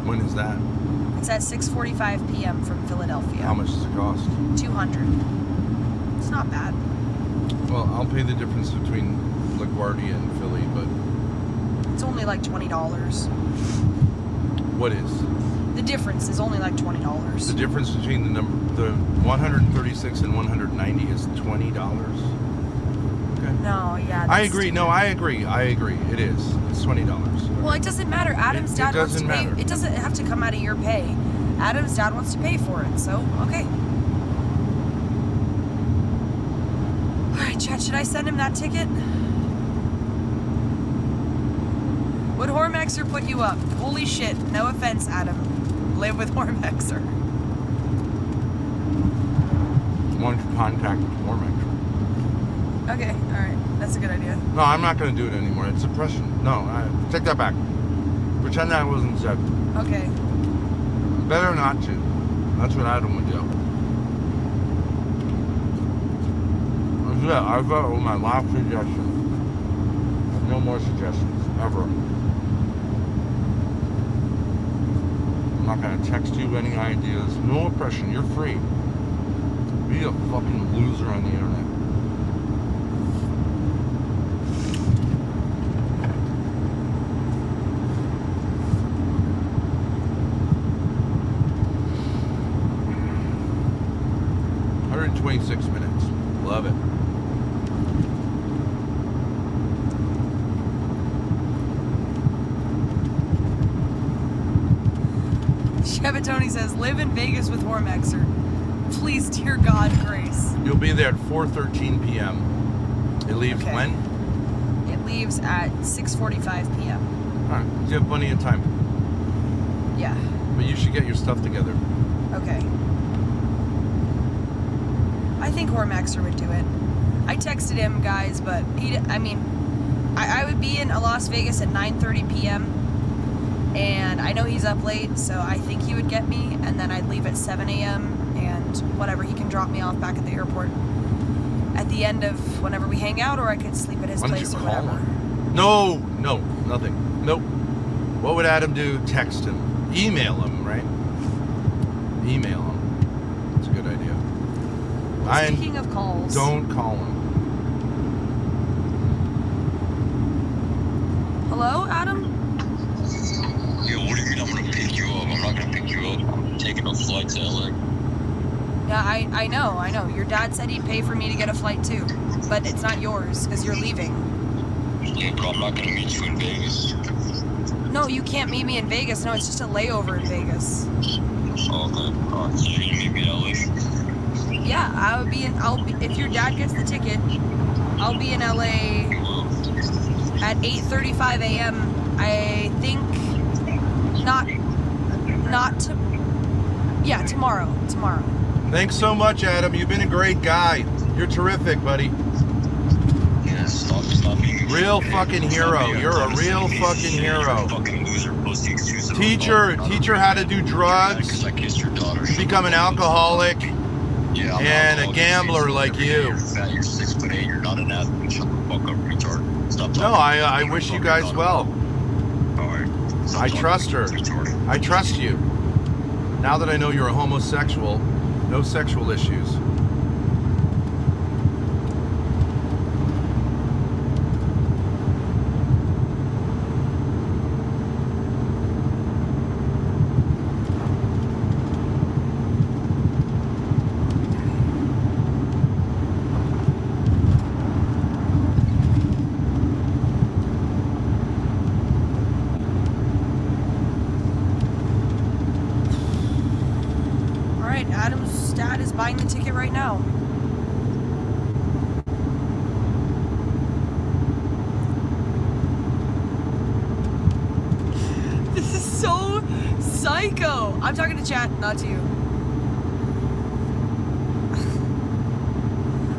When is that? It's at 6:45 p.m. from Philadelphia. How much does it cost? 200. It's not bad. Well, I'll pay the difference between LaGuardia and Philly, but It's only like $20. what is? The difference is only like $20. The difference between the 136 and 190 is $20. Okay. No, yeah. I that's agree. No, I agree. It is. It's $20. Well, it doesn't matter. Adam's It dad wants to doesn't pay. matter. It doesn't have to come out of your pay. Adam's dad wants to pay for it, so okay. All right, Chad. Should I send him that ticket? Would Hormaxer put you up? Holy shit! No offense, Adam. Live with Hormaxer. Why don't you contact Warmax? Okay, alright. That's a good idea. No, I'm not going to do it anymore. It's suppression. No, take that back. Pretend that wasn't said. Okay. Better not to. That's what Adam would do. That's it. I've got my last suggestion. No more suggestions. Ever. I'm not going to text you any ideas. No oppression. You're free. Be a fucking loser on the internet. Hundred 26 minutes. Love it. Tony says, live in Vegas with Hormexer. Please, dear God, Grace. You'll be there at 4:13 p.m. It leaves when? It leaves at 6:45 p.m. Alright, you have plenty of time. Yeah. But you should get your stuff together. Okay. I think Hormexer would do it. I texted him, guys, but I would be in Las Vegas at 9:30 p.m. and I know he's up late, so I think he would get me, and then I'd leave at 7 a.m. and whatever, he can drop me off back at the airport at the end of whenever we hang out, or I could sleep at his place or whatever. No, nothing. Nope. What would Adam do? Text him. Email him, right? Email him. That's a good idea. Speaking of calls. Don't call him. Hello, Adam? Yeah, what do you mean I'm gonna pick you up? I'm not gonna pick you up. I'm taking a flight to LA. Yeah, I know. Your dad said he'd pay for me to get a flight too, but it's not yours because you're leaving. Yeah, but I'm not gonna meet you in Vegas. No, you can't meet me in Vegas. No, it's just a layover in Vegas. Oh, okay. Alright, so you're gonna meet me in LA? Yeah, if your dad gets the ticket, I'll be in LA at 8:35 a.m. I think tomorrow. Thanks so much, Adam. You've been a great guy. You're terrific, buddy. Yeah, stop being real fucking hero. You're a real fucking hero. Fucking loser. Teach her how to do drugs. I kissed your daughter. Become an alcoholic. Yeah, and a gambler like you. You're fat, you're 6'8", you're not an athlete. Shut the fuck up, retard. Stop talking. No, I wish you guys well. Alright. I trust her. I trust you. Now that I know you're a homosexual, no sexual issues. Adam's dad is buying the ticket right now. This is so psycho. I'm talking to chat, not to you.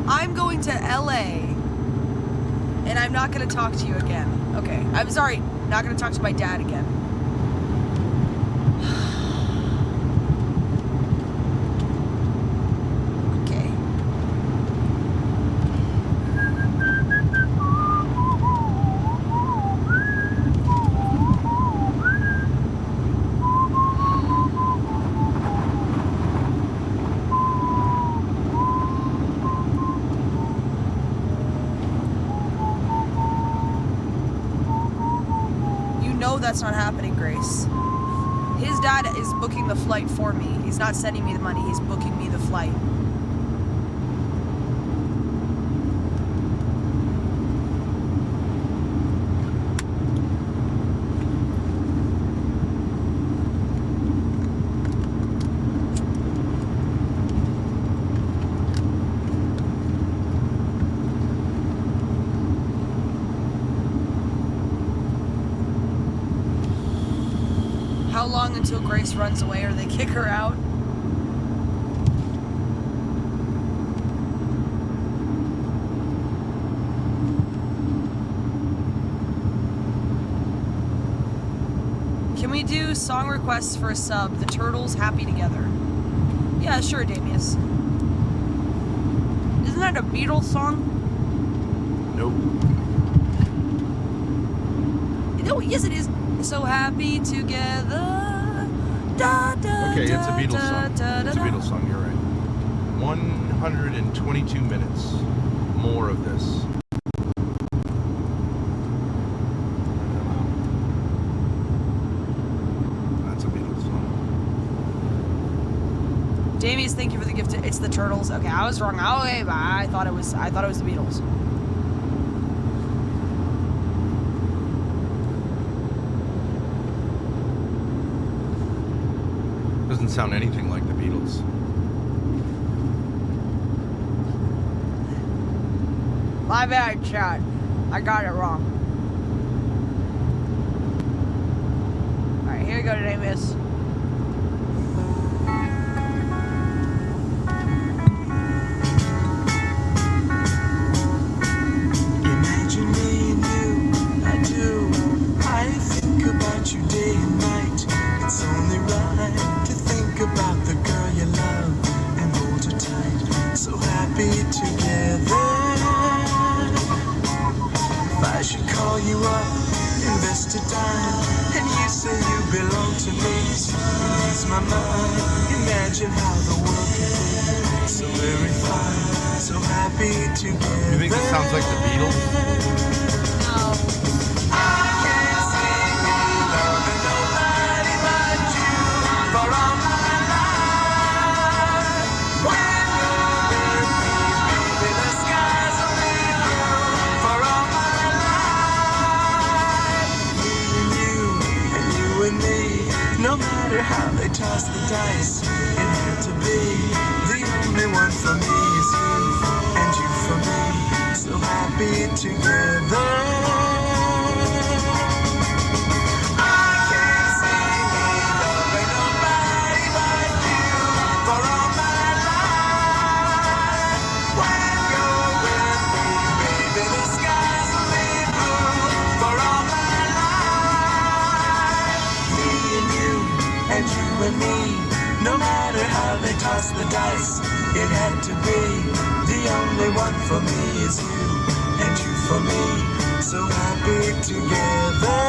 I'm going to LA and I'm not going to talk to you again. Okay, I'm sorry, not going to talk to my dad again. That's not happening, Grace. His dad is booking the flight for me. He's not sending me the money, he's booking me the flight. How long until Grace runs away or they kick her out? we do song requests for a sub? The Turtles, Happy Together. Yeah, sure, Damius. Isn't that a Beatles song? Nope. No, yes it is. So happy together. Da, da, Okay, it's a da, Beatles da, song. da, da, It's a da. Beatles song, you're right. 122 minutes more of this. That's a Beatles song. Damius, thank you for the gift. It's the Turtles. Okay, I was wrong. Okay, I thought it was the Beatles. Doesn't sound anything like the Beatles. My bad, Chad. I got it wrong. Alright, here we go, Damius. Imagine me and you, I do. I think about you day and night. It's only right to think about the girl you love and hold her tight. So happy together. If I should call you up, invest a dime, and you say you belong to me, ease my mind. Imagine how the world could be so very fine, so happy together. You think it sounds like the Beatles? No. I can't see me loving nobody but you for all my life. When you're with me, baby, the skies will be blue for all my life. Me and you and me, no matter how they toss the dice, it had to be. The only one for me is you, and you for me, so happy together. I can't see me loving nobody but you for all my life. When you're with me, baby, the skies will be blue for all my life. Me and me, no matter how they toss the dice, it had to be. The only one for me is you, and you for me, so happy together.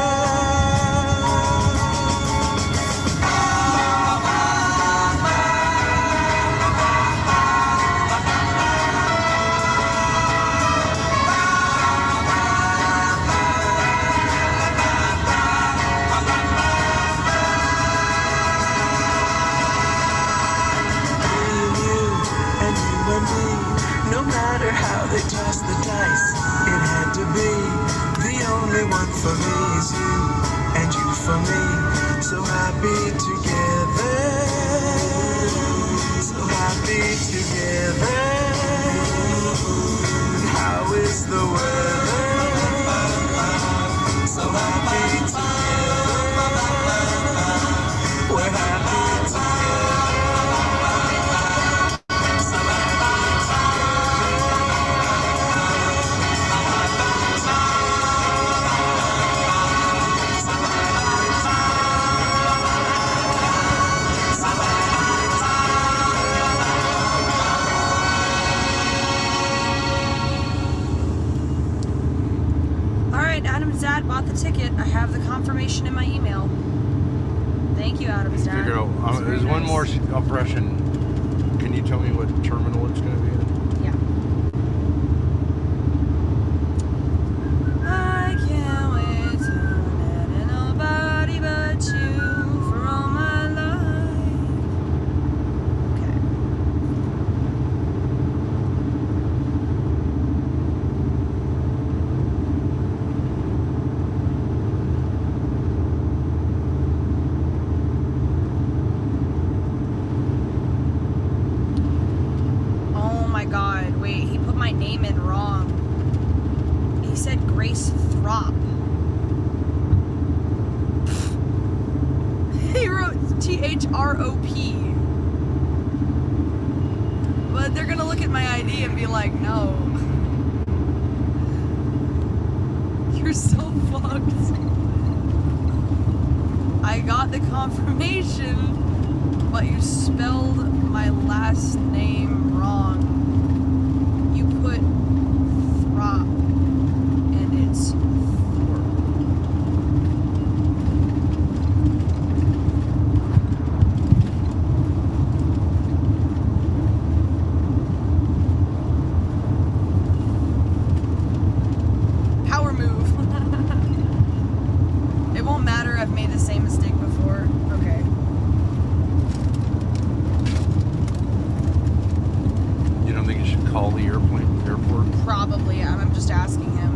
No matter how they toss the dice, it had to be. The only one for me is you, and you for me, so happy together. So happy together. How is the weather? So happy together. We're happy together. Adam's dad bought the ticket. I have the confirmation in my email. Thank you, Adam's dad. Figure out. There's one more oppression. Can you tell me what terminal it's going to be in? Yeah. I can't wait to let nobody but you for all my life. Okay. God, wait, he put my name in wrong. He said Grace Thorp. He wrote T-H-R-O-P. But they're gonna look at my ID and be like, no. You're so fucked. I got the confirmation, but you spelled my last name wrong. You put Throp, and it's Thorp. Power move. It won't matter, I've made the same mistake before. Okay. You don't think you should call the airport? Probably, I'm just asking him.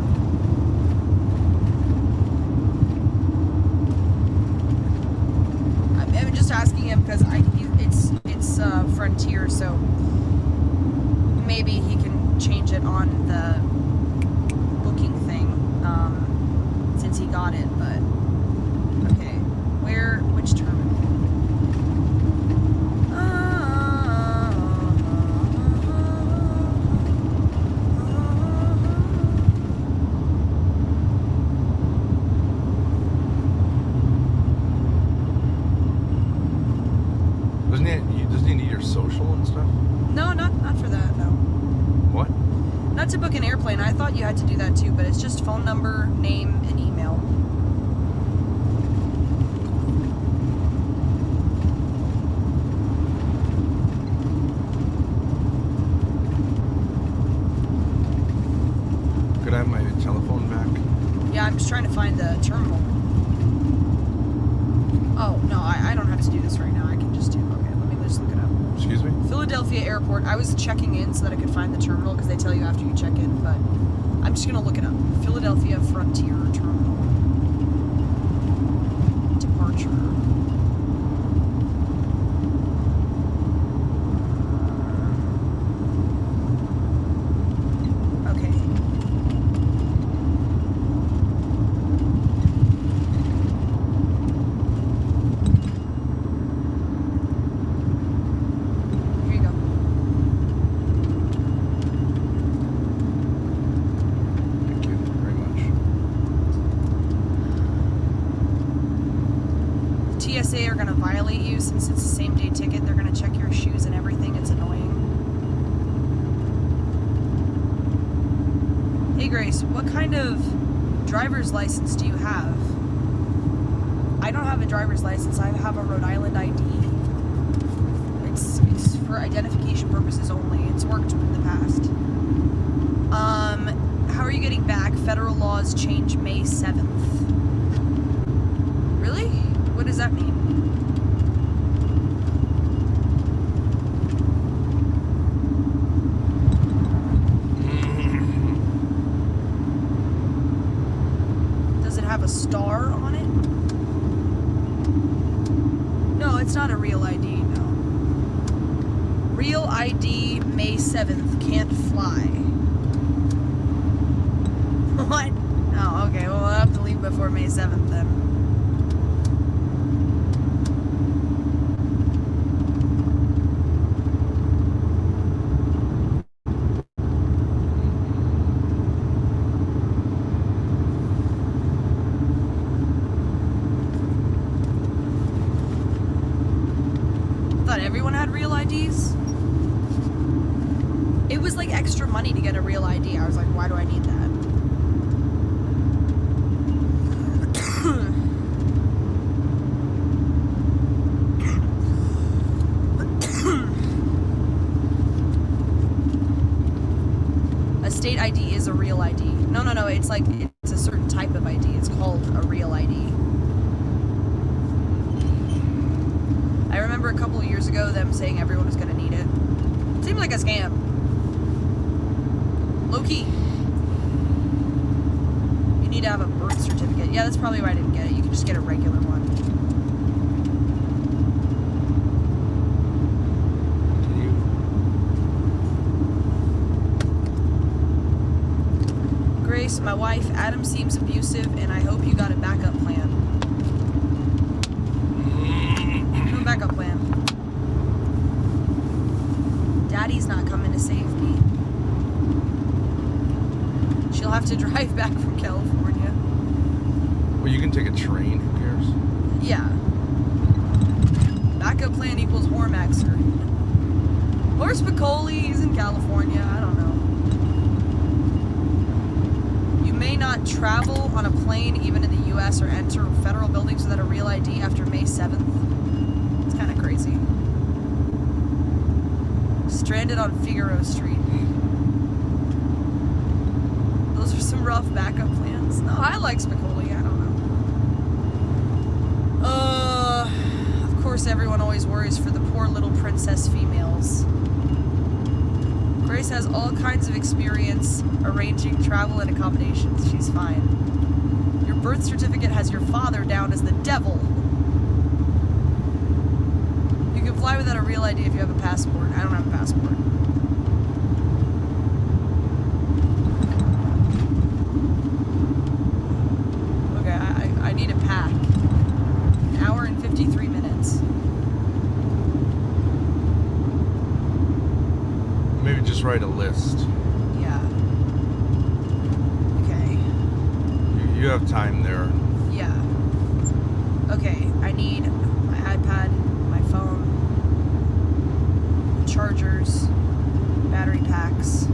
I'm just asking him because it's Frontier, so maybe he can change it on the booking thing, since he got it, but okay. Which terminal? Doesn't he need your social and stuff? No, not for that, no. What? Not to book an airplane. I thought you had to do that too, but it's just phone number, name, and email. Could I have my telephone back? Yeah, I'm just trying to find the terminal. Oh, no, I don't have to do this right now. I can just do, okay, let me just look it up. Excuse me? Philadelphia Airport. I was checking in so that I could find the terminal because they tell you after you check in, but I'm just going to look it up. Philadelphia Frontier Terminal. Departure. Okay. Here you go. Thank you very much. TSA are going to violate you since it's a same-day ticket. They're going to check your shoes and everything. It's annoying. Hey, Grace, what kind of driver's license do you have? I don't have a driver's license. I have a Rhode Island ID. It's for identification purposes only. It's worked in the past. How are you getting back? Federal laws change May 7th. Really? What does that mean? Does it have a star on it? No, it's not a real ID, no. Real ID May 7th, can't fly. What? Oh, okay, well, we'll have to leave before May 7th then. Thought everyone had real IDs. It was like extra money to get a real ID. I was like, why do I need that? A state ID is a real ID. No, it's like, it's a certain type of ID. It's called a real ID. I remember a couple of years ago them saying everyone was going to need it. Seemed like a scam. Low-key. You need to have a birth certificate. Yeah, that's probably why I didn't get it. You can just get a regular one. Grace, my wife, Adam seems abusive, and I hope you got a backup plan. No backup plan. Daddy's not coming to save me. She'll have to drive back from California. Well, you can take a train. Who cares? Yeah. Backup plan equals Hormaxer. Or Spicoli, he's in California, I don't know. You may not travel on a plane even in the US or enter federal buildings without a real ID after May 7th. It's kind of crazy. Stranded on Figaro Street. Those are some rough backup plans. No, I like Spicoli, I don't know. Of course everyone always worries for the poor little princess females. Grace has all kinds of experience arranging travel and accommodations. She's fine. Your birth certificate has your father down as the devil. You can fly without a real ID if you have a passport. I don't have a passport. Okay, I need a pack. An hour and 53 minutes. Maybe just write a list. Yeah. Okay. You have time there. Yeah. Okay, I need my iPad, my phone, chargers, battery packs.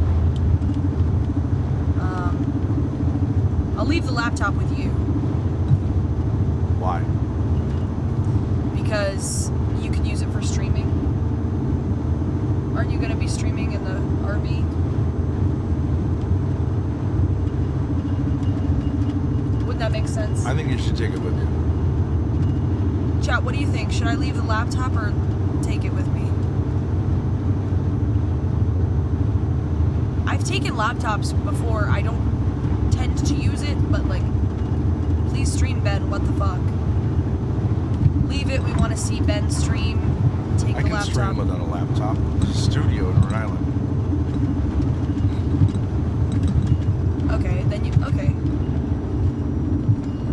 I'll leave the laptop with you Why? because you can use it for streaming. Aren't you going to be streaming in the RV? Wouldn't that make sense? I think you should take it with you. Chat, what do you think? Should I leave the laptop or take it with me? I've taken laptops before. I don't tend to use it, but like, please stream Ben, what the fuck? Leave it, we want to see Ben stream. Take I the can laptop. stream without a laptop. There's a studio in Rhode Island. Okay, then you, okay.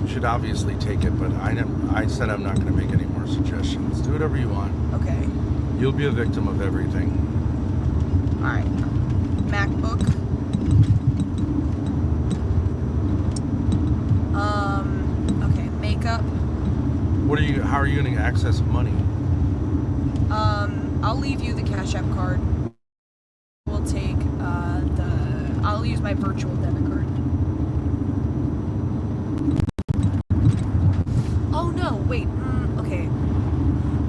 You should obviously take it, but I said I'm not going to make any more suggestions. Do whatever you want. Okay. You'll be a victim of everything. Alright. MacBook. Okay, makeup. How are you going to access money? I'll leave you the Cash App card. We'll take, I'll use my virtual debit card. Oh no, wait, okay.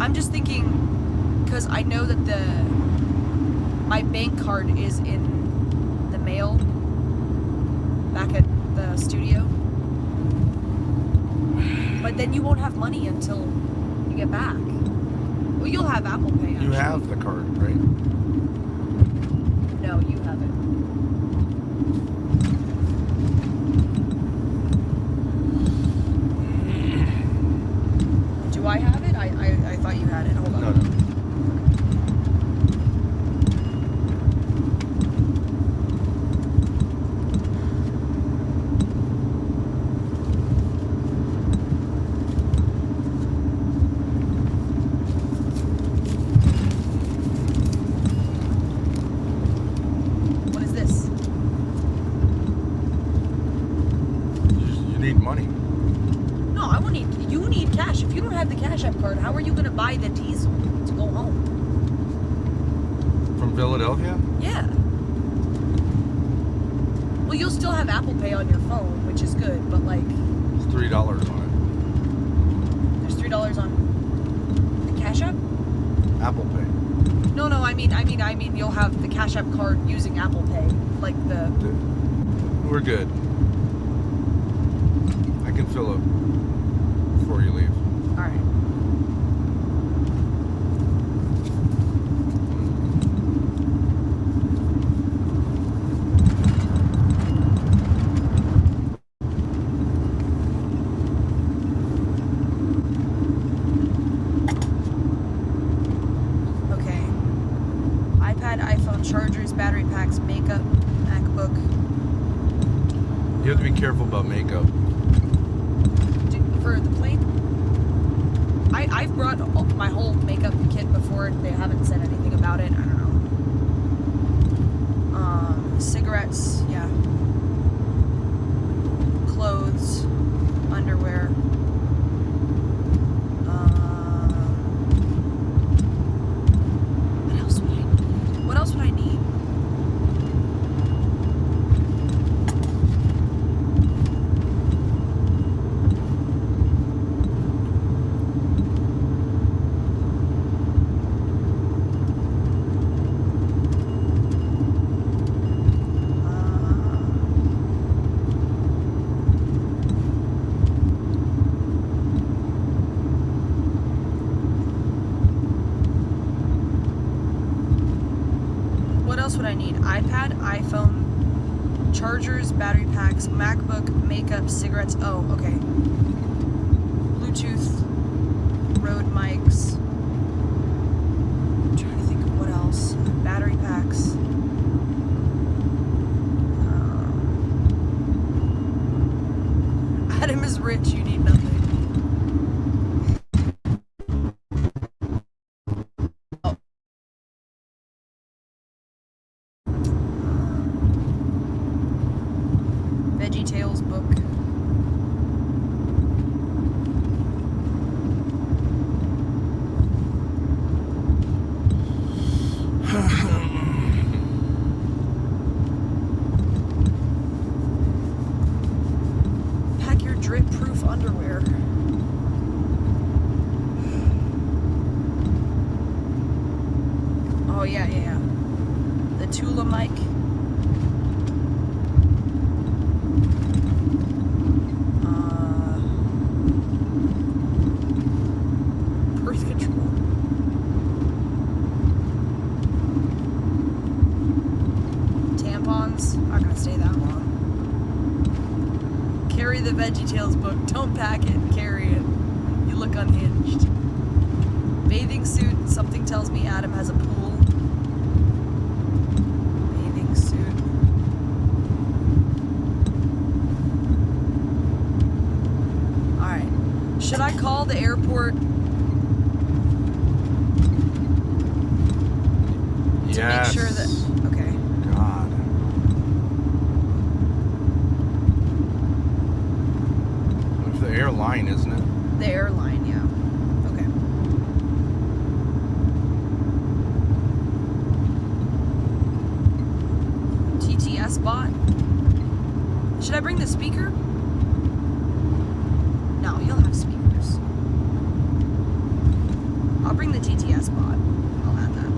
I'm just thinking, because I know that my bank card is in the mail back at the studio. But then you won't have money until you get back. Well, you'll have Apple Pay, actually. You have the card, right? No, you have it. Do I have it? I thought you had it. Hold on. No. What is this? You need money. No, I won't need. You need cash. If you don't have the Cash App card, how are you going to buy the diesel to go home? From Philadelphia? Yeah. Well, you'll still have Apple Pay on your phone, which is good, but like, It's $3 on there's $3 on the Cash App? it. Apple Pay. No, I mean, you'll have the Cash App card using Apple Pay, like the. We're good. I can fill up before you leave. All right. Okay. iPad, iPhone, chargers, battery packs, makeup, MacBook. You have to be careful about makeup. For the plane, I've brought my whole makeup kit before. They haven't said anything about it. I don't know. Cigarettes, yeah. Clothes, underwear. Chargers, battery packs, MacBook, makeup, cigarettes. Oh, okay. Bluetooth, Rode mics. I'm trying to think of what else. Battery packs. Adam is rich, you need nothing. Oh. VeggieTales book. Pack your drip-proof underwear. Oh, yeah. The Tula mic. Birth control. Tampons. Not gonna stay that long. Carry the VeggieTales book. Don't pack it. Carry it. You look unhinged. Bathing suit. Something tells me Adam has a pool. Bathing suit. Alright. Should I call the airport to make sure that... Okay. God. It's the airline, isn't it? The airline, yeah. Okay. TTS bot. Should I bring the speaker? No, he'll have speakers. I'll bring the TTS bot. I'll add that.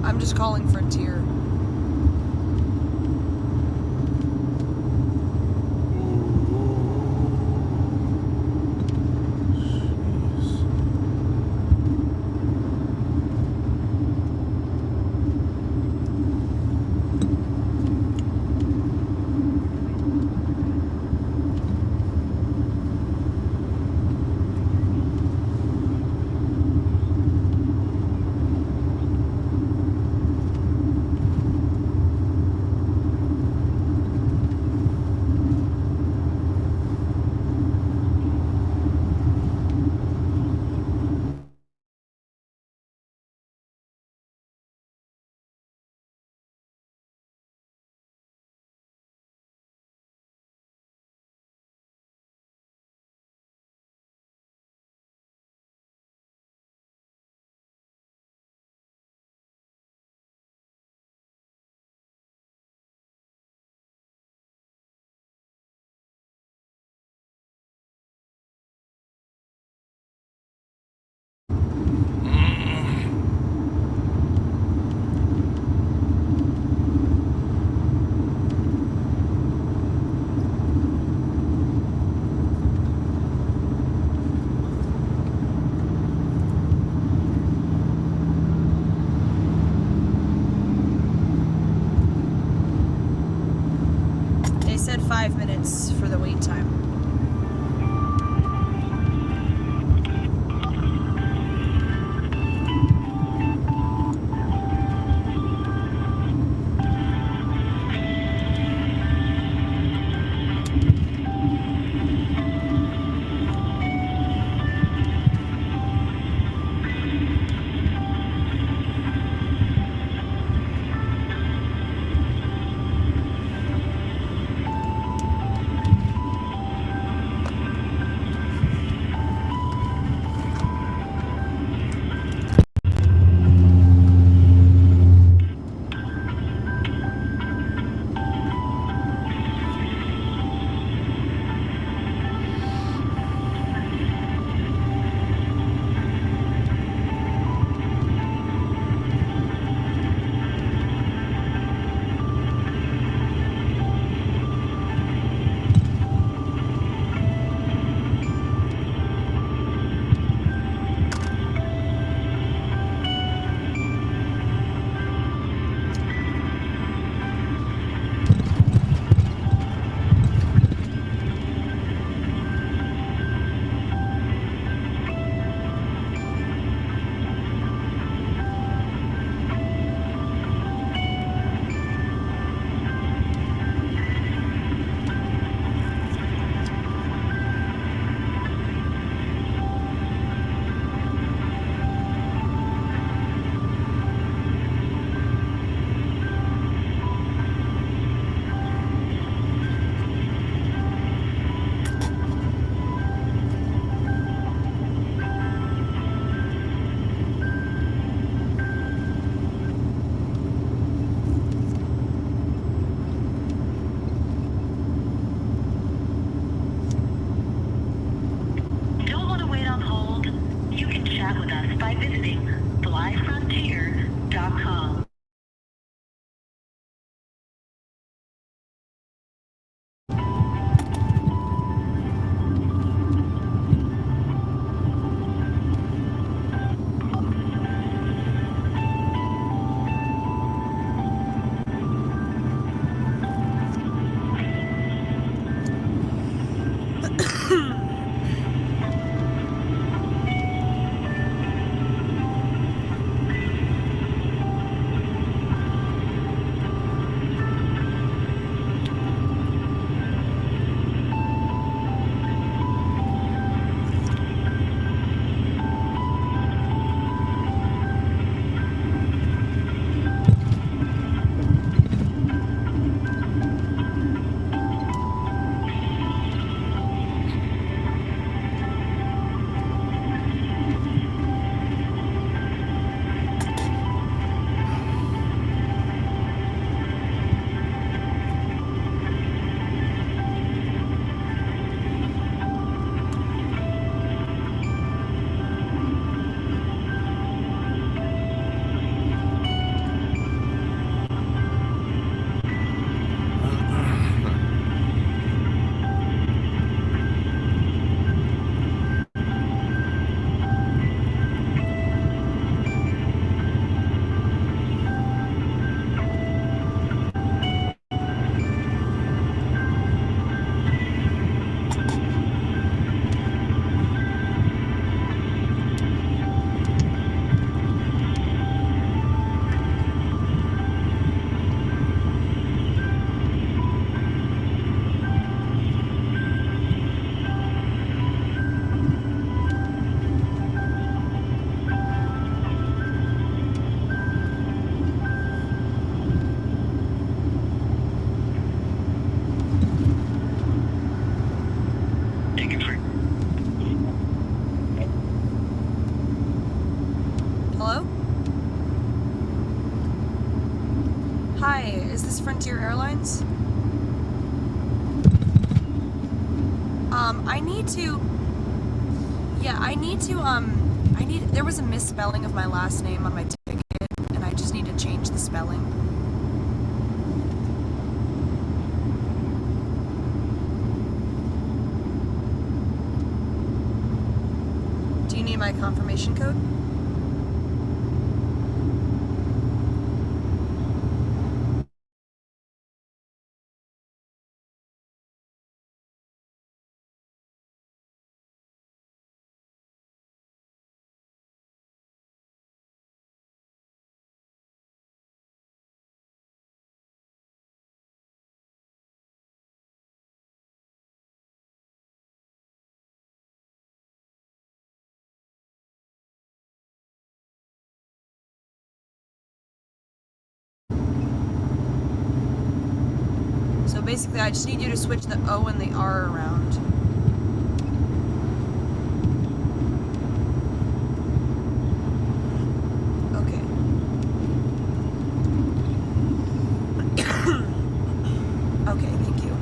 I'm just calling Frontier. fly with us by visiting flyfrontier.com. Hello? Hi, is this Frontier Airlines? There was a misspelling of my last name on my ticket, and I just need to change the spelling. Do you need my confirmation code? So basically, I just need you to switch the O and the R around. Okay. Okay, thank you.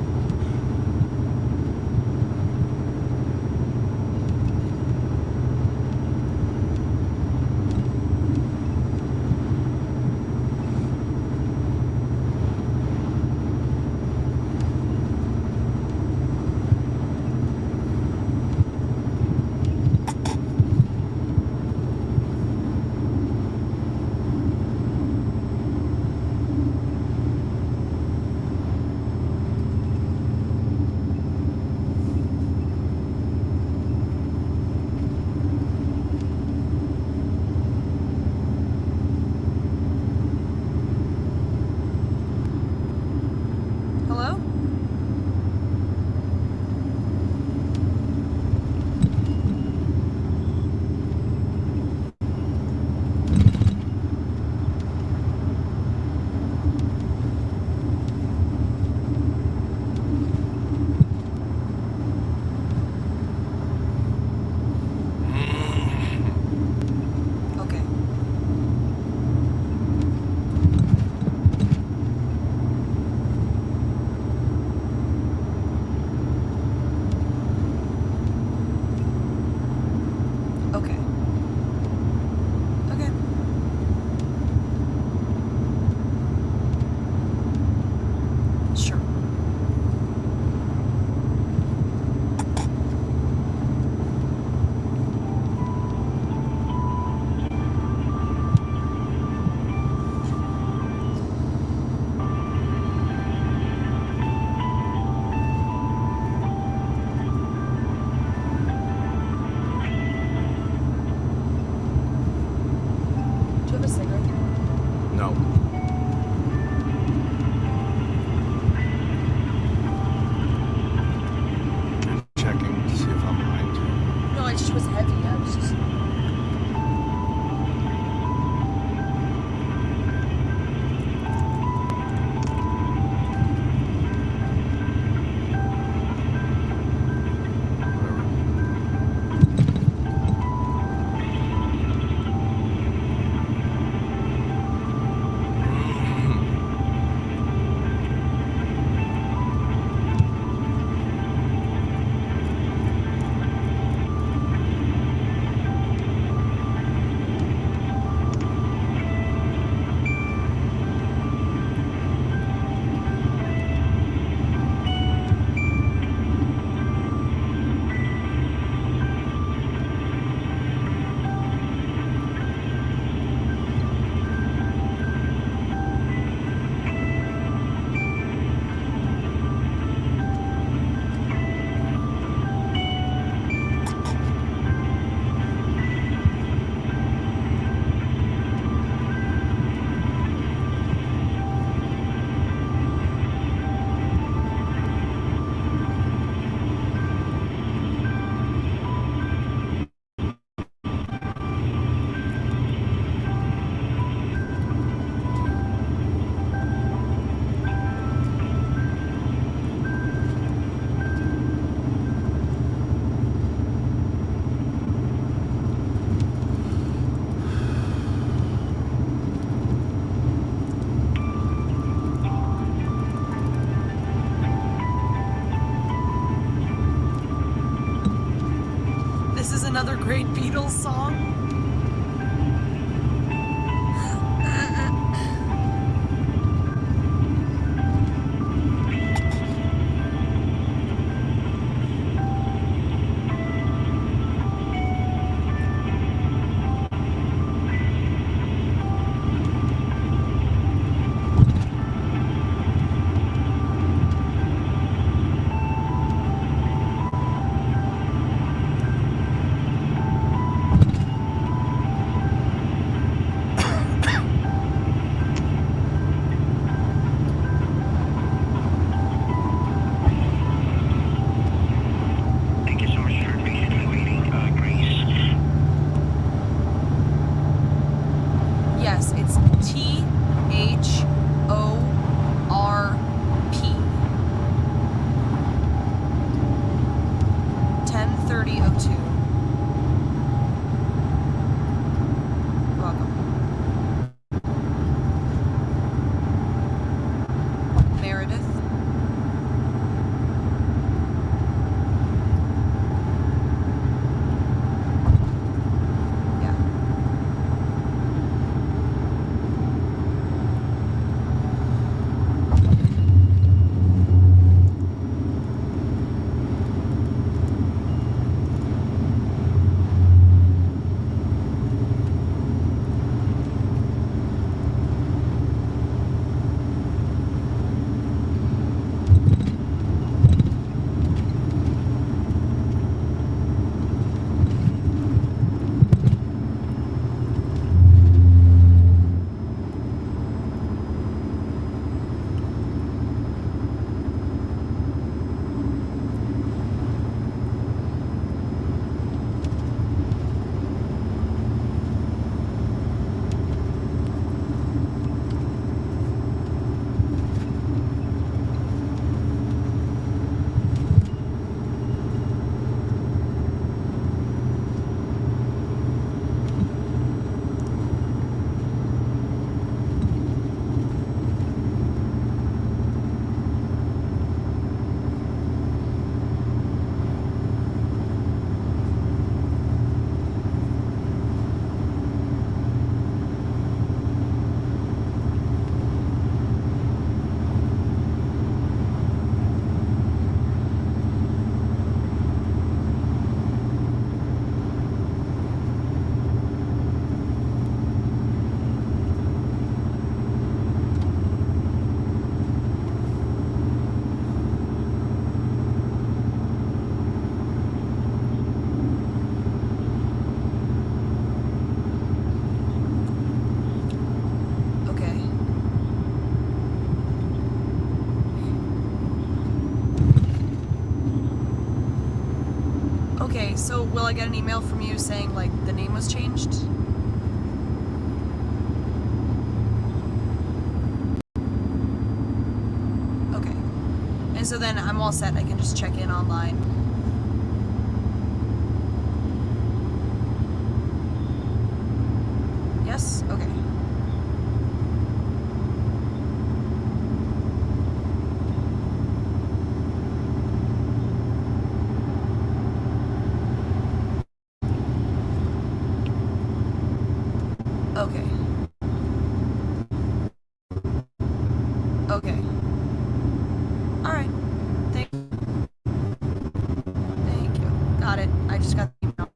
another great Beatles song. Thank you so much for patiently waiting, Grace. Yes, it's THORP. 10:30:02. Welcome. Meredith. Yeah. Okay, so will I get an email from you saying, like, the name was changed? Okay. And so then I'm all set. I can just check in online. Yes? Okay. Okay. Okay. Alright. Thank you. Got it. I just got the email.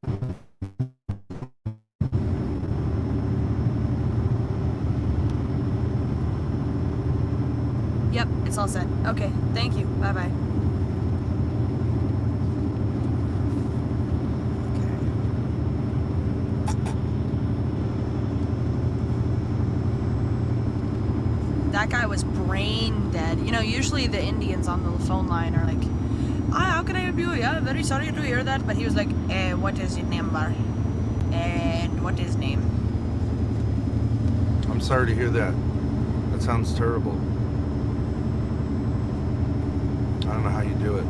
Yep, it's all set. Okay, thank you. Bye-bye. That guy was brain dead. You know, usually the Indians on the phone line are like, how can I help you? Yeah, very sorry to hear that. But he was like, what is your number? And what is name? I'm sorry to hear that. That sounds terrible. I don't know how you do it.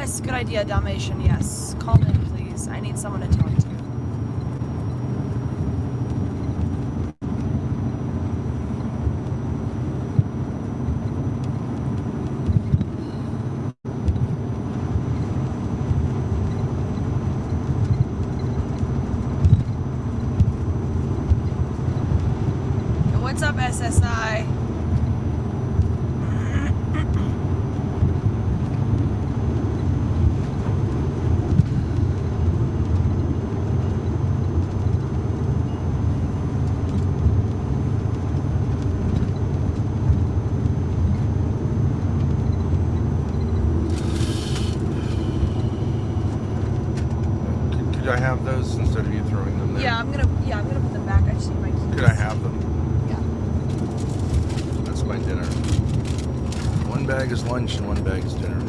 Yes, good idea, Dalmatian. Yes. Call in, please. I need someone to talk to. What's up, SSI? Could I have those instead of you throwing them there? Yeah, I'm gonna put them back. I just need my keys. Could I have them? Yeah. That's my dinner. One bag is lunch and one bag is dinner.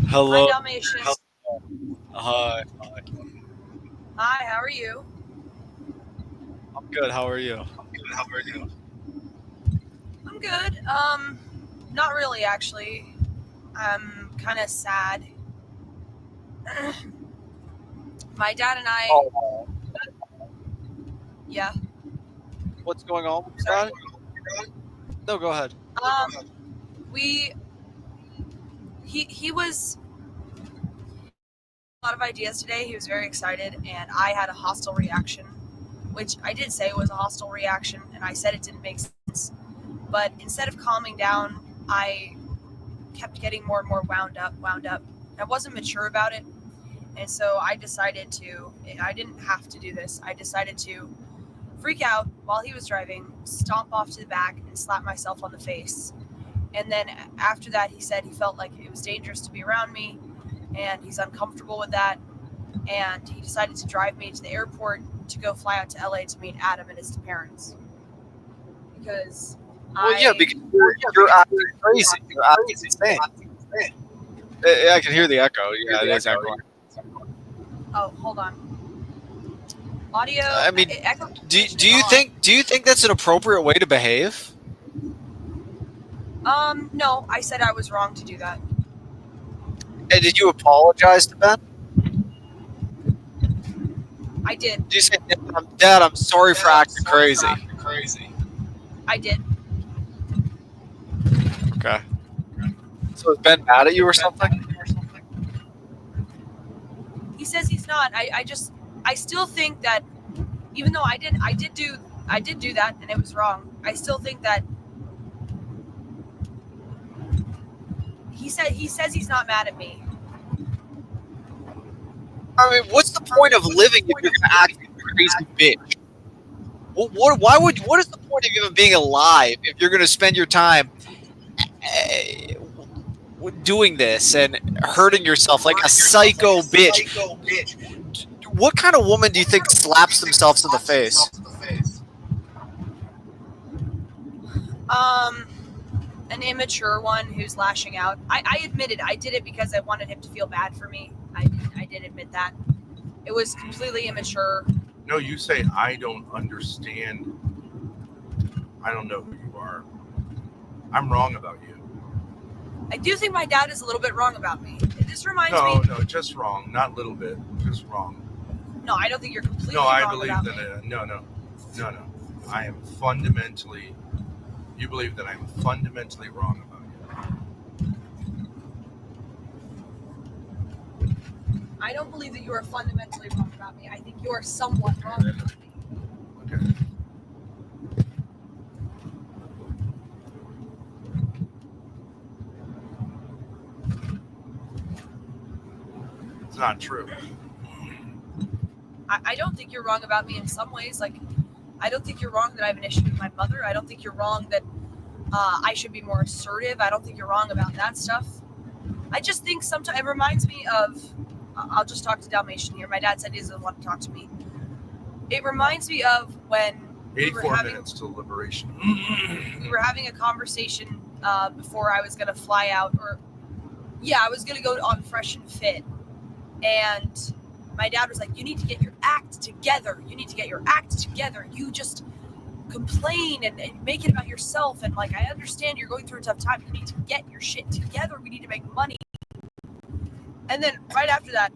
Hello. Hi, Dalmatian. Hi. Hi, how are you? I'm good. How are you? I'm good. Not really, actually. I'm kind of sad. My dad and I. Oh, Yeah. what's going on with Sorry. that? No, go ahead. He was a lot of ideas today. He was very excited, and I had a hostile reaction, which I did say was a hostile reaction, and I said it didn't make sense. But instead of calming down, I kept getting more and more wound up. I wasn't mature about it, and so I decided to. I didn't have to do this. I decided to freak out while he was driving, stomp off to the back, and slap myself on the face. And then after that, he said he felt like it was dangerous to be around me, and he's uncomfortable with that. And he decided to drive me to the airport to go fly out to LA to meet Adam and his parents. Because because you're acting crazy. You're acting insane. I can hear the echo. Yeah, it is echoing. Oh, hold on. Audio. I mean, echo do you think that's an appropriate way to behave? No, I said I was wrong to do that. And did you apologize to Ben? I did. Did you say, Dad, I'm sorry for acting crazy? I did. Okay. So is Ben mad at you or something? He says he's not. I still think that even though I did do that and it was wrong, I still think that he says he's not mad at me. I mean, what's the point of living if you're gonna act like a crazy bitch? What is the point of even being alive if you're gonna spend your time doing this and hurting yourself like a psycho bitch? What kind of woman do you think slaps themselves in the face? An immature one who's lashing out. I admitted I did it because I wanted him to feel bad for me. I did admit that. It was completely immature. No, you say I don't understand. I don't know who you are. I'm wrong about you. I do think my dad is a little bit wrong about me. This reminds me. No, just wrong. Not a little bit. Just wrong. No, I don't think you're completely No, wrong I believe about that. me. No. I am fundamentally. You believe that I'm fundamentally wrong about you. I don't believe that you are fundamentally wrong about me. I think you are somewhat wrong about me. Okay. It's not true. I don't think you're wrong about me in some ways. Like, I don't think you're wrong that I have an issue with my mother. I don't think you're wrong that I should be more assertive. I don't think you're wrong about that stuff. I just think sometimes it reminds me of. I'll just talk to Dalmatian here. My dad said he doesn't want to talk to me. It reminds me of when we were 84 having minutes till liberation. we were having a conversation before I was gonna fly out, I was gonna go on Fresh and Fit, and my dad was like, "You need to get your act together. You need to get your act together. You just complain and make it about yourself. And like, I understand you're going through a tough time. You need to get your shit together. We need to make money." And then right after that,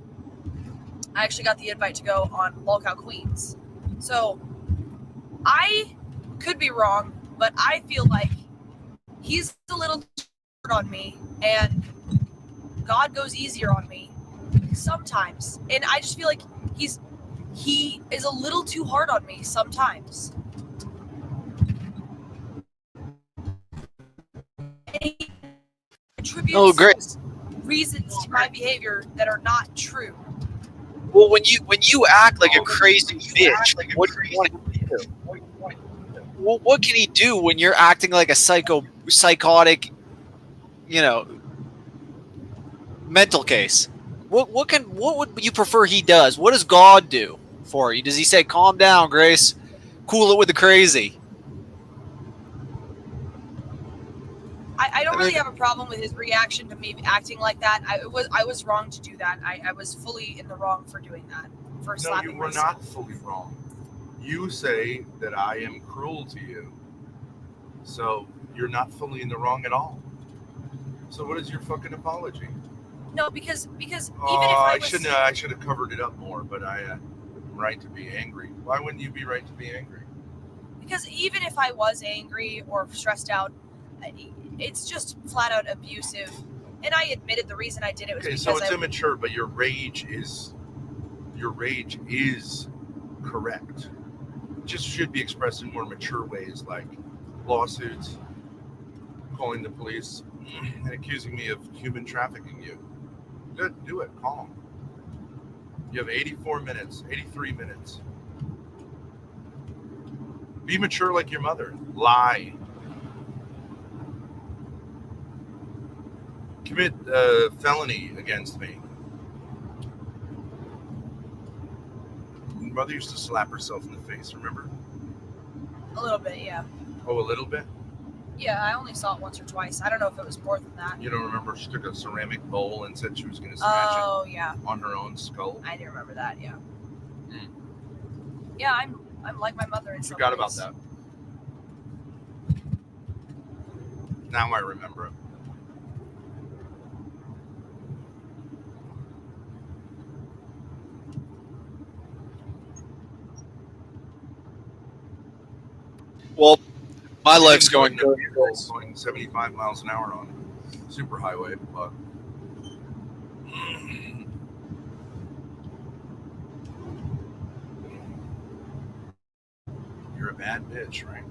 I actually got the invite to go on Lolcow Queens. So I could be wrong, but I feel like he's a little hard on me, and God goes easier on me sometimes. And I just feel like he is a little too hard on me sometimes. And he attributes Grace. reasons to my behavior that are not true. Well, when you act like a crazy bitch, what do you want him to do? Well, what can he do when you're acting like a psychotic, mental case? What would you prefer he does? What does God do for you? Does he say, "Calm down, Grace, cool it with the crazy"? I don't really have a problem with his reaction to me acting like that. I was wrong to do that. I was fully in the wrong for doing that. For slapping No, you were myself. not fully wrong. You say that I am cruel to you, so you're not fully in the wrong at all. So what is your fucking apology? No, because even if I should have covered it up more, but I am right to be angry. Why wouldn't you be right to be angry? Because even if I was angry or stressed out, it's just flat out abusive. And I admitted the reason I did it was because so it's immature, but your rage is correct. It just should be expressed in more mature ways, like lawsuits, calling the police, and accusing me of human trafficking you. Good, do it, calm. You have 83 minutes. Be mature like your mother. Lie. Commit felony against me. Your mother used to slap herself in the face, remember? A little bit, yeah. Oh, a little bit? Yeah, I only saw it once or twice. I don't know if it was more than that. You don't remember she took a ceramic bowl and said she was going to smash it on her own skull? I do remember that, yeah. Yeah, I'm like my mother in some Forgot ways. about that. Now I remember it. Well, my life's going good. Going 75 miles an hour on superhighway, but you're a bad bitch, right?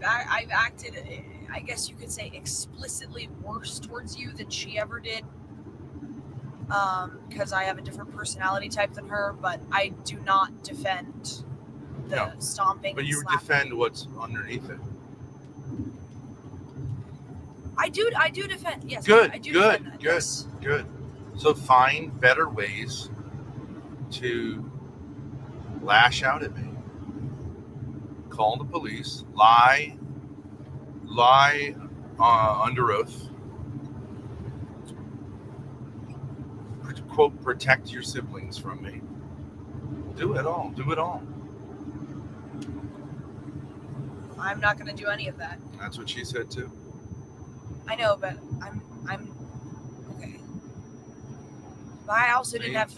I've acted, I guess you could say, explicitly worse towards you than she ever did. Because I have a different personality type than her, but I do not defend the stomping. But you defend what's underneath it. I do defend. Yes. Good. I do Good. defend that, Good. yes. Good. So find better ways to lash out at me. Call the police. Lie under oath. Quote, protect your siblings from me. Do it all. I'm not going to do any of that. That's what she said too. I know, but I'm okay. But I also didn't have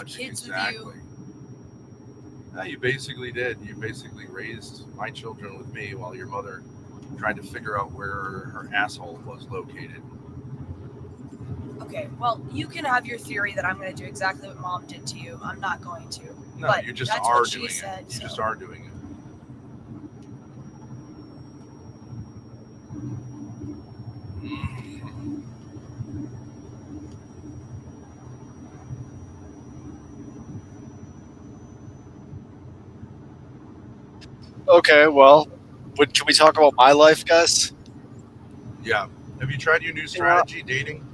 kids with you. Yeah, you basically did. You basically raised my children with me while your mother tried to figure out where her asshole was located. Okay, well, you can have your theory that I'm going to do exactly what Mom did to you. I'm not going to. No, but you just that's are what doing she said, it. You so. just are doing it. Okay, well, can we talk about my life, guys? Yeah. Have you tried your new strategy, dating?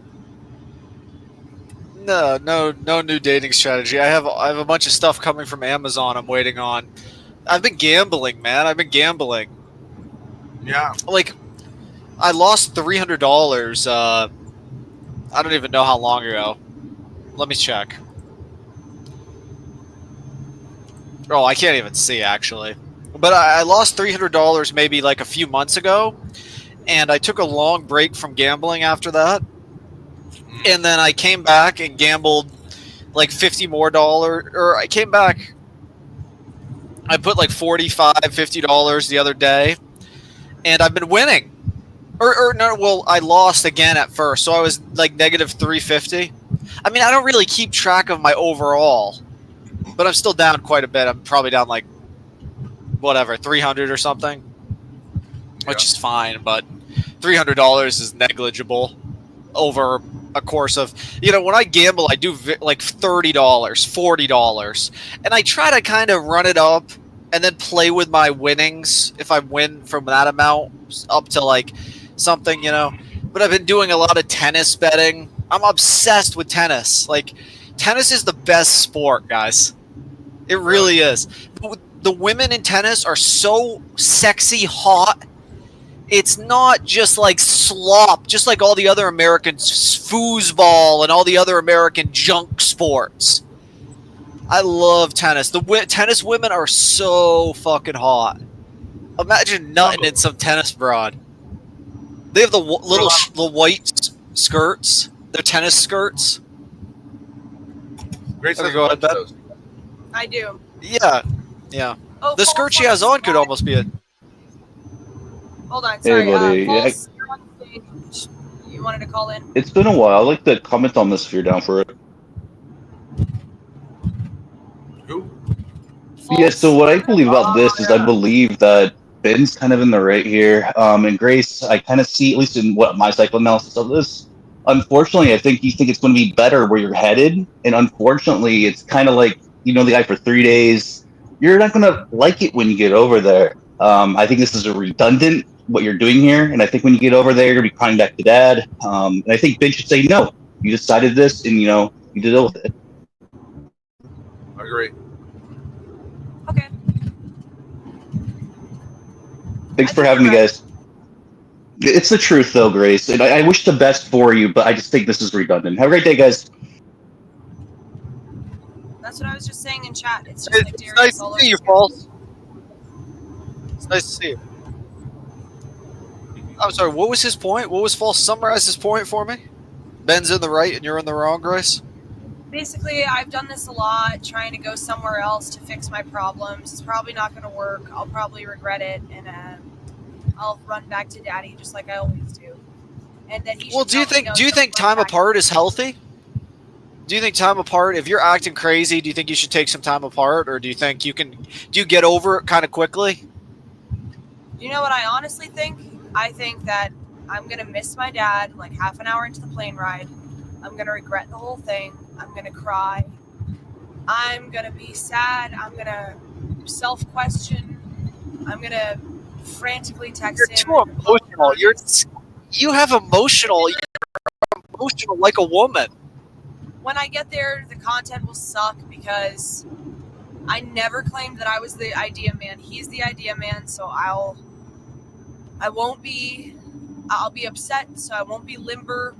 No new dating strategy. I have a bunch of stuff coming from Amazon. I'm waiting on. I've been gambling, man. I've been gambling. Yeah. Like, I lost $300. I don't even know how long ago. Let me check. Oh, I can't even see actually. But I lost $300 maybe like a few months ago, and I took a long break from gambling after that. And then I came back and gambled like $50 more, or I came back. I put like $45, $50 the other day, and I've been winning. Or no, well, I lost again at first, so I was like negative 350. I mean, I don't really keep track of my overall, but I'm still down quite a bit. I'm probably down like whatever 300 or something, which is fine. But $300 is negligible over a course of, when I gamble, I do like $30, $40, and I try to kind of run it up and then play with my winnings if I win from that amount up to like something, But I've been doing a lot of tennis betting. I'm obsessed with tennis. Like, tennis is the best sport, guys. It really is. The women in tennis are so sexy, hot. It's not just like slop, just like all the other American foosball and all the other American junk sports. I love tennis. The tennis women are so fucking hot. Imagine nutting in some tennis broad. They have the little white skirts. They're tennis skirts. Grace Okay, has go a ahead, bunch Ben. of those. I do. Yeah. Oh, The false skirt she has on could false- almost be a. Hold on, Hey, sorry. buddy. False, you're on stage. You wanted to call in? It's been a while. I'd like to comment on this if you're down for it. Who? Yeah, so False. what I believe about this is I believe that Ben's kind of in the right here. And Grace, I kind of see, at least in what my psychoanalysis of this, unfortunately, I think you think it's going to be better where you're headed. And unfortunately, it's kind of like, the guy for 3 days. You're not going to like it when you get over there. I think this is a redundant, what you're doing here. And I think when you get over there, you're going to be crying back to dad. And I think Ben should say, no, you decided this and, you deal with it. I agree. Okay. Thanks I for think having me, you're right. guys. It's the truth, though, Grace. And I wish the best for you, but I just think this is redundant. Have a great day, guys. That's what I was just saying in chat. It's just like It's Darius nice all to over see you, again. False. It's nice to see you. I'm sorry, what was his point? What was False? Summarize his point for me. Ben's in the right and you're in the wrong, Grace? Basically, I've done this a lot, trying to go somewhere else to fix my problems. It's probably not going to work. I'll probably regret it, and I'll run back to daddy just like I always do. And then he Well, should tell me, no, do you don't think run time back. apart is healthy? Do you think time apart, if you're acting crazy, do you think you should take some time apart, or do you think do you get over it kind of quickly? You know what I honestly think? I think that I'm going to miss my dad like half an hour into the plane ride. I'm going to regret the whole thing. I'm going to cry. I'm going to be sad. I'm going to self-question. I'm going to frantically text You're him. too emotional. You're emotional like a woman. When I get there, the content will suck because I never claimed that I was the idea man. He's the idea man, so I'll be upset, so I won't be limber,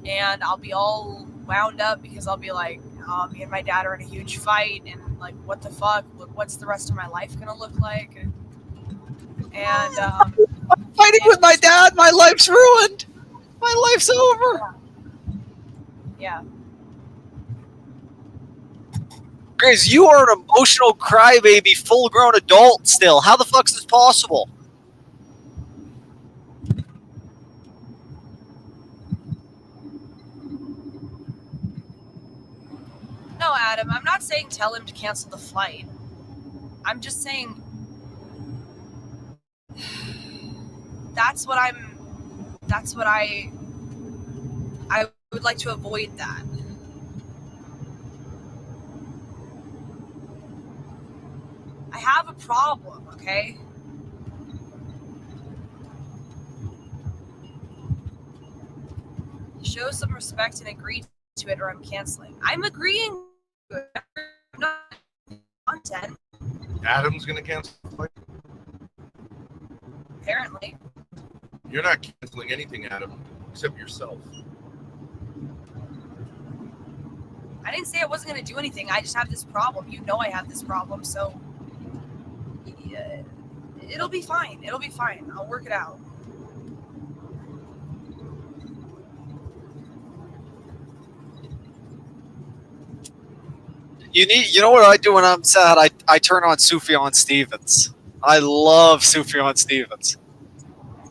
and I'll be all wound up because I'll be like, oh, me and my dad are in a huge fight, and like, what the fuck? What's the rest of my life gonna look like? And Fighting with my dad, my life's ruined. My life's over. Yeah. Grace, you are an emotional crybaby, full-grown adult still. How the fuck is this possible? No, Adam, I'm not saying tell him to cancel the flight. I'm just saying that's what I would like to avoid that. I have a problem, okay? Show some respect and agree to it or I'm canceling. I'm agreeing to it. I'm not content, Adam's gonna cancel. apparently. You're not canceling anything, Adam, except yourself. I didn't say I wasn't going to do anything. I just have this problem. You know I have this problem, so yeah, it'll be fine. It'll be fine. I'll work it out. You know what I do when I'm sad? I turn on Sufjan Stevens. I love Sufjan Stevens.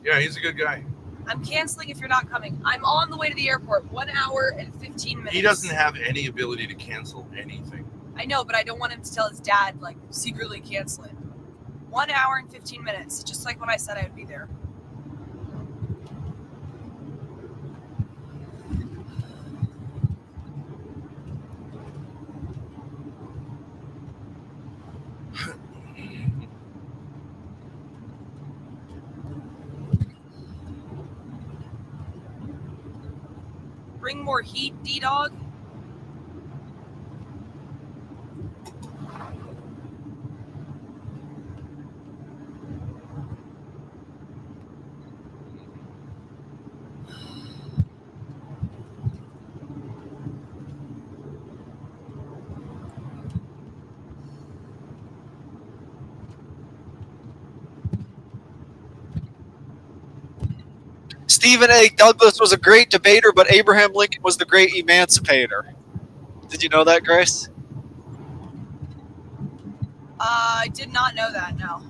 Yeah, he's a good guy. I'm canceling if you're not coming. I'm on the way to the airport. 1 hour and 15 minutes. He doesn't have any ability to cancel anything. I know, but I don't want him to tell his dad, like, secretly cancel it. 1 hour and 15 minutes, just like when I said I would be there. Bring more heat, D-Dog. Stephen A. Douglas was a great debater, but Abraham Lincoln was the great emancipator. Did you know that, Grace? I did not know that, no.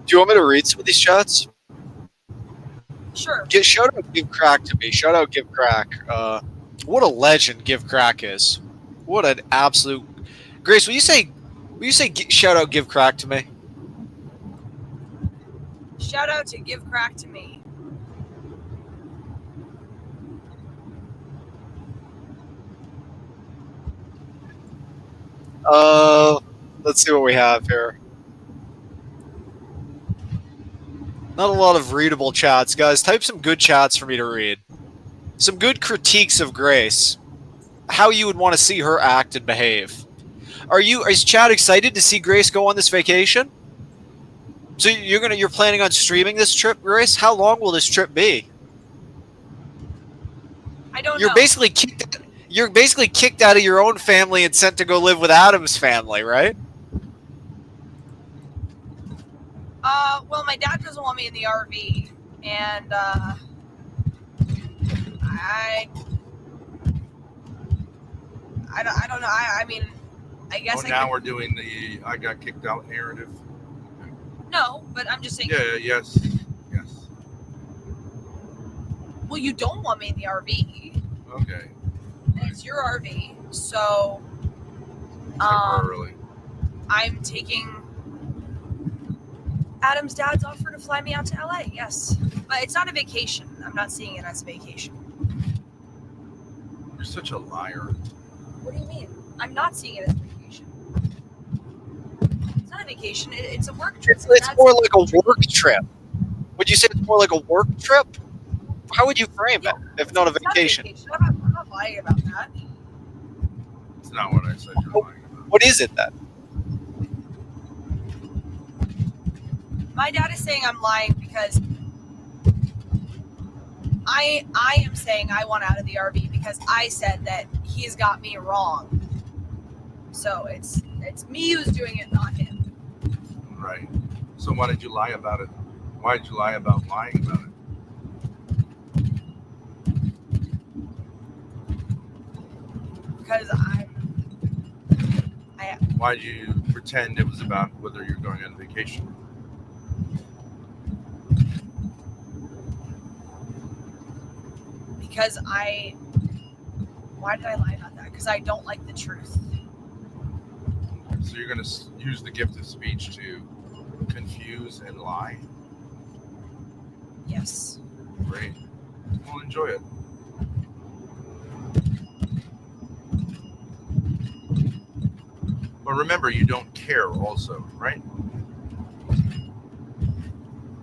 Do you want me to read some of these chats? Sure. Shout out Give Crack to me. Shout out Give Crack. What a legend Give Crack is. What an absolute... Grace, will you say shout out Give Crack to me? Shout out to Give Crack to me. Let's see what we have here. Not a lot of readable chats, guys. Type some good chats for me to read. Some good critiques of Grace. How you would want to see her act and behave. Is Chad excited to see Grace go on this vacation? So you're planning on streaming this trip, Grace? How long will this trip be? I don't know. You're basically kicked out of your own family and sent to go live with Adam's family, right? Well, my dad doesn't want me in the RV, and, I don't know. I mean, I guess now we're doing the I got kicked out narrative. No, but I'm just saying. Yeah, yes. Well, you don't want me in the RV. Okay. And it's your RV, so Temporarily. I'm taking Adam's dad's offer to fly me out to LA, yes. But it's not a vacation. I'm not seeing it as a vacation. You're such a liar. What do you mean? I'm not seeing it as a vacation. It's not a vacation. It's a work trip. It's more like a work trip. Would you say it's more like a work trip? How would you frame it if not a vacation? I'm not lying about that. It's not what I said you're lying about. What is it then? My dad is saying I'm lying because I am saying I want out of the RV because I said that he's got me wrong. So it's me who's doing it, not him. Right. So why did you lie about it? Why did you lie about lying about it? Because Why did you pretend it was about whether you're going on vacation? Because why did I lie about that? Because I don't like the truth. So you're going to use the gift of speech to confuse and lie? Yes. Great. Well, enjoy it. But remember, you don't care also, right?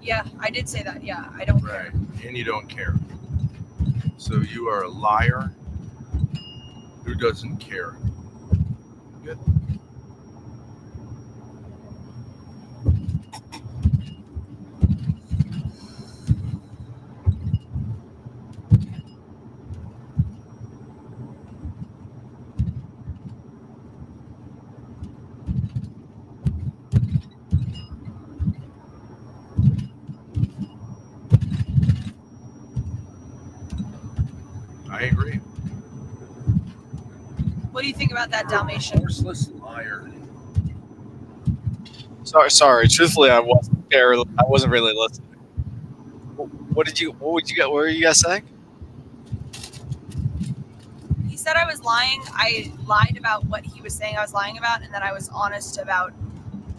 Yeah, I did say that. Yeah, I don't care. Right. And you don't care. So you are a liar who doesn't care. Good. I agree. What do you think about that, You're a Dalmatian? remorseless liar. Sorry. Truthfully, I wasn't there. I wasn't really listening. What were you guys saying? He said I was lying. I lied about what he was saying I was lying about, and then I was honest about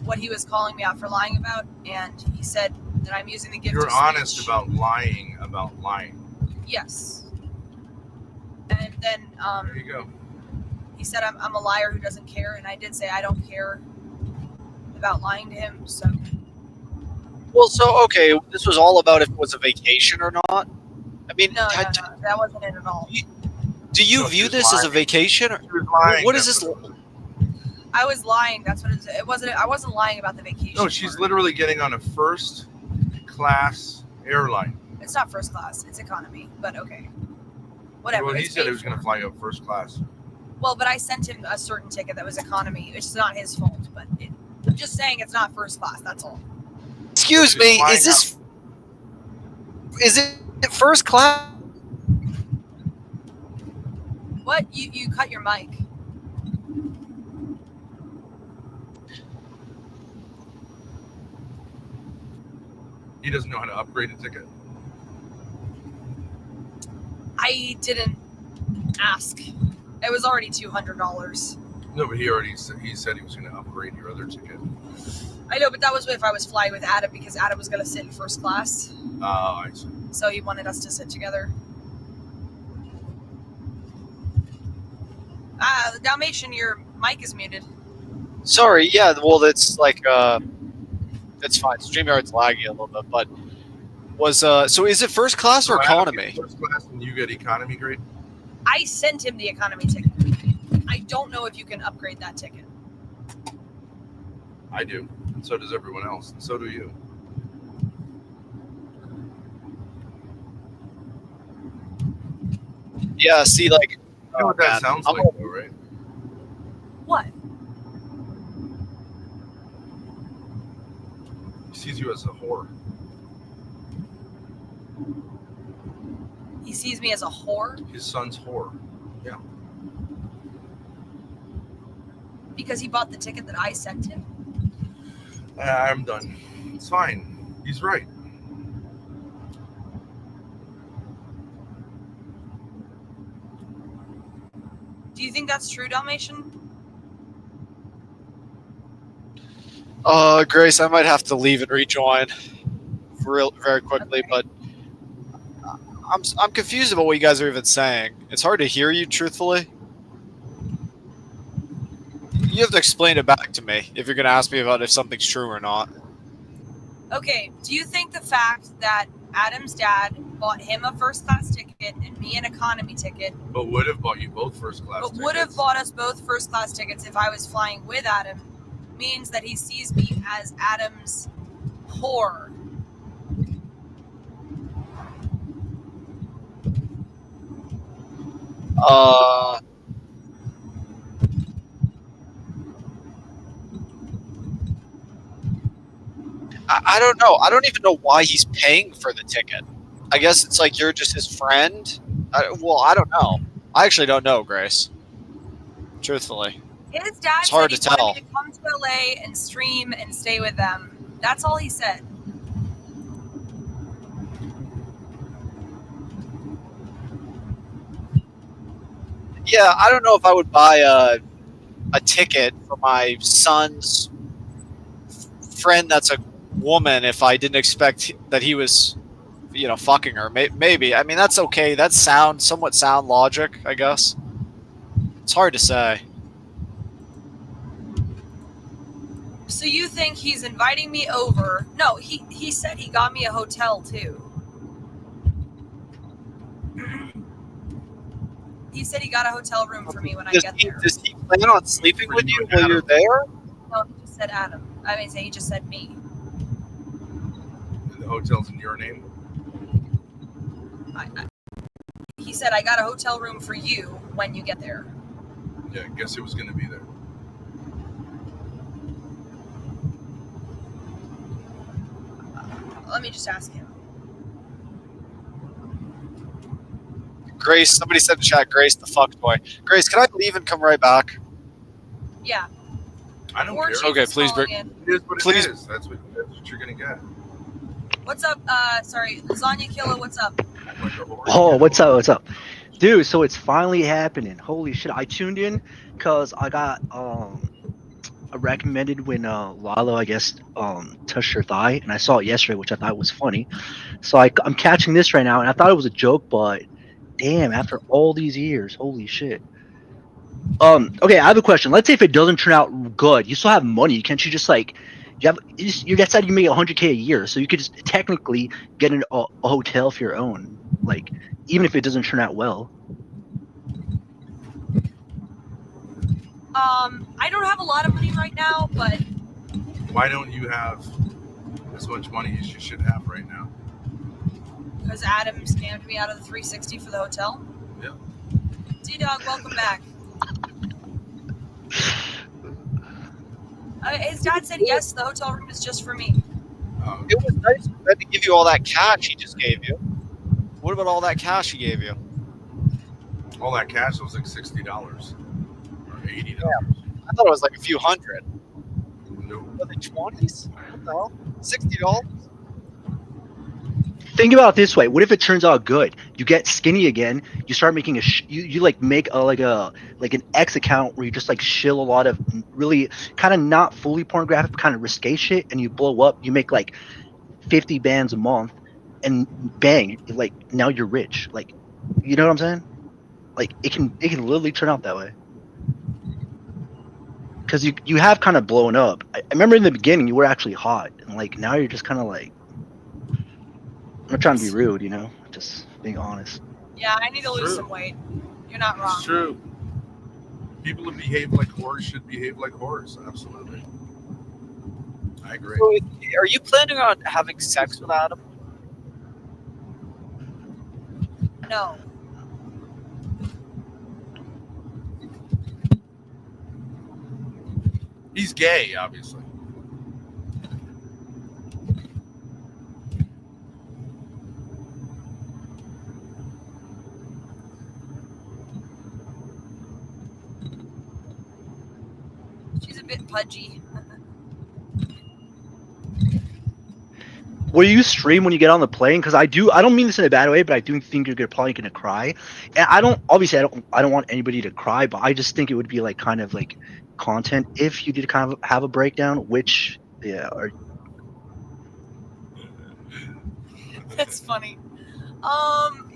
what he was calling me out for lying about. And he said that I'm using the gift of You're speech. honest about lying about lying. Yes. And then There you go. he said I'm a liar who doesn't care, and I did say I don't care about lying to him. So Well, so okay, this was all about if it was a vacation or not. I mean, no, that wasn't it at all. do you No, she view was this as a lying. vacation? Or, She was lying. what is That's this? what it was. I was lying. That's what it wasn't. I wasn't lying about the vacation. No, she's part. literally getting on a first class airline. It's not first class. It's economy. But okay, whatever. Well, he it's said he paid was going to for. fly up first class. Well, but I sent him a certain ticket that was economy. It's not his fault, but I'm just saying it's not first class. That's all. Excuse me, is it first class? What? You cut your mic. He doesn't know how to upgrade a ticket. I didn't ask. It was already $200. No, but he said he was going to upgrade your other ticket. I know, but that was if I was flying with Adam because Adam was going to sit in first class. Oh, I see. So he wanted us to sit together. Dalmatian, your mic is muted. Sorry, yeah. Well, that's like it's fine. StreamYard's laggy a little bit, but so is it first class or economy? First class and you get economy grade? I sent him the economy ticket. I don't know if you can upgrade that ticket. I do. And so does everyone else. And so do you. Yeah. See, like, You know what that man, sounds I'm like, though, right? What? He sees you as a whore. He sees me as a whore His son's whore. because he bought the ticket that I sent him. I'm done. It's fine. He's right. Do you think that's true, Dalmatian? Grace, I might have to leave and rejoin very quickly, but I'm confused about what you guys are even saying. It's hard to hear you, truthfully. You have to explain it back to me if you're going to ask me about if something's true or not. Okay, do you think the fact that Adam's dad bought him a first class ticket and me an economy ticket, But would have bought you both first class but tickets. would have bought us both first class tickets if I was flying with Adam, means that he sees me as Adam's whore? I don't know. I don't even know why he's paying for the ticket. I guess it's like you're just his friend. I don't know. I actually don't know, Grace. Truthfully. His dad It's hard said to he tell. wanted me to come to LA and stream and stay with them. That's all he said. Yeah, I don't know if I would buy a ticket for my son's friend that's a woman if I didn't expect that he was, fucking her. Maybe. I mean, that's okay. That's somewhat sound logic, I guess. It's hard to say. So you think he's inviting me over? No, he said he got me a hotel too. He said he got a hotel room for me when I get there. Does he plan on sleeping with you while you're there? No, he just said Adam. I mean, he just said me. The hotel's in your name? He said I got a hotel room for you when you get there. Yeah, guess who was going to be there? Let me just ask him. Grace, somebody said in chat, Grace the fuckboy. Grace, can I leave and come right back? Yeah. I don't Or care. Chief Okay, is please, calling in. It is what it Please. is. That's what you're going to get. What's up? Sorry, Lasagna Killer, what's up? Like a horse. Oh, what's up? What's up? Dude, so it's finally happening. Holy shit. I tuned in because I got recommended when Lalo, I guess, touched her thigh, and I saw it yesterday, which I thought was funny. So I'm catching this right now, and I thought it was a joke, but damn, after all these years, holy shit. Okay, I have a question. Let's say if it doesn't turn out good, you still have money. Can't you just like you get said you make $100K a year, so you could just technically get a hotel for your own, like even if it doesn't turn out well. I don't have a lot of money right now, but Why don't you have as much money as you should have right now? because Adam scammed me out of the 360 for the hotel. Yeah. D-Dog, welcome back. His dad said yes, the hotel room is just for me. It was nice for Ben to give you all that cash he just gave you. What about all that cash he gave you? All that cash was like $60 or $80. Yeah. I thought it was like a few hundred. No. Were they 20s? What the hell? $60? Think about it this way: what if it turns out good? You get skinny again. You start making you like make like an X account where you just like shill a lot of really kind of not fully pornographic, kind of risque shit, and you blow up. You make like 50 bands a month, and bang, like now you're rich. Like, you know what I'm saying? Like it can literally turn out that way. Because you have kind of blown up. I remember in the beginning you were actually hot, and like now you're just kind of like. I'm not trying to be rude, just being honest. Yeah, I need to lose some weight. You're not wrong. It's true. People who behave like whores should behave like whores. Absolutely. I agree. So, are you planning on having sex with Adam? No. He's gay, obviously. She's a bit pudgy. Will you stream when you get on the plane? Because I don't mean this in a bad way, but I do think you're probably gonna cry. And I don't want anybody to cry, but I just think it would be like kind of like content if you did kind of have a breakdown, which or That's funny.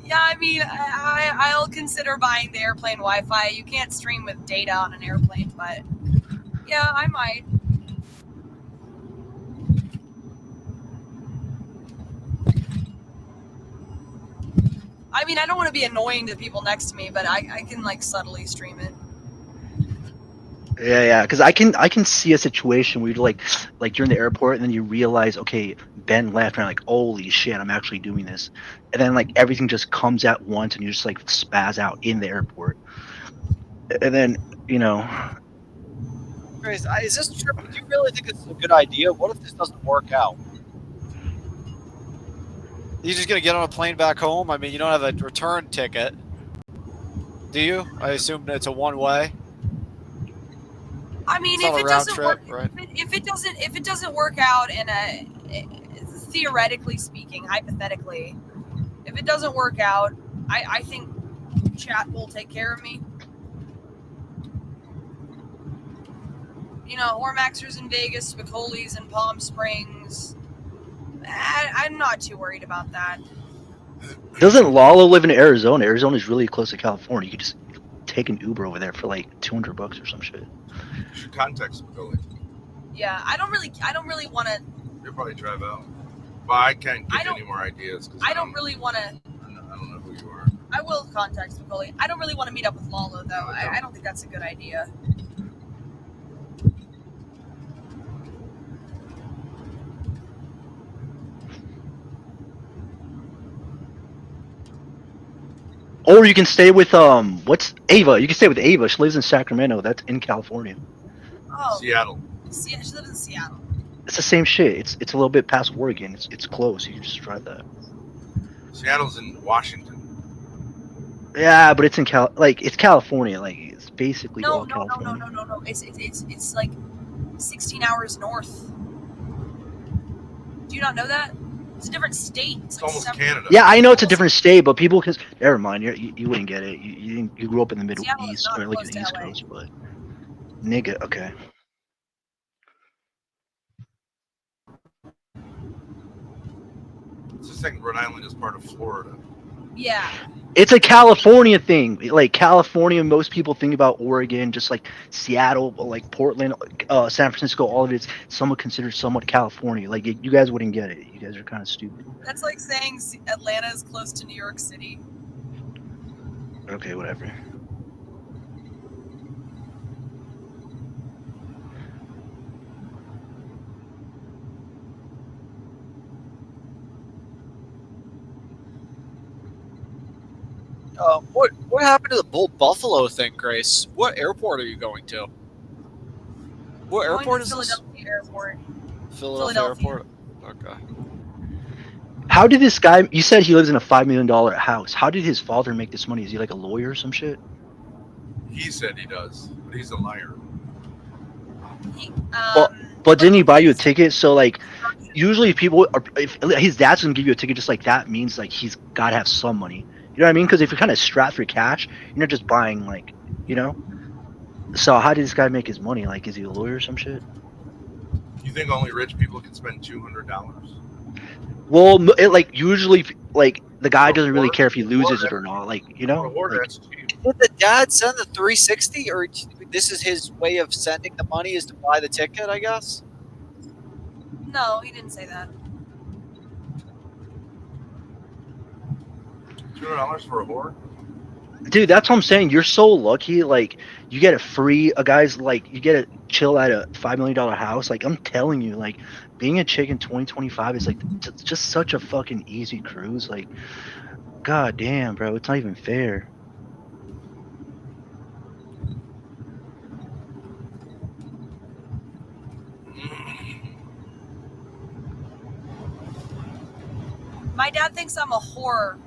Yeah, I mean, I'll consider buying the airplane Wi-Fi. You can't stream with data on an airplane, but yeah, I might. I mean, I don't want to be annoying to people next to me, but I can like subtly stream it. yeah, because I can see a situation where you're like you're in the airport and then you realize, okay, Ben left, and I'm like, holy shit, I'm actually doing this, and then like everything just comes at once and you just like spaz out in the airport, and then Grace, is this true? Do you really think this is a good idea? What if this doesn't work out? Are you just gonna get on a plane back home? I mean, you don't have a return ticket, do you? I assume it's a one-way. I mean, It's not if a it round doesn't trip, work, right? if it doesn't work out theoretically speaking, hypothetically, if it doesn't work out, I think chat will take care of me. You know, Ormaxers in Vegas, Spicoli's in Palm Springs. I'm not too worried about that. Doesn't Lalo live in Arizona? Arizona's really close to California. You could just take an Uber over there for like $200 or some shit. You should contact Spicoli. Yeah, I don't really want to. You'll probably drive out. But I can't give I you don't- any more ideas. Cause I don't really want to. I don't know who you are. I will contact Spicoli. I don't really want to meet up with Lalo, though. No, I I don't think that's a good idea. Or you can stay with what's Ava? You can stay with Ava. She lives in Sacramento. That's in California. Oh, Seattle. she lives in Seattle. It's the same shit. It's a little bit past Oregon. It's close. You can just drive that. Seattle's in Washington. Yeah, but it's in it's California. Like it's basically all No. California. No. It's like 16 hours north. Do you not know that? It's a different state. It's almost Canada. Yeah, I know it's a different state, but people, because never mind, you wouldn't get it. You grew up in the Middle Seattle is East not or like close the to East LA. Coast, but nigga, okay. It's just like Rhode Island is part of Florida. Yeah. It's a California thing. Like California, most people think about Oregon, just like Seattle, like Portland, San Francisco. All of it's somewhat considered somewhat California. Like you guys wouldn't get it. You guys are kind of stupid. That's like saying Atlanta is close to New York City. Okay, whatever. What happened to the Bull Buffalo thing, Grace? What airport are you going to? What Going airport to is this? Philadelphia Airport. Philadelphia Airport. Okay. How did this guy? You said he lives in a $5 million house. How did his father make this money? Is he like a lawyer or some shit? He said he does, but he's a liar. But didn't he buy you a ticket? So like, usually people are, if his dad's gonna give you a ticket just like that, means like he's gotta have some money. You know what I mean? Because if you're kind of strapped for cash, you're not just buying like, you know. So how did this guy make his money? Like, is he a lawyer or some shit? You think only rich people can spend $200? Well, like usually, like the guy doesn't really care if he loses it or not. Like, you know. Or Like, that's cheap. Did the dad send the 360, or this is his way of sending the money is to buy the ticket? I guess. No, he didn't say that. $200 for a whore? dude, that's what I'm saying. You're so lucky. Like, you get a guy's like, you get to chill at a $5 million house. Like, I'm telling you, like, being a chick in 2025 is like just such a fucking easy cruise. Like, god damn, bro, it's not even fair. My dad thinks I'm a whore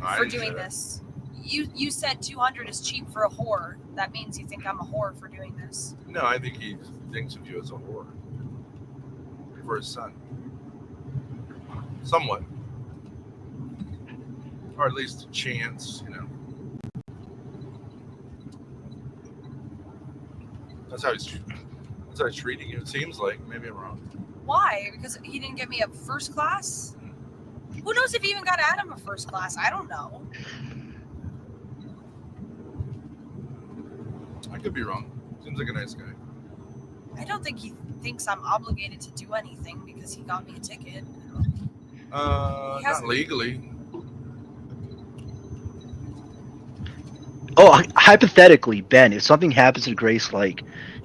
I for didn't say doing that. this. You said 200 is cheap for a whore. That means you think I'm a whore for doing this. No, I think he thinks of you as a whore. For his son. Somewhat. Or at least a chance, you know. That's how he's treating you. It seems like. Maybe I'm wrong. Why? Because he didn't get me a first class? Who knows if he even got Adam a first class? I don't know. I could be wrong. Seems like a nice guy. I don't think he thinks I'm obligated to do anything because he got me a ticket. Not legally. Oh, hypothetically, Ben, if something happens to Grace, like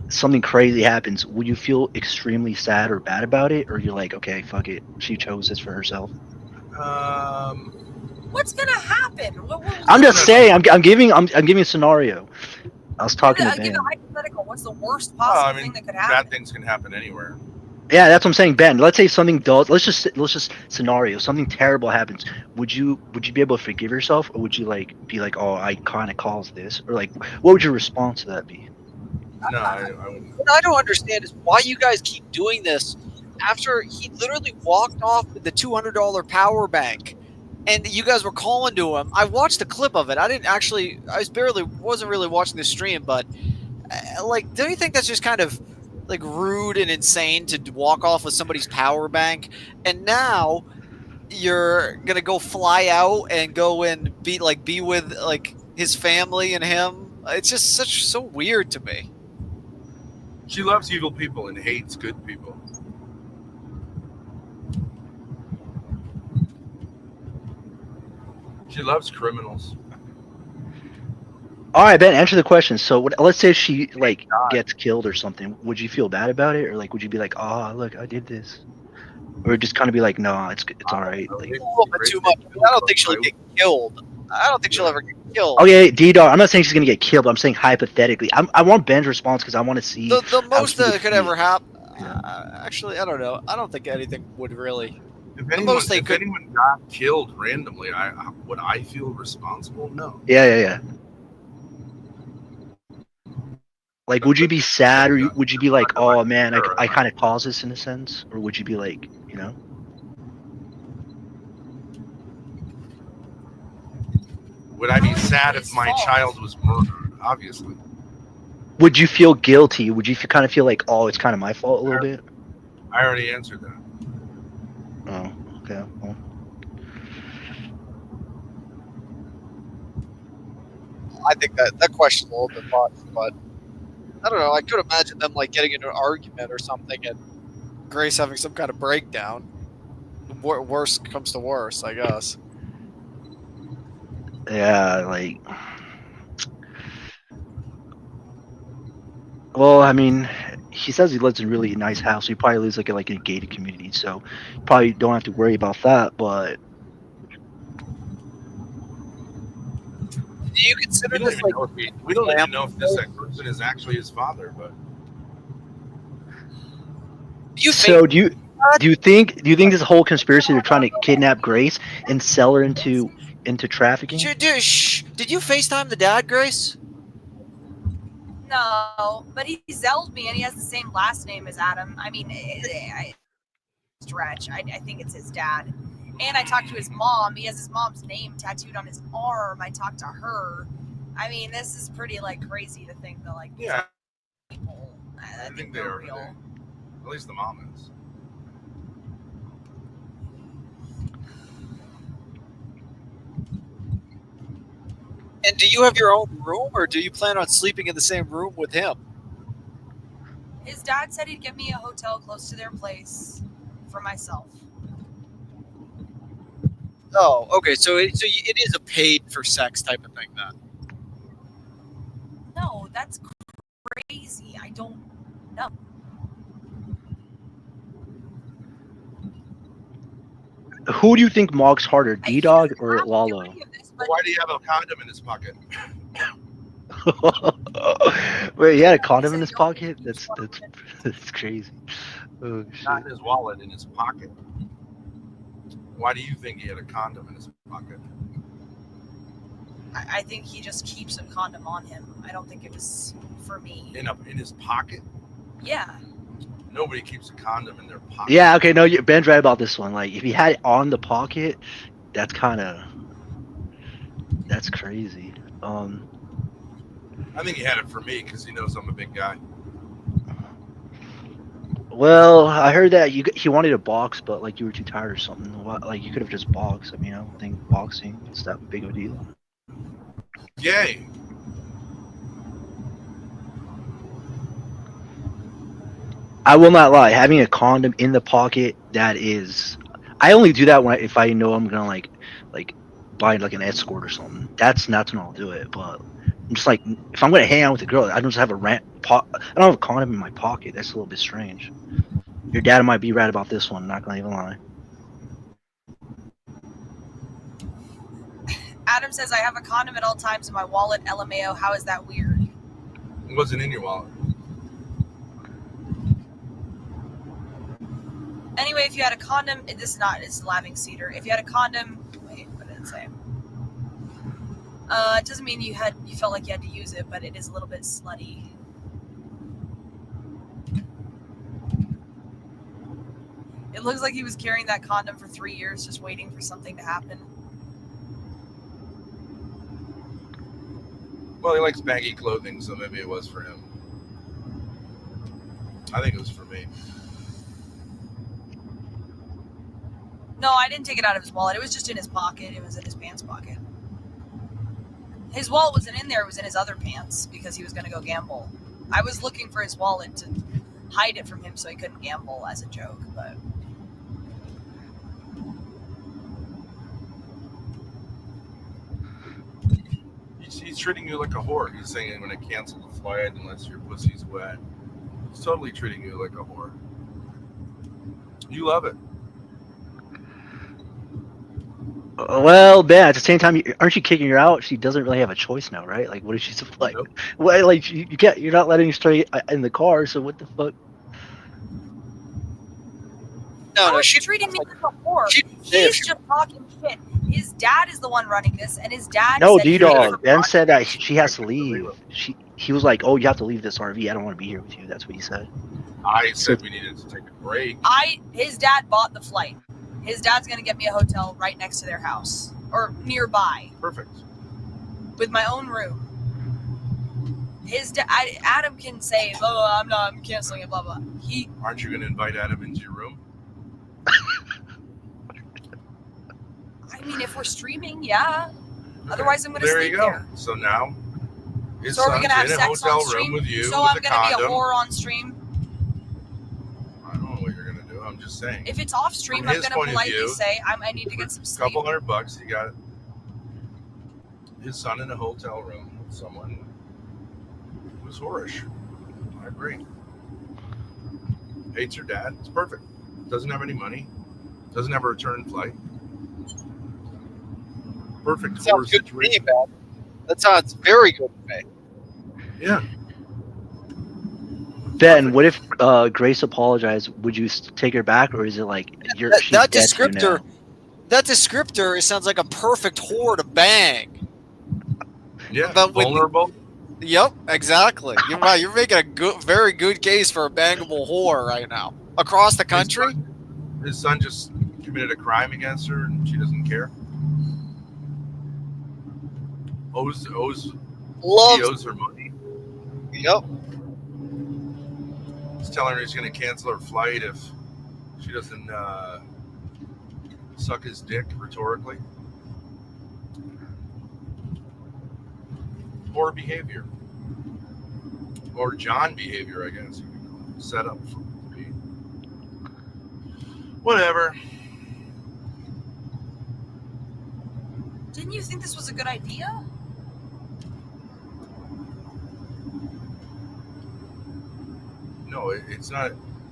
something crazy happens, would you feel extremely sad or bad about it, or you're like, okay, fuck it, she chose this for herself? What's gonna happen? I'm just saying. I'm giving a scenario. I was talking to give Ben. a hypothetical. What's the worst possible thing that could happen? Bad things can happen anywhere. Yeah, that's what I'm saying, Ben. Let's say something does. Let's just scenario. Something terrible happens. Would you be able to forgive yourself, or would you like be like, oh, I kind of caused this, or like, what would your response to that be? No, I wouldn't. What I don't understand is why you guys keep doing this after he literally walked off with the $200 power bank, and you guys were calling to him. I watched the clip of it. I wasn't really watching the stream, but like, don't you think that's just kind of like rude and insane to walk off with somebody's power bank? And now you're gonna go fly out and go and be with like his family and him. It's just so weird to me. She loves evil people and hates good people. She loves criminals. All right, Ben, answer the question. So, let's say she like gets killed or something. Would you feel bad about it, or like would you be like, "Oh, look, I did this," or just kind of be like, "No, it's all right." Like, A little bit too much. I don't think she'll get killed. I don't think she'll ever get killed. okay, D-Dog, I'm not saying she's gonna get killed. But I'm saying hypothetically. I want Ben's response because I want to see The how most he would that could feel. ever happen. Yeah. Actually, I don't know. I don't think anything would really. If The anyone, most they if could. anyone got killed randomly, would I feel responsible? No. Yeah. Like, would you be sad, or would you be like, "Oh man, I kind of caused this in a sense," or would you be like, you know? Would I be sad if my child was murdered? Obviously. Would you feel guilty? Would you kind of feel like, "Oh, it's kind of my fault a little bit"? I already answered that. Oh, okay. Well. I think that question's a little bit much, but I don't know. I could imagine them like getting into an argument or something, and Grace having some kind of breakdown. Worst comes to worst, I guess. Yeah, like, well, I mean, he says he lives in a really nice house. So he probably lives like in a gated community, so you probably don't have to worry about that. But Do you consider We don't this even like? know we don't even know if this person is actually his father, but Do you so think? do you think this whole conspiracy they're trying to kidnap Grace and sell her into trafficking? Did you FaceTime the dad, Grace? No, but he zelled me, and he has the same last name as Adam. I mean, stretch. I think it's his dad. And I talked to his mom. He has his mom's name tattooed on his arm. I talked to her. I mean, this is pretty like crazy to think that like yeah, people. I think they're real. there. At least the mom is. And do you have your own room, or do you plan on sleeping in the same room with him? His dad said he'd get me a hotel close to their place for myself. Oh, okay. So it is a paid for sex type of thing then. No, that's crazy. I don't know. Who do you think mogs harder, D-Dog or Lalo? Why do you have a condom in his pocket? Wait, he had a condom in his pocket? That's crazy. Oh, shit. Not in his wallet, in his pocket. Why do you think he had a condom in his pocket? I think he just keeps a condom on him. I don't think it was for me. In his pocket? Yeah. Nobody keeps a condom in their pocket. Yeah, okay, no, Ben's right about this one. Like, if he had it on the pocket, that's crazy. I think he had it for me because he knows I'm a big guy. Well, I heard that he wanted a box, but like you were too tired or something. Like you could have just boxed. I mean, I don't think boxing is that big of a deal. Yay! I will not lie. Having a condom in the pocket, that is, I only do that if I know I'm gonna like buy like an escort or something. That's when I'll do it. But I'm just like, if I'm gonna hang out with a girl, I don't just have I don't have a condom in my pocket. That's a little bit strange. Your dad might be right about this one. Not gonna even lie. Adam says I have a condom at all times in my wallet. LMAO. How is that weird? It wasn't in your wallet. Anyway, if you had a condom, it's laughing cedar. If you had a condom, wait, what did it say? It doesn't mean you felt like you had to use it, but it is a little bit slutty. It looks like he was carrying that condom for 3 years, just waiting for something to happen. Well, he likes baggy clothing, so maybe it was for him. I think it was for me. No, I didn't take it out of his wallet. It was just in his pocket. It was in his pants pocket. His wallet wasn't in there. It was in his other pants because he was going to go gamble. I was looking for his wallet to hide it from him so he couldn't gamble as a joke, but... He's treating you like a whore. He's saying I'm going to cancel the flight unless your pussy's wet. He's totally treating you like a whore. You love it. Well, Ben, at the same time, aren't you kicking her out? She doesn't really have a choice now, right? Like, what is she like? Nope. Well, like you can't. You're not letting her stay in the car. So what the fuck? No, How no, is she she treating me like a whore? she- He's she- just talking shit. His dad is the one running this, and his dad No, said he D-Dog. Ben I- said that she has to leave. He was like, "Oh, you have to leave this RV. I don't want to be here with you." That's what he said. I said we needed to take a break. His dad bought the flight. His dad's gonna get me a hotel right next to their house or nearby Perfect. with my own room. Adam can say, "Oh, I'm canceling it." Blah blah. Aren't you going to invite Adam into your room? I mean, if we're streaming, yeah. Otherwise, I'm gonna There sleep you go. there. So now his So are we son's gonna have in a sex hotel on stream? room with you So with I'm a gonna be a condom. whore on stream. I don't know what you're going to do. I'm just saying. If it's off stream, From I'm his gonna point of politely view, say I need to get some A sleep. couple $100, he got his son in a hotel room with someone who's whorish. I agree. Hates her dad. It's perfect. Doesn't have any money. Doesn't have a return flight. Perfect whore sounds good to me, situation. man. That sounds very good to me. Yeah. Ben, Perfect. what if Grace apologized? Would you take her back, or is it like she's That dead to you descriptor, now? that descriptor, it sounds like a perfect whore to bang. Yeah. But with- Vulnerable. Yep, exactly. You're right. You're making a very good case for a bangable whore right now across the country. His son just committed a crime against her and she doesn't care. He Loves. owes her money. Yep. He's telling her he's going to cancel her flight if she doesn't suck his dick rhetorically. Poor behavior. Or John behavior, I guess. You could call it. Set up for me. Whatever. Didn't you think this was a good idea? No, it's not.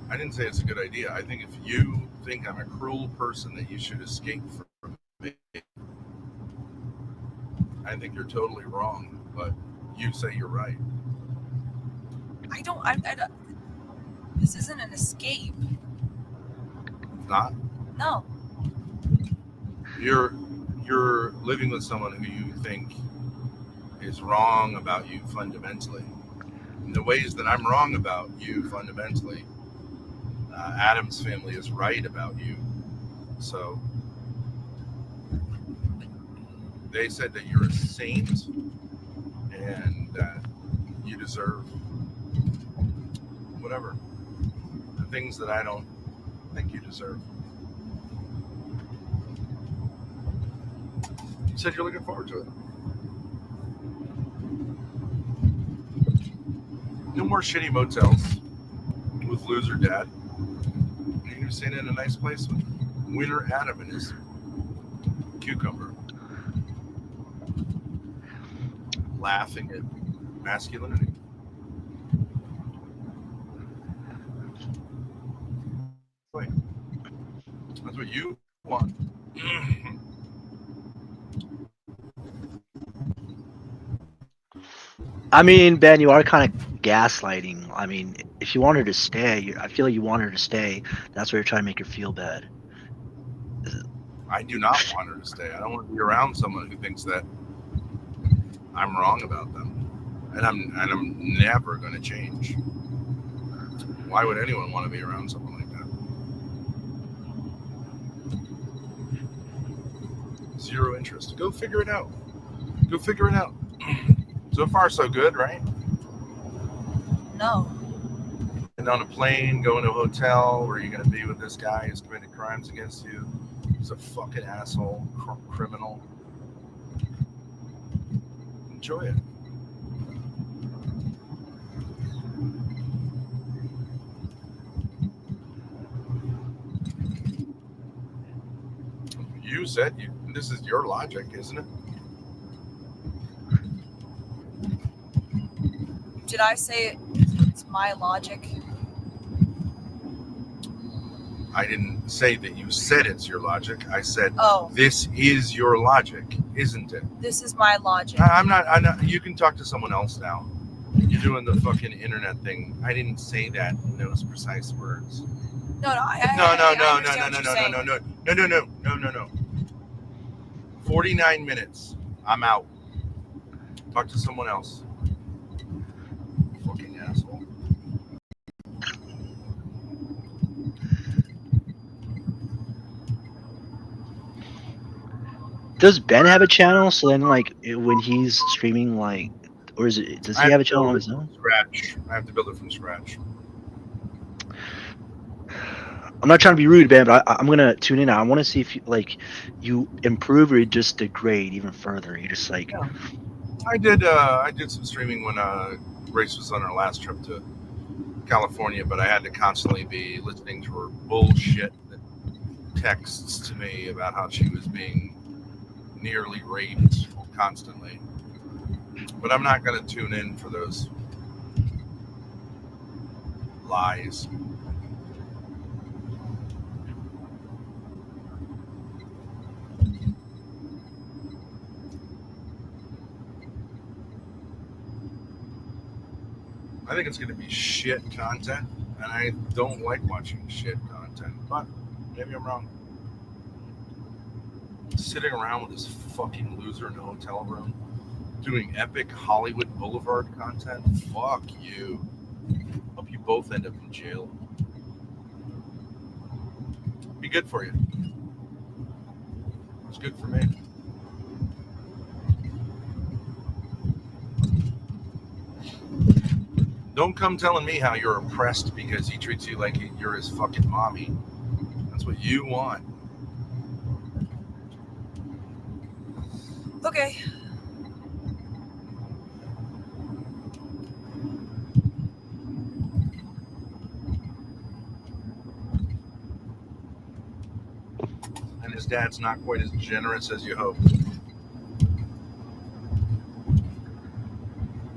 I didn't say it's a good idea. I think if you think I'm a cruel person that you should escape from me, I think you're totally wrong. But you say you're right. I don't. This isn't an escape. Not. No. You're living with someone who you think is wrong about you fundamentally. In the ways that I'm wrong about you fundamentally, Adam's family is right about you. So they said that you're a saint and that you deserve whatever, the things that I don't think you deserve. You said you're looking forward to it. No more shitty motels with loser dad. You're going to stay in a nice place with winner Adam and his cucumber. Laughing at masculinity. Wait. That's what you want. I mean, Ben, you are kind of gaslighting. I mean, if you want her to stay, I feel like you want her to stay. That's why you're trying to make her feel bad. I do not want her to stay. I don't want to be around someone who thinks that I'm wrong about them, and I'm never going to change. Why would anyone want to be around someone like that? Zero interest. Go figure it out. Go figure it out. So far, so good, right? No. on a plane, going to a hotel where you're going to be with this guy who's committed crimes against you. He's a fucking asshole, criminal. Enjoy it. You said this is your logic, isn't it? Did I say it's my logic? I didn't say that you said it's your logic. I said, Oh, this is your logic, isn't it? this is my logic. I'm not. You can talk to someone else now. You're doing the fucking internet thing. I didn't say that in those precise words. No. No. 49 minutes. I'm out. Talk to someone else. Fucking asshole. Does Ben have a channel? So then, like, when he's streaming, like, or does he have a channel on his own? Scratch. I have to build it from scratch. I'm not trying to be rude, Ben, but I'm gonna tune in. I want to see if you improve or you just degrade even further. You just like. Yeah. I did some streaming when Grace was on her last trip to California, but I had to constantly be listening to her bullshit that texts to me about how she was being nearly raped constantly. But I'm not going to tune in for those lies. I think it's going to be shit content, and I don't like watching shit content, but maybe I'm wrong. Sitting around with this fucking loser in a hotel room doing epic Hollywood Boulevard content, fuck you. Hope you both end up in jail. Be good for you. It's good for me. Don't come telling me how you're oppressed because he treats you like you're his fucking mommy. That's what you want. Okay. And his dad's not quite as generous as you hoped.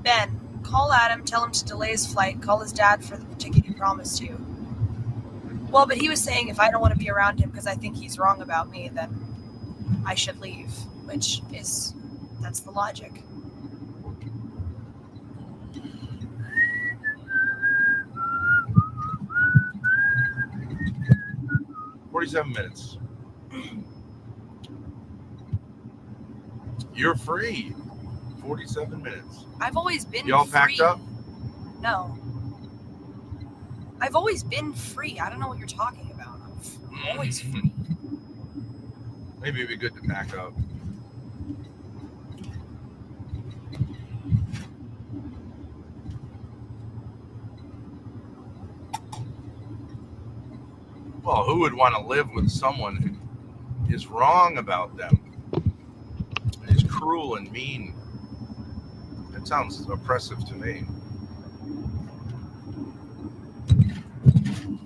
Ben, call Adam, tell him to delay his flight, call his dad for the ticket he promised you. Well, but he was saying if I don't want to be around him because I think he's wrong about me, then I should leave, that's the logic. "47 minutes. You're free. 47 minutes. I've always been Y'all free. packed up? No. I've always been free. I don't know what you're talking about. I'm always free. Maybe it'd be good to pack up. Well, who would want to live with someone who is wrong about them? Is cruel and mean. That sounds oppressive to me.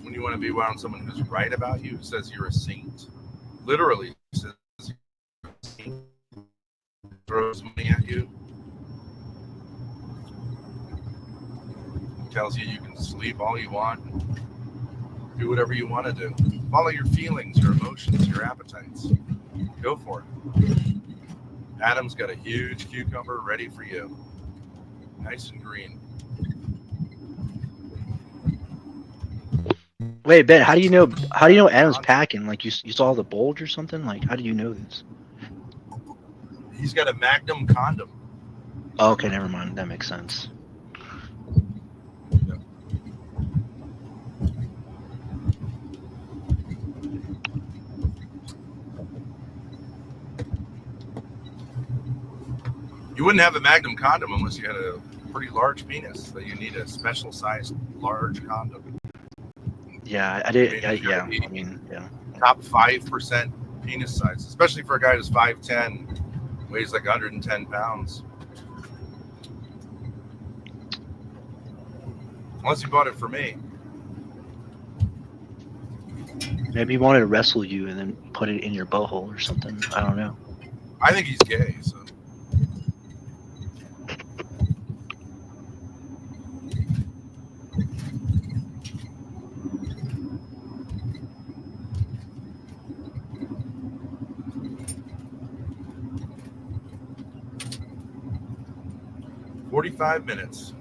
When you want to be around someone who's right about you, who says you're a saint, literally says you're a saint, throws money at you, tells you you can sleep all you want, do whatever you want to do. Follow your feelings, your emotions, your appetites. Go for it. Adam's got a huge cucumber ready for you. Nice and green. Wait, Ben, how do you know Adam's packing? Like you saw the bulge or something? Like how do you know this? He's got a Magnum condom. Oh, okay, never mind. That makes sense. You wouldn't have a Magnum condom unless you had a pretty large penis, so you need a special sized large condom. Yeah, I did. I mean, Yeah, he's I mean, yeah. top 5% penis size, especially for a guy who's 5'10", weighs like 110 pounds. Unless you bought it for me. Maybe he wanted to wrestle you and then put it in your butthole or something. I don't know. I think he's gay, so. "45 minutes.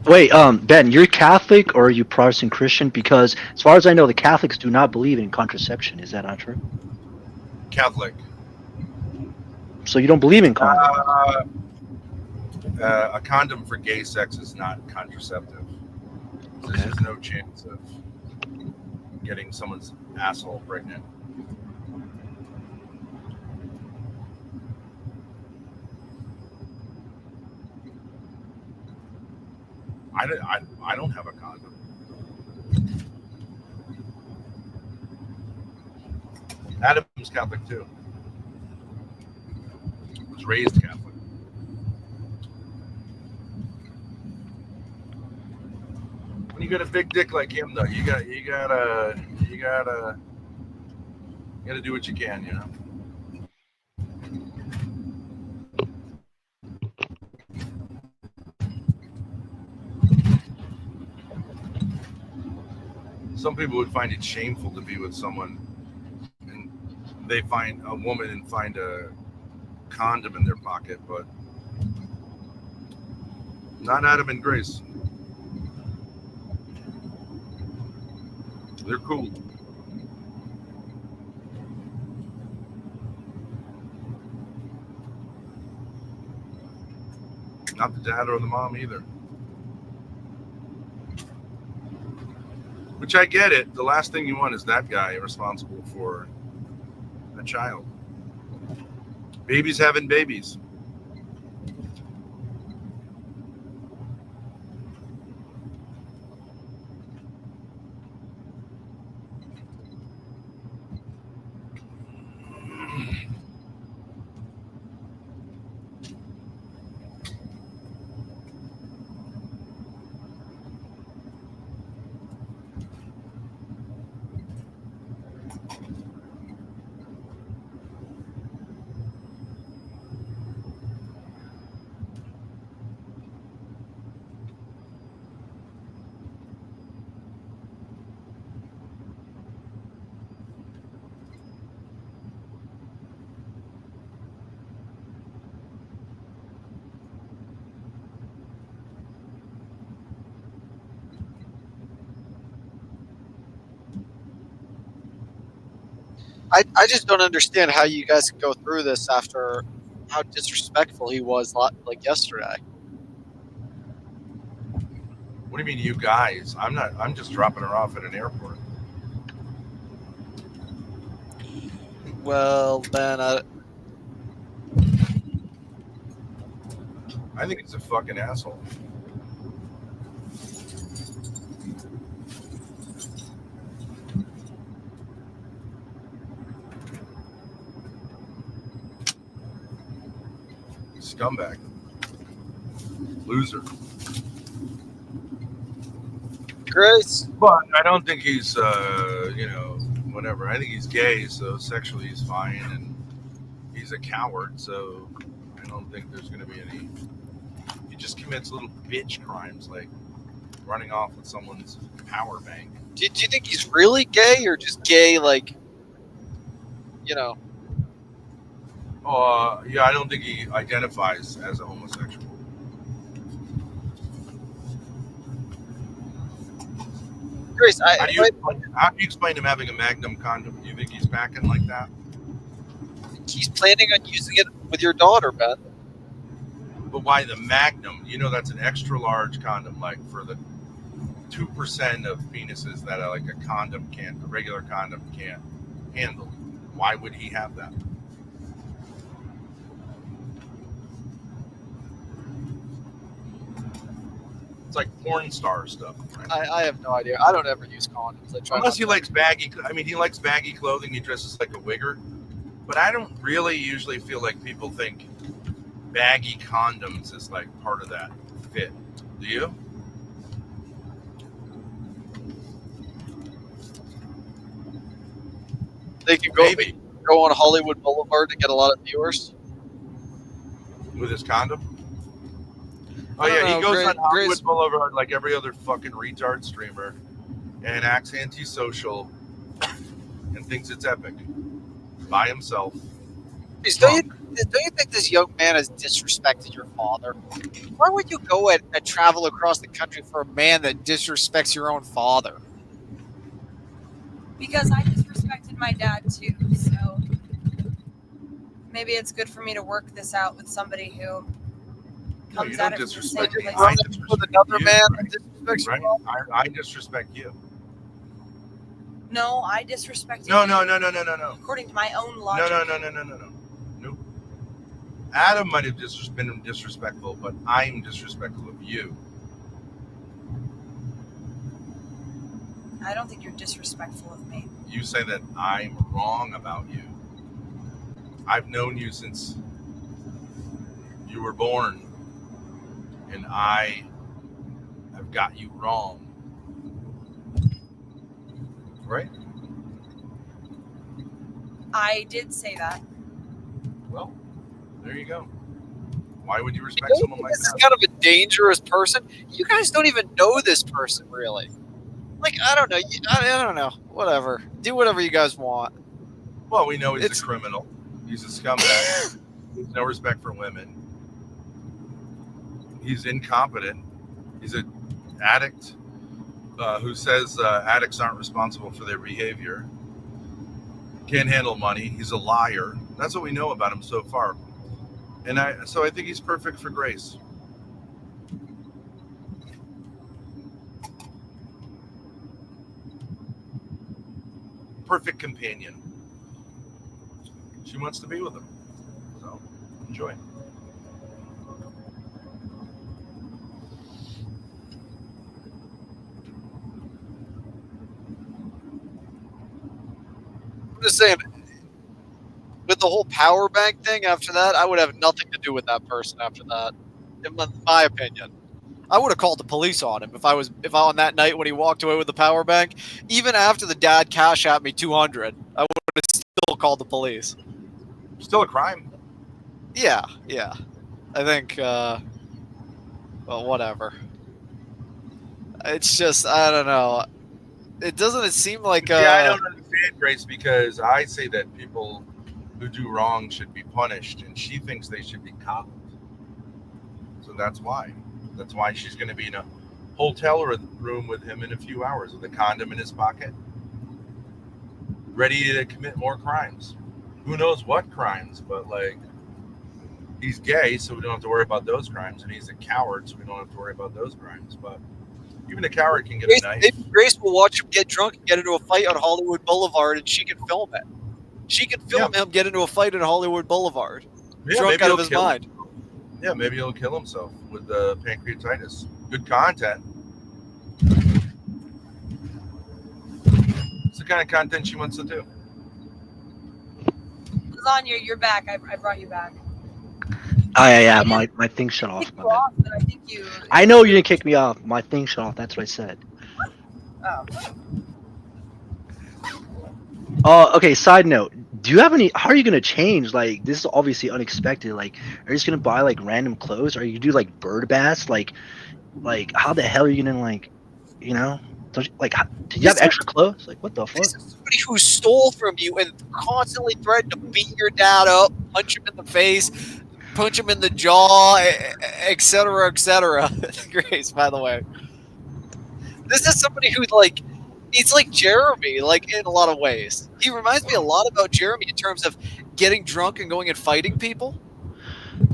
Wait, Ben, you're Catholic or are you Protestant Christian? Because as far as I know, the Catholics do not believe in contraception. Is that not true? Catholic. So you don't believe in condoms? A condom for gay sex is not contraceptive. Okay. There's no chance of getting someone's asshole pregnant. I don't have a condom. Adam's Catholic too. Was raised Catholic. When you got a big dick like him, though, you gotta do what you can, you know. Some people would find it shameful to be with someone and they find a woman and find a condom in their pocket, but not Adam and Grace. They're cool. Not the dad or the mom either. Which I get it. The last thing you want is that guy responsible for a child. Babies having babies. I just don't understand how you guys can go through this after how disrespectful he was like yesterday. What do you mean, you guys? I'm not. I'm just dropping her off at an airport. Well, then I think he's a fucking asshole. Scumbag. Loser. Grace. But I don't think he's, whatever. I think he's gay, so sexually he's fine, and he's a coward, so I don't think there's going to be any. He just commits little bitch crimes like running off with someone's power bank. Do you think he's really gay or just gay, like, you know? Yeah, I don't think he identifies as a homosexual. Grace, How do you explain him having a Magnum condom? Do you think he's packing like that? He's planning on using it with your daughter, Ben. But why the Magnum? You know that's an extra large condom, like for the 2% of penises that a regular condom can't handle. Why would he have that? It's like porn star stuff. Right? I have no idea. I don't ever use condoms. I try Unless not he to. likes baggy. I mean, he likes baggy clothing. He dresses like a wigger. But I don't really usually feel like people think baggy condoms is like part of that fit. Do you? They can Maybe go on Hollywood Boulevard to get a lot of viewers. with his condom. Oh I don't yeah, he know, goes on Hollywood Grace- Boulevard like every other fucking retard streamer, and acts antisocial, and thinks it's epic by himself. Don't you think this young man has disrespected your father? Why would you go and travel across the country for a man that disrespects your own father? Because I disrespected my dad too, so maybe it's good for me to work this out with somebody who No, comes you at don't it from the same disrespect me. place. I With disrespect another you, man right? that disrespects Right? your father? I disrespect you. No, I disrespected No, you no, no, no, no, no, no. according to my own No, logic. no. Nope. Adam might have been disrespectful, but I'm disrespectful of you. I don't think you're disrespectful of me. You say that I'm wrong about you. I've known you since you were born, and I have got you wrong. Right? I did say that. Well, there you go. Why would you respect Don't you someone think like this is that? kind of a dangerous person? You guys don't even know this person, really. Like, I don't know. I don't know. Whatever. Do whatever you guys want. Well, we know he's It's- a criminal. He's a scumbag. He's no respect for women. He's incompetent. He's an addict who says addicts aren't responsible for their behavior. Can't handle money. He's a liar. That's what we know about him so far. And I think he's perfect for Grace. Perfect companion. She wants to be with him. So, enjoy. I'm just saying, with the whole power bank thing after that, I would have nothing to do with that person after that. In my opinion. I would have called the police on him if I on that night when he walked away with the power bank. Even after the dad cash at me $200, I would have still called the police. Still a crime. Yeah. I think, well, whatever. It's just, I don't know. It seem like, I don't understand Grace, because I say that people who do wrong should be punished, and she thinks they should be coddled. So that's why. That's why she's going to be in a hotel room with him in a few hours with a condom in his pocket, ready to commit more crimes. Who knows what crimes, but like, he's gay, so we don't have to worry about those crimes, and he's a coward, so we don't have to worry about those crimes. But even a coward can get a knife. Maybe Grace will watch him get drunk and get into a fight on Hollywood Boulevard, and she can film it. She can film him get into a fight on Hollywood Boulevard, drunk out of his mind. Yeah, maybe he'll kill himself with pancreatitis. Good content. It's the kind of content she wants to do. Lasagna, you're back. I brought you back. Oh yeah. My thing shut off. Kicked My you bad. off, but I think you. I know you didn't kick me off. My thing shut off. That's what I said. Oh. Okay. Side note: do you have any? How are you gonna change? Like, this is obviously unexpected. Like, are you just gonna buy like random clothes, or you do like bird baths? Like, how the hell are you gonna Don't you, did you have extra clothes? Like, what the fuck? This is somebody who stole from you and constantly threatened to beat your dad up, punch him in the face, punch him in the jaw, etc., etc. Grace, by the way. This is somebody who, he's like Jeremy, in a lot of ways. He reminds me a lot about Jeremy in terms of getting drunk and going and fighting people.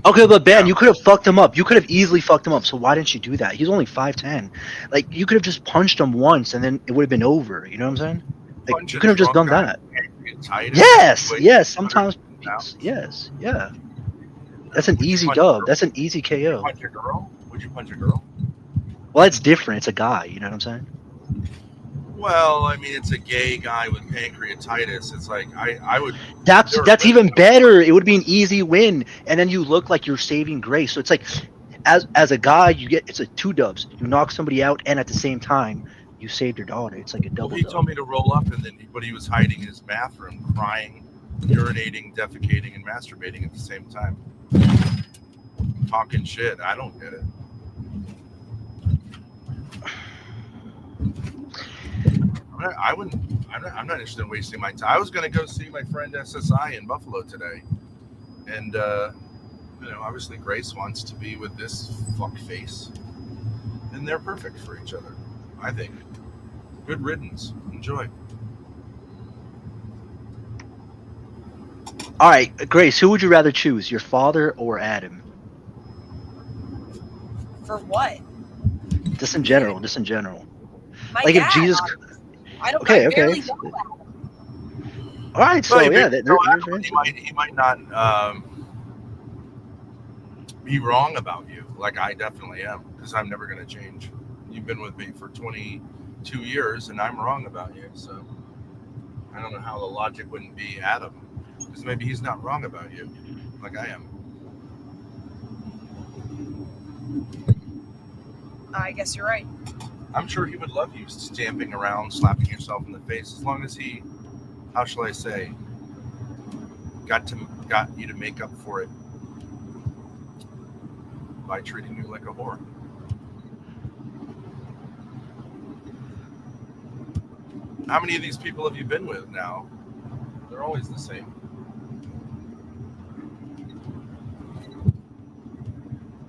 Okay, but Ben, Yeah. you could have fucked him up. You could have easily fucked him up. So why didn't you do that? He's only 5'10". Like you could have just punched him once, and then it would have been over. You know what I'm saying? Like Punch you a could have just drunk done guy that. with pancreatitis. Yes, Weighs yes. 100 Sometimes, pounds. yes, yeah. That's an Would you easy punch a dub. girl? That's an easy Would you KO. punch a girl? Would you punch a girl? Well, it's different. It's a guy. You know what I'm saying? Well, I mean, it's a gay guy with pancreatitis. It's like I would. That's There are that's women even better. It would be an easy win, and then you look like you're saving Grace. So it's like, as a guy, you get it's a two dubs. You knock somebody out, and at the same time, you saved your daughter. It's like a Well, double he dub. told me to roll up, and then but he was hiding in his bathroom, crying, urinating, defecating, and masturbating at the same time, talking shit. I don't get it. I wouldn't. I'm not interested in wasting my time. I was going to go see my friend SSI in Buffalo today, and obviously Grace wants to be with this fuck face, and they're perfect for each other. I think. Good riddance. Enjoy. All right, Grace, who would you rather choose, your father or Adam? For what? Just in general, just in general. My Like if dad. Jesus. I Okay, barely okay. know that. All right, Well, so yeah, there's your answer. he might not be wrong about you, like I definitely am, because I'm never going to change. You've been with me for 22 years, and I'm wrong about you. So I don't know how the logic wouldn't be Adam, because maybe he's not wrong about you, like I am. I guess you're right. I'm sure he would love you stamping around, slapping yourself in the face, as long as he, how shall I say, got you to make up for it by treating you like a whore. How many of these people have you been with now? They're always the same.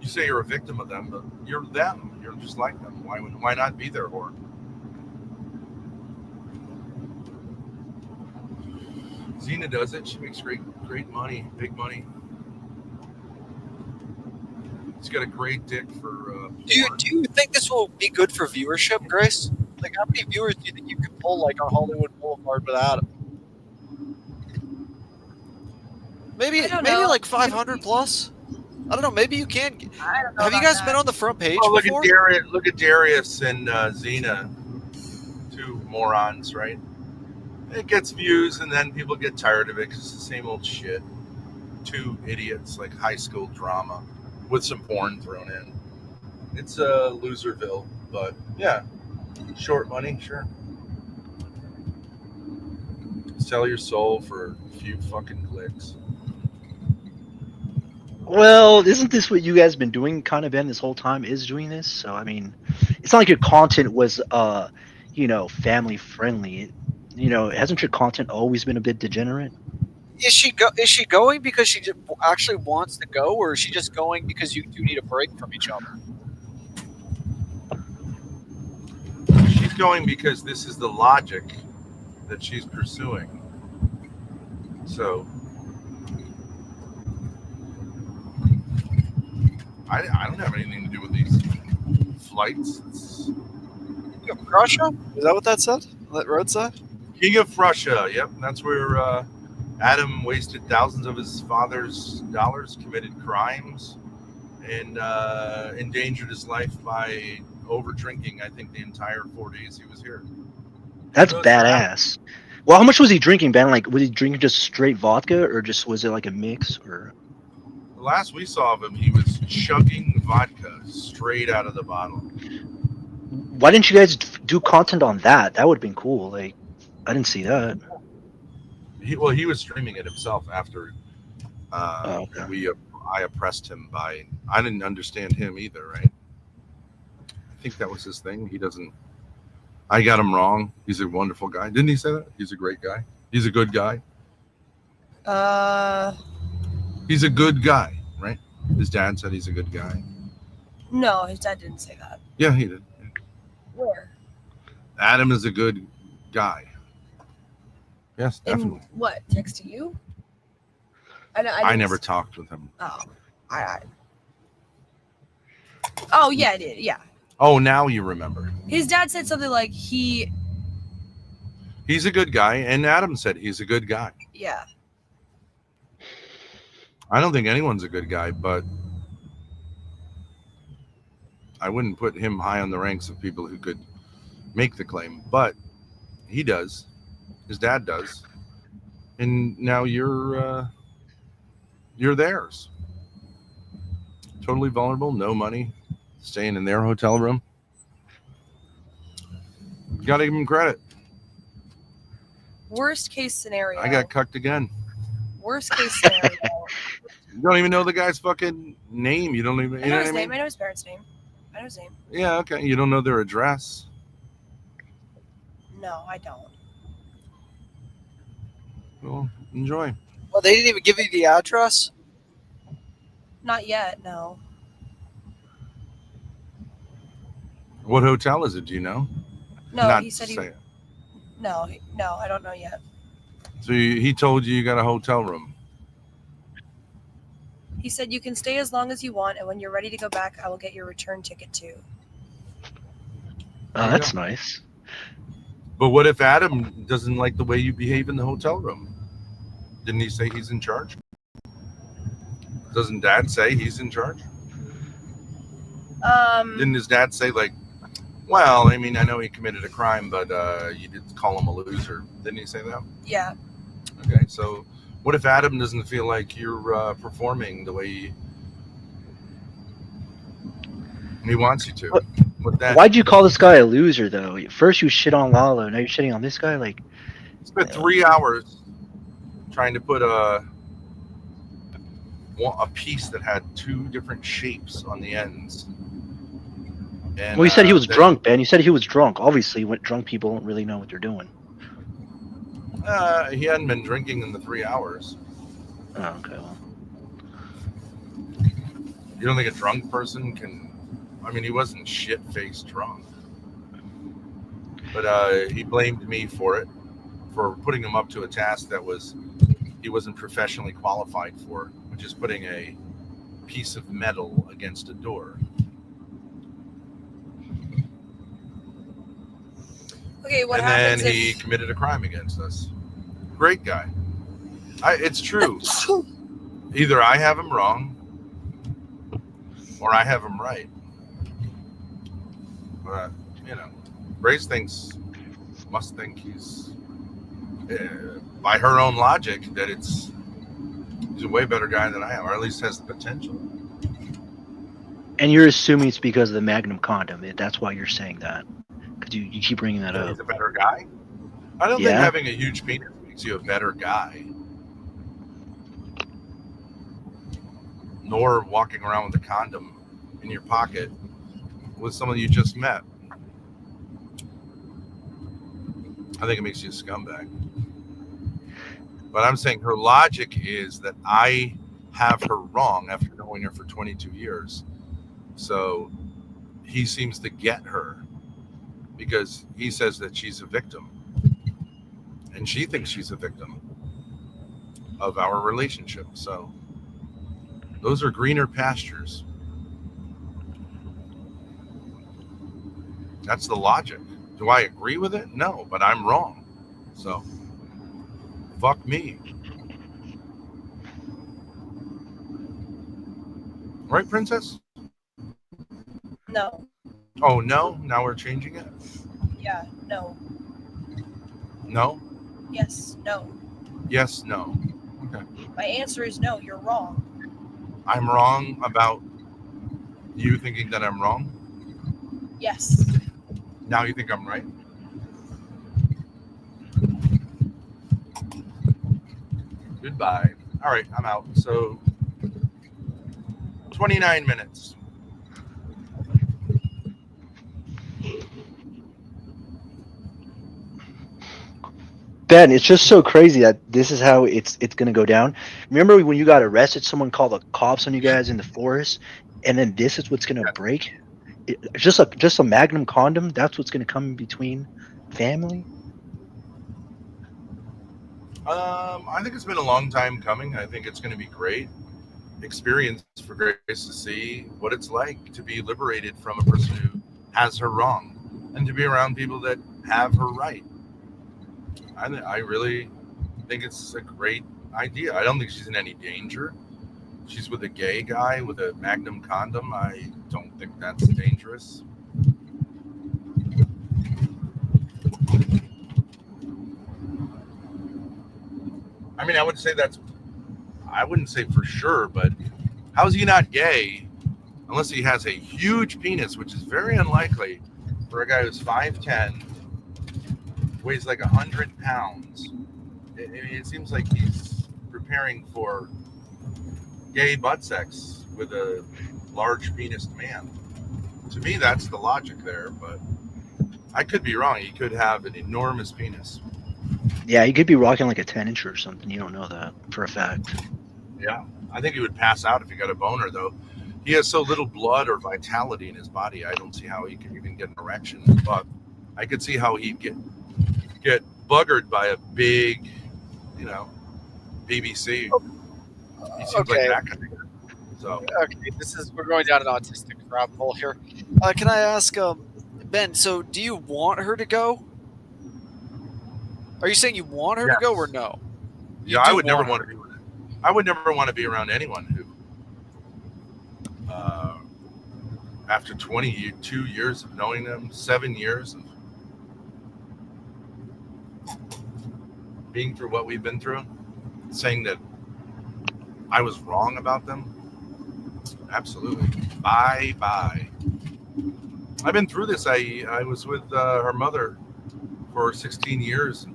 You say you're a victim of them, but you're them. You're just like them. Why not be their whore? Xena does it. She makes great money, big money. She's got a great dick for Do porn. you think this will be good for viewership, Grace? Like, how many viewers do you think you could pull, like, on Hollywood Boulevard with Adam? Maybe know. like 500 plus. I don't know. Maybe you can. I don't know. Have you about guys that. been on the front page Oh, before? look at Darius and Xena, two morons, right? It gets views, and then people get tired of it because it's the same old shit. Two idiots, like high school drama, with some porn thrown in. It's Loserville, but yeah, short money, sure. Sell your soul for a few fucking clicks. Well, isn't this what you guys been doing? Kind of been this whole time is doing this. So I mean, it's not like your content was family friendly. Hasn't your content always been a bit degenerate? Is she going because she actually wants to go, or is she just going because you two need a break from each other? She's going because this is the logic that she's pursuing. So I don't have anything to do with these flights. You have Russia? Is that what that said? That road said? King of Prussia. Yep, that's where Adam wasted thousands of his father's dollars, committed crimes, and endangered his life by over drinking. I think the entire 4 days he was here. That's badass. Well, how much was he drinking, Ben? Like, was he drinking just straight vodka, or just was it like a mix? Or The last we saw of him, he was chugging vodka straight out of the bottle. why didn't you guys do content on that? That would have been cool. Like, I didn't see that. He was streaming it himself after Okay. I oppressed him by. I didn't understand him either, right? I think that was his thing. He doesn't. I got him wrong. He's a wonderful guy. Didn't he say that? He's a great guy. He's a good guy. He's a good guy, right? His dad said he's a good guy. No, his dad didn't say that. Yeah, he did. Where? Adam is a good guy. Yes, definitely. In what? Text to you? I never talked with him. Oh. Oh yeah, I did. Yeah. Oh, now you remember. His dad said something like He's a good guy, and Adam said he's a good guy. yeah. I don't think anyone's a good guy, but I wouldn't put him high on the ranks of people who could make the claim. But he does. His dad does. And now you're theirs. Totally vulnerable, no money, staying in their hotel room. You gotta give him credit. Worst case scenario. I got cucked again. Worst case scenario. You don't even know the guy's fucking name. You don't even. I know his name. I know his parents' name. I know his name. Yeah, okay. You don't know their address. No, I don't. Well, enjoy. Well, they didn't even give you the address. Not yet. No. What hotel is it? Do you know? No, Not he said to he. say it. No, I don't know yet. So he told you got a hotel room. He said you can stay as long as you want, and when you're ready to go back, I will get your return ticket too. Oh, that's nice. But what if Adam doesn't like the way you behave in the hotel room? Didn't he say he's in charge? Doesn't Dad say he's in charge? Didn't his dad say, like, well, I mean, I know he committed a crime, but you did call him a loser. Didn't he say that? Yeah. Okay, so what if Adam doesn't feel like you're performing the way he wants you to? What that? Why'd you call this guy a loser, though? First you shit on Lalo, now you're shitting on this guy? Like, Spent 3 hours trying to put a piece that had 2 different shapes on the ends. And, well, you said he was drunk, Ben. You said he was drunk. Obviously, when drunk people don't really know what they're doing. He hadn't been drinking in the 3 hours. Oh, okay. Well. You don't think a drunk person can? I mean, he wasn't shit-faced drunk, but he blamed me for it, for putting him up to a task that he wasn't professionally qualified for, which is putting a piece of metal against a door. Okay, what and happens then he committed a crime against us. Great guy. It's true. Either I have him wrong, or I have him right. But Grace must think he's, by her own logic, that he's a way better guy than I am, or at least has the potential. And you're assuming it's because of the Magnum condom. That's why you're saying that. Because you keep bringing that up. He's a better guy? I don't think having a huge penis makes you a better guy. Nor walking around with a condom in your pocket with someone you just met. I think it makes you a scumbag. But I'm saying her logic is that I have her wrong after knowing her for 22 years. So he seems to get her because he says that she's a victim. And she thinks she's a victim of our relationship. So those are greener pastures. That's the logic. Do I agree with it? No, but I'm wrong. So fuck me. Right, Princess? No. Oh, no? Now we're changing it? Yeah, no. No? Yes, no. Yes, no. Okay. My answer is no, you're wrong. I'm wrong about you thinking that I'm wrong? Yes. Now you think I'm right? Goodbye. All right, I'm out. So 29 minutes. Ben, it's just so crazy that this is how it's gonna go down. Remember when you got arrested, someone called the cops on you guys in the forest, and then this is what's gonna break? Just a Magnum condom, that's what's gonna come in between family? I think it's been a long time coming. I think it's going to be great. experience for Grace to see what it's like to be liberated from a person who has her wrong, and to be around people that have her right. I really think it's a great idea. I don't think she's in any danger. She's with a gay guy with a Magnum condom. I don't think that's dangerous. I mean, I wouldn't say for sure, but how is he not gay unless he has a huge penis, which is very unlikely for a guy who's 5'10", weighs like 100 pounds. It seems like he's preparing for gay butt sex with a large penis man. To me, that's the logic there, but I could be wrong. He could have an enormous penis. Yeah, you could be rocking like a 10-incher or something. You don't know that for a fact. Yeah, I think he would pass out if he got a boner, though. He has so little blood or vitality in his body. I don't see how he could even get an erection. But I could see how he'd get buggered by a big, BBC. He seems like that kind of guy. So Okay, we're going down an autistic rabbit hole here. Can I ask, Ben? So, do you want her to go? Are you saying you want her to go or no? Yeah, I would never want to be. I would never want to be around anyone who, after 22 years of knowing them, 7 years of being through what we've been through, saying that I was wrong about them. Absolutely. Bye. I've been through this. I was with her mother for 16 years.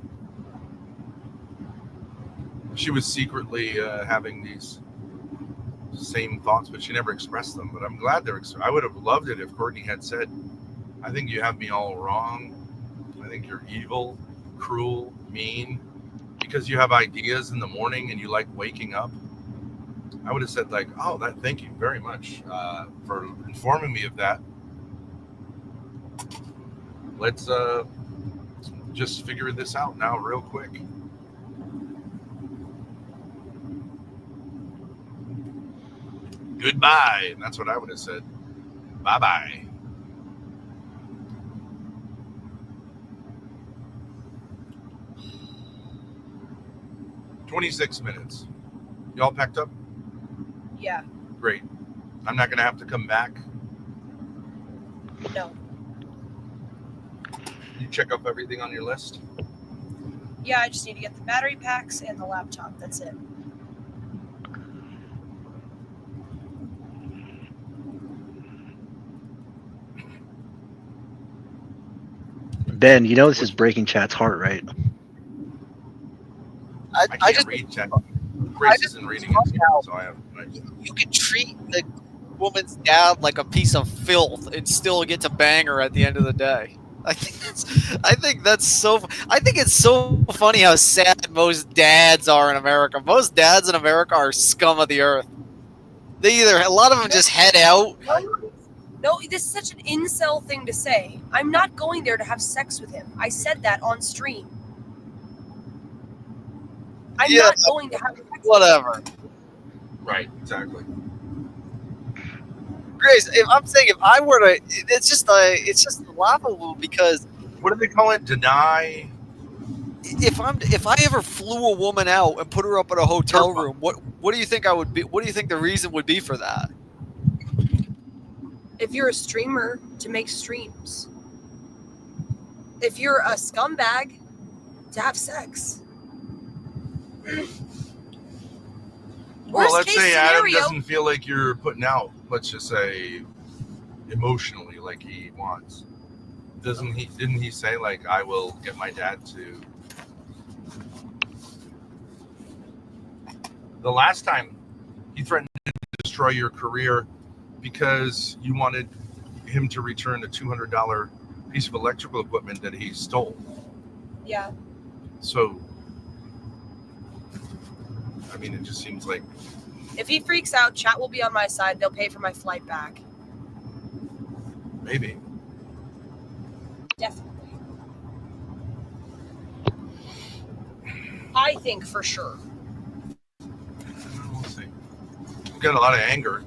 She was secretly having these same thoughts, but she never expressed them. But I'm glad I would have loved it if Courtney had said, I think you have me all wrong. I think you're evil, cruel, mean, because you have ideas in the morning and you like waking up. I would have said thank you very much for informing me of that. Let's just figure this out now real quick. Goodbye. And that's what I would have said. Bye-bye. "26 minutes. Y'all packed up? Yeah. Great. I'm not going to have to come back. No. You check up everything on your list? Yeah, I just need to get the battery packs and the laptop. That's it. Ben, you know this is breaking chat's heart, right? I can't read chat. Grace isn't reading it, so I have. You can treat the woman's dad like a piece of filth and still get to bang her at the end of the day. I think that's so. I think it's so funny how sad most dads are in America. Most dads in America are scum of the earth. A lot of them just head out. No, this is such an incel thing to say. I'm not going there to have sex with him. I said that on stream. I'm not going to have sex with him. Whatever. Right, exactly. Grace, if I were to, it's just laughable because what do they call it? Deny. If I ever flew a woman out and put her up in a hotel room, what do you think I would be? What do you think the reason would be for that? If you're a streamer, to make streams. If you're a scumbag, to have sex. Well, let's say Adam doesn't feel like you're putting out, let's just say, emotionally like he wants. Didn't he say, like, I will get my dad to... The last time he threatened to destroy your career because you wanted him to return a $200 piece of electrical equipment that he stole. Yeah. So, I mean, it just seems like... If he freaks out, chat will be on my side. They'll pay for my flight back. Maybe. Definitely. I think for sure. We'll see. got a lot of anger.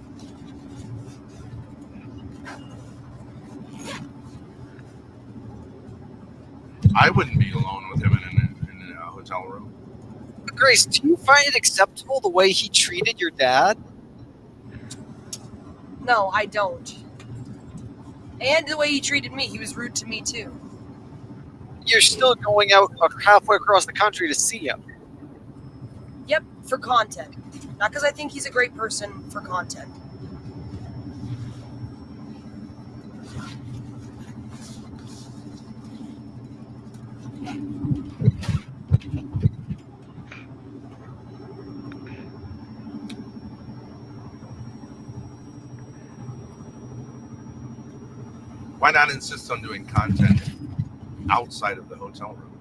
I wouldn't be alone with him in a hotel room. Grace, do you find it acceptable the way he treated your dad? No, I don't. And the way he treated me, he was rude to me too. You're still going out halfway across the country to see him. Yep, for content. Not because I think he's a great person, for content. Why not insist on doing content outside of the hotel room?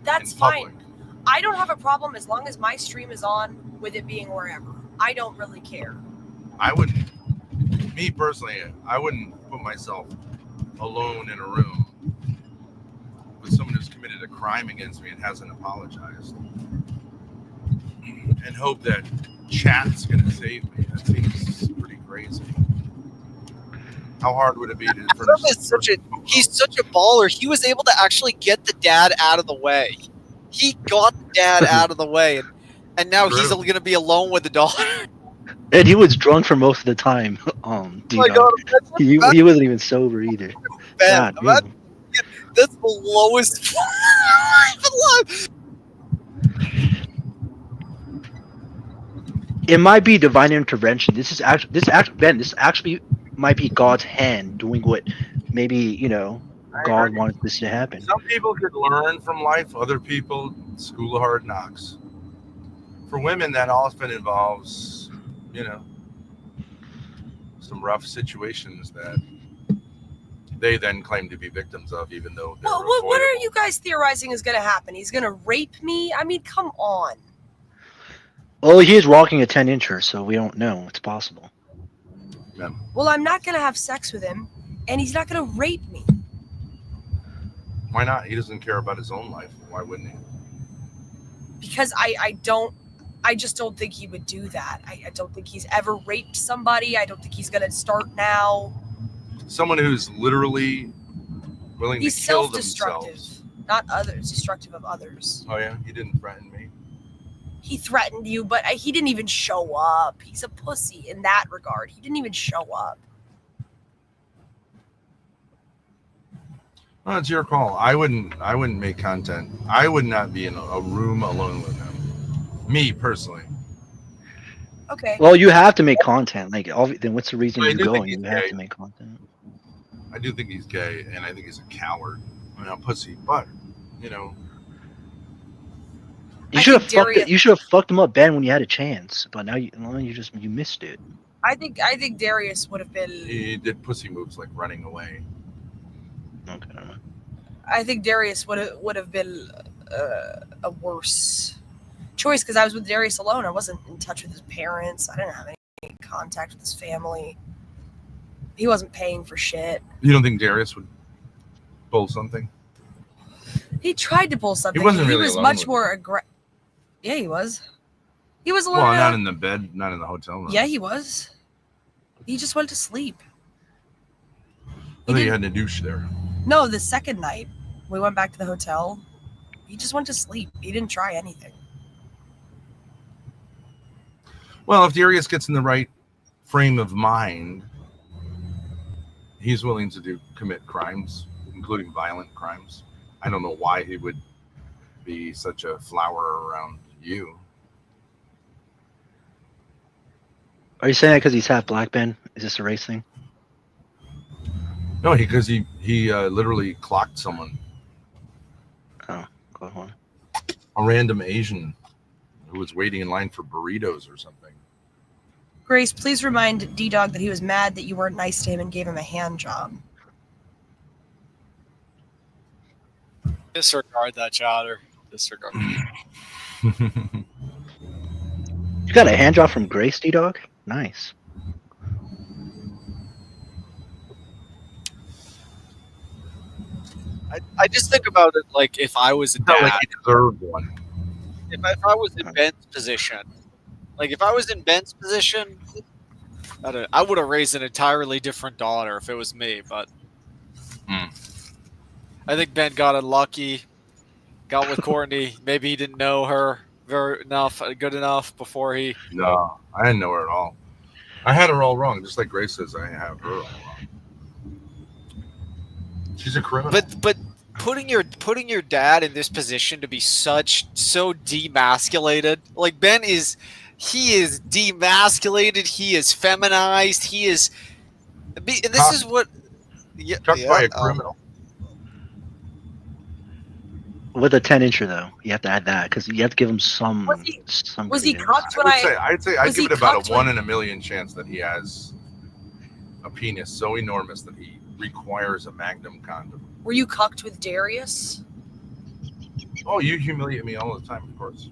That's in fine. public? I don't have a problem as long as my stream is on with it being wherever. I don't really care. I wouldn't, me personally, I wouldn't put myself alone in a room with someone who's committed a crime against me and hasn't apologized and hope that chat's going to save me. That seems pretty crazy. How hard would it be to He's such a baller. He was able to actually get the dad out of the way. He got the dad out of the way, and now he's True. going to be alone with the daughter. And he was drunk for most of the time. D-Dog. He wasn't even sober either. Ben, God, that's the lowest alive. it might be divine intervention. This actually might be God's hand doing what maybe God wanted this to happen. Some people could learn from life. Other people, school of hard knocks. For women, that often involves, some rough situations that they then claim to be victims of, even though they're What are avoidable. you guys theorizing is going to happen? He's going to rape me? I mean, come on. Well, he is walking a 10-incher, so we don't know. It's possible. Yeah. Well, I'm not going to have sex with him, and he's not going to rape me. Why not? He doesn't care about his own life. Why wouldn't he? Because I just don't think he would do that. I don't think he's ever raped somebody. I don't think he's going to start now. Someone who's literally willing He's to kill self-destructive, themselves. not others, destructive of others. Oh yeah, he didn't threaten me. He threatened you, but he didn't even show up. He's a pussy in that regard. He didn't even show up. Well, it's your call. I wouldn't make content. I would not be in a room alone with him. Me personally. Okay. Well, you have to make content. Then what's the reason I you're do think going? he's You have gay. to make content. I do think he's gay, and I think he's a coward. A pussy. But You should have fucked him up, Ben, when you had a chance. But now you missed it. I think Darius would have been. He did pussy moves like running away. Okay. I think Darius would have been a worse choice because I was with Darius alone. I wasn't in touch with his parents. I didn't have any contact with his family. He wasn't paying for shit. You don't think Darius would pull something? He tried to pull something. He wasn't really was alone much with more aggressive. Yeah, he was. He was alone. Well, not in the bed, not in the hotel room. Yeah, he was. He just went to sleep. I think he had a douche there. No, the second night we went back to the hotel. He just went to sleep. He didn't try anything. Well, if Darius gets in the right frame of mind, he's willing to commit crimes, including violent crimes. I don't know why he would be such a flower around you. Are you saying that because he's half black, Ben? Is this a race thing? No, because he literally clocked someone. Oh, go on. A random Asian who was waiting in line for burritos or something. Grace, please remind D-Dog that he was mad that you weren't nice to him and gave him a hand job. Disregard that chatter. Disregard. You got a hand job from Grace, D-Dog? Nice. I just think about it like if I was a Not dad, like he deserved one. if I was in Ben's position, Like if I was in Ben's position, I would have raised an entirely different daughter if it was me. But Hmm. I think Ben got unlucky, got with Courtney. Maybe he didn't know her good enough before he. No, I didn't know her at all. I had her all wrong, just like Grace says I have her all wrong. She's a criminal. But putting your dad in this position to be so demasculated, like Ben is, he is demasculated. He is feminized. He is, and this is what. Yeah, Cucked by a criminal. With a 10-incher though, you have to add that because you have to give him some. Was he credence. cucked when I'd say I'd was give he it about cucked a 1 in a million chance that he has a penis so enormous that he requires a magnum condom. Were you cucked with Darius? Oh, you humiliate me all the time, of course.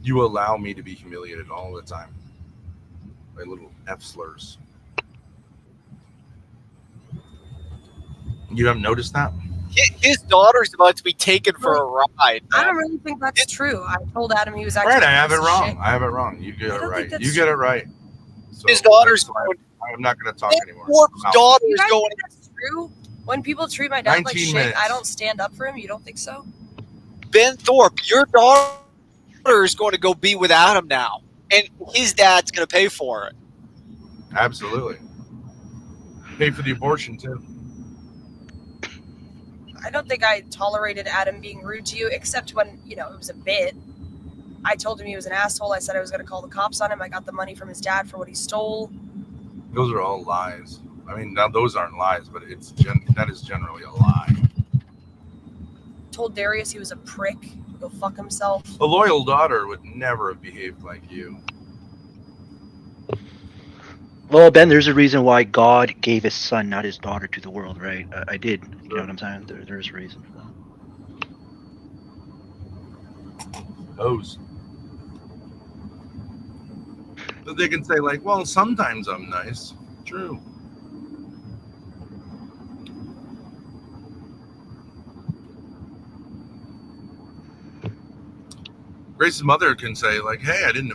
You allow me to be humiliated all the time by little F slurs. You haven't noticed that? his daughter's about to be taken for a ride. I man. don't really think that's true. I told Adam he was All actually. right, I have it a piece of wrong. shit. I have it wrong. You get I it don't right. think that's You get it right. So His daughter's that's why I'm not going to talk anymore. Thorpe's I'm out. daughter You is guys going. think that's true? When people treat my dad like 19 shit, minutes. I don't stand up for him. You don't think so? Ben Thorpe, your daughter is going to go be with Adam now, and his dad's going to pay for it. Absolutely. Pay for the abortion too. I don't think I tolerated Adam being rude to you, except when, it was a bit. I told him he was an asshole. I said I was going to call the cops on him. I got the money from his dad for what he stole. Those are all lies. I mean, now those aren't lies, but that is generally a lie. Told Darius he was a prick. Go fuck himself. A loyal daughter would never have behaved like you. Well, Ben, there's a reason why God gave his son, not his daughter, to the world, right? I did. You know what I'm saying? There's a reason for that. Those. So they can say like, well, sometimes I'm nice. True. Grace's mother can say like, hey, I didn't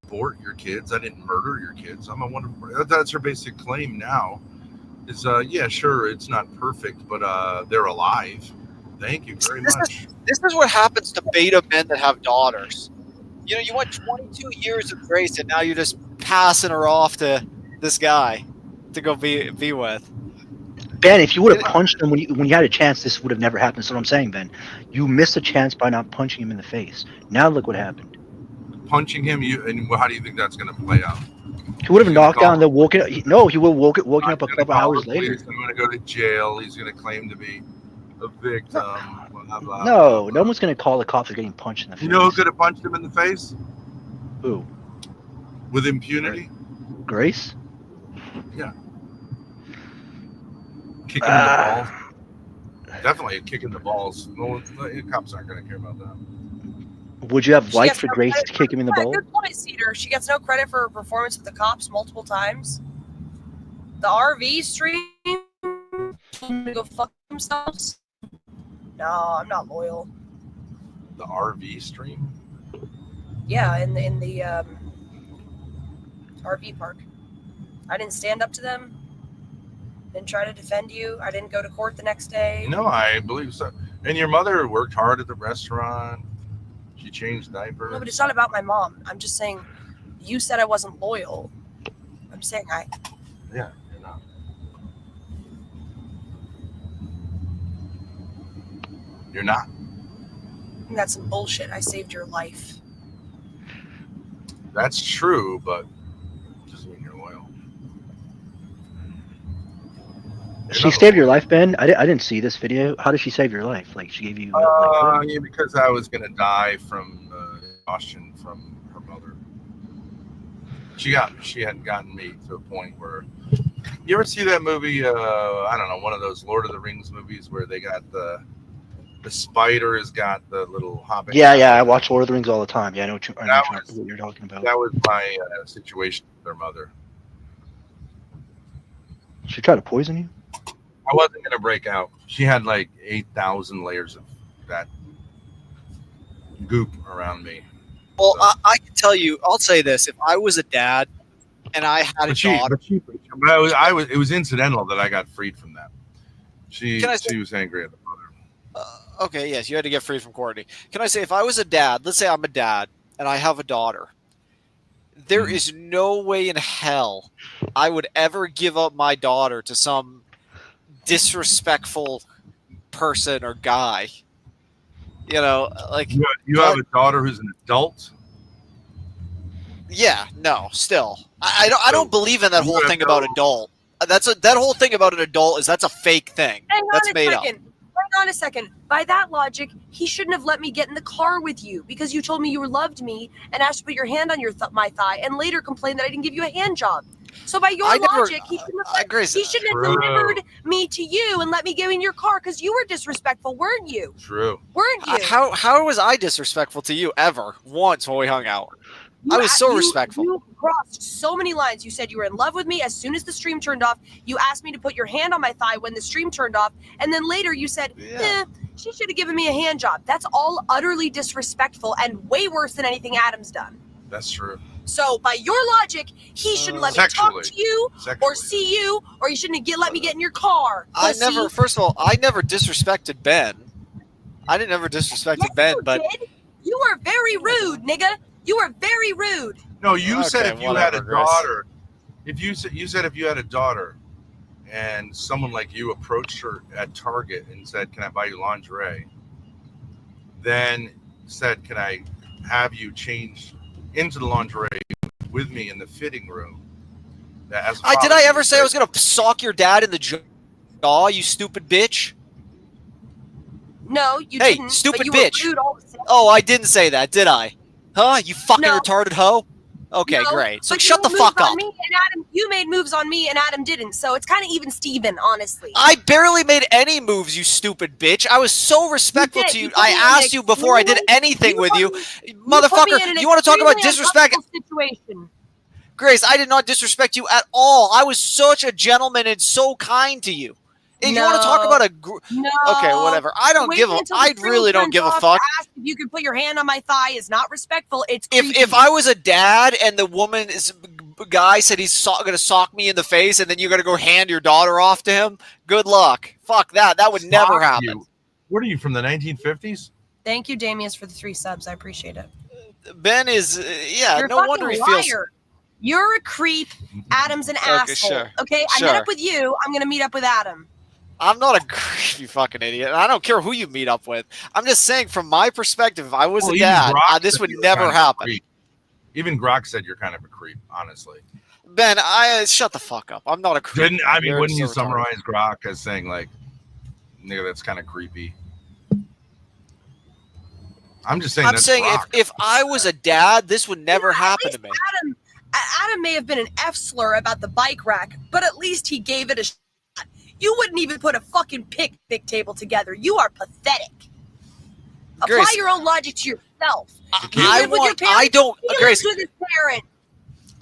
abort your kids. I didn't murder your kids. I'm a wonderful. That's her basic claim now. Is yeah, sure, it's not perfect, but they're alive. Thank you very much. This is what happens to beta men that have daughters. You went 22 years of Grace, and now you're just passing her off to this guy to go be with. Ben, if you would have punched him when you had a chance, this would have never happened. That's what I'm saying, Ben. You missed a chance by not punching him in the face. Now look what happened. Punching him, and how do you think that's going to play out? He would have knocked down the woken. No, he would have woken up a couple hours later. I'm going to go to jail. He's going to claim to be a victim. Blah, blah, No, no one's going to call the cops for getting punched in the face. You know who could have punched him in the face? Who? With impunity? Grace? Yeah. Kicking in the balls. Definitely a kick in the balls. No, the cops aren't going to care about that. Would you have liked for Grace to kick him in the balls? Good point, Cedar. She gets no credit for her performance with the cops multiple times. The RV stream to go fuck themselves. No, I'm not loyal. The RV stream? Yeah, in the RV park. I didn't stand up to them. Didn't try to defend you. I didn't go to court the next day. No, I believe so. And your mother worked hard at the restaurant. She changed diapers. No, but it's not about my mom. I'm just saying, you said I wasn't loyal. I'm saying Yeah, you're not. You're not. I think that's some bullshit. I saved your life. That's true, but doesn't mean you're loyal. She saved your life, Ben? I didn't see this video. How did she save your life? Like, she gave you... Yeah, because I was going to die from exhaustion from her mother. She had gotten me to a point where... You ever see that movie, I don't know, one of those Lord of the Rings movies where they got the spider has got the little hobbit? Yeah, I watch Lord of the Rings all the time. Yeah, I know what you're talking about. That was my situation with their mother. She tried to poison you? I wasn't going to break out. She had like 8,000 layers of that goop around me. Well, So. I can tell you. I'll say this: if I was a dad and I had a daughter, It was incidental that I got freed from that. She was angry at the mother. Okay, yes, you had to get free from Courtney. Can I say, if I was a dad, let's say I'm a dad and I have a daughter, there is no way in hell I would ever give up my daughter to some disrespectful person or guy. You know, like you have a daughter who's an adult. Yeah, no, still, I don't believe in that whole thing about adult. That whole thing about an adult is that's a fake thing. That's made up. Hang on a second. By that logic, he shouldn't have let me get in the car with you because you told me you loved me and asked to put your hand on my thigh and later complained that I didn't give you a hand job. So by your logic, he shouldn't have delivered me to you and let me get in your car because you were disrespectful, weren't you? True. Weren't you? How was I disrespectful to you ever once when we hung out? I was so respectful. You crossed so many lines. You said you were in love with me. As soon as the stream turned off, you asked me to put your hand on my thigh when the stream turned off. And then later you said, she should have given me a hand job. That's all utterly disrespectful and way worse than anything Adam's done. That's true. So by your logic, he shouldn't let me talk to you or see you, or you shouldn't let me get in your car. First of all, I never disrespected Ben. I didn't ever disrespect Ben, but you were very rude, nigga. You were very rude. No, you said if you had a daughter, you said if you had a daughter, and someone like you approached her at Target and said, "Can I buy you lingerie?" Then said, "Can I have you change into the lingerie with me in the fitting room?" Did I ever say I was gonna sock your dad in the jaw? You stupid bitch. No, you didn't. Hey, stupid you bitch. Were rude all the same. Oh, I didn't say that, did I? Huh? You fucking retarded hoe? Okay, great. So shut the fuck up. You made moves on me and Adam didn't, so it's kind of even Steven, honestly. I barely made any moves, you stupid bitch. I was so respectful to you. I asked you before I did anything with you. Motherfucker, you want to talk about disrespect? Situation. Grace, I did not disrespect you at all. I was such a gentleman and so kind to you. If you want to talk about okay, whatever. I really don't give a fuck. If you can put your hand on my thigh is not respectful. It's creepy. If I was a dad and the guy said he's going to sock me in the face and then you're going to go hand your daughter off to him, good luck. Fuck that. That would never happen. What are you, from the 1950s? Thank you, Damius, for the 3 subs. I appreciate it. Ben is, You're no wonder he feels. You're a creep. Adam's an asshole. Sure. Okay, I met up with you. I'm going to meet up with Adam. I'm not a creep, you fucking idiot. I don't care who you meet up with. I'm just saying, from my perspective, if I was a dad, this would never happen. Even GROK said you're kind of a creep, honestly. Ben, shut the fuck up. I'm not a creep. Wouldn't you summarize GROK as saying, like, nigga, that's kind of creepy? I'm just saying. I'm saying if I was a dad, this would never happen to me. Adam may have been an F-slur about the bike rack, but at least he gave it a shot. You wouldn't even put a fucking picnic table together. You are pathetic. Grace, apply your own logic to yourself. Grace, with his parent.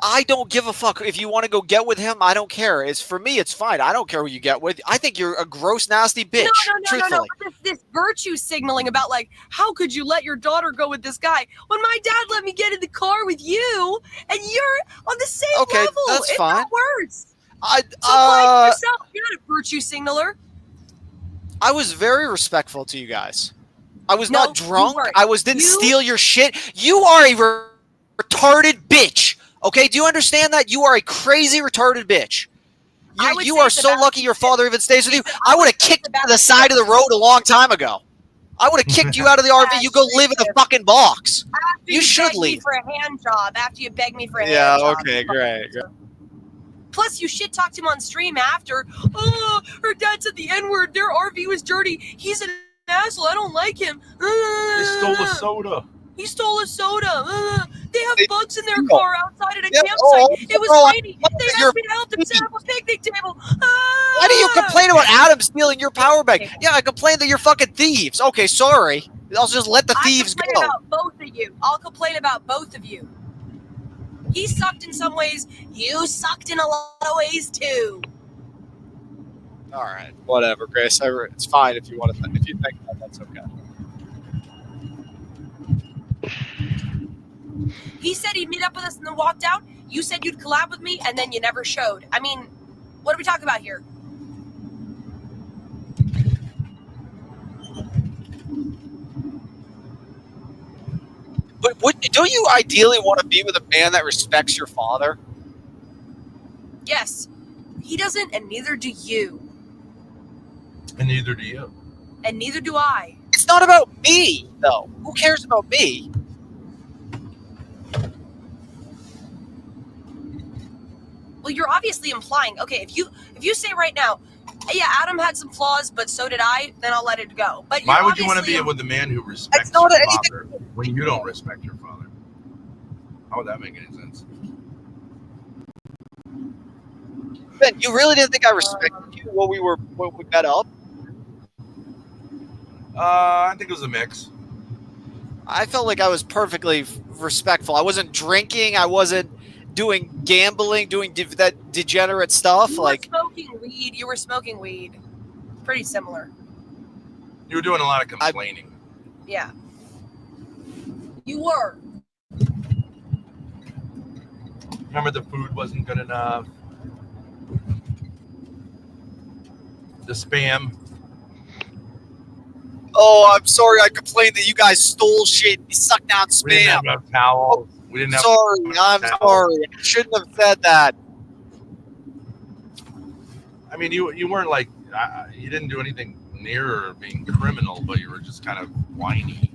I don't give a fuck. If you want to go get with him, I don't care. For me, it's fine. I don't care who you get with. I think you're a gross, nasty bitch. Truthfully. No. This virtue signaling about, like, how could you let your daughter go with this guy when my dad let me get in the car with you and you're on the same level? That's fine. Not worse. So apply it to yourself. You're not a virtue signaler. I was very respectful to you guys. I was not drunk. I didn't steal your shit. You are a retarded bitch. Okay, do you understand that? You are a crazy retarded bitch. You are so lucky your father even stays with you. I would have kicked you to the side of the road a long time ago. I would have kicked you out of the RV. You go live in a fucking box. You should leave. For a hand job after you beg me for a hand job. Yeah, okay, great. Plus, you shit talked him on stream after. Oh, her dad said the N-word. Their RV was dirty. He's an asshole. I don't like him. He stole a soda. He stole a soda. They have bugs in their car outside at a campsite. It was raining. They asked me to help them set up a picnic table. Why do you complain about Adam stealing your power bank? Yeah, I complain that you're fucking thieves. Okay, sorry. I'll just let the thieves go. I'll complain about both of you. He sucked in some ways. You sucked in a lot of ways too. All right, whatever, Grace. It's fine if you want to. If you think that's okay. He said he'd meet up with us and then walked out. You said you'd collab with me, and then you never showed. I mean, what are we talking about here? But don't you ideally want to be with a man that respects your father? Yes. He doesn't, and neither do you. And neither do you. And neither do I. It's not about me, though. Who cares about me? Well, you're obviously implying, okay, if you say right now, yeah, Adam had some flaws, but so did I, then I'll let it go. But why would you want to be with a man who respects your father when you don't respect your father? How would that make any sense? Ben, you really didn't think I respected you when we met up? I think it was a mix. I felt like I was perfectly respectful. I wasn't drinking. I wasn't doing gambling, doing that degenerate stuff. You were smoking weed. Pretty similar. You were doing a lot of complaining. Yeah. You were. Remember the food wasn't good enough. The spam. Oh, I'm sorry. I complained that you guys stole shit. You sucked down spam. We didn't have enough towels. We didn't have. I'm sorry. I shouldn't have said that. I mean, you weren't like you didn't do anything near being criminal, but you were just kind of whiny.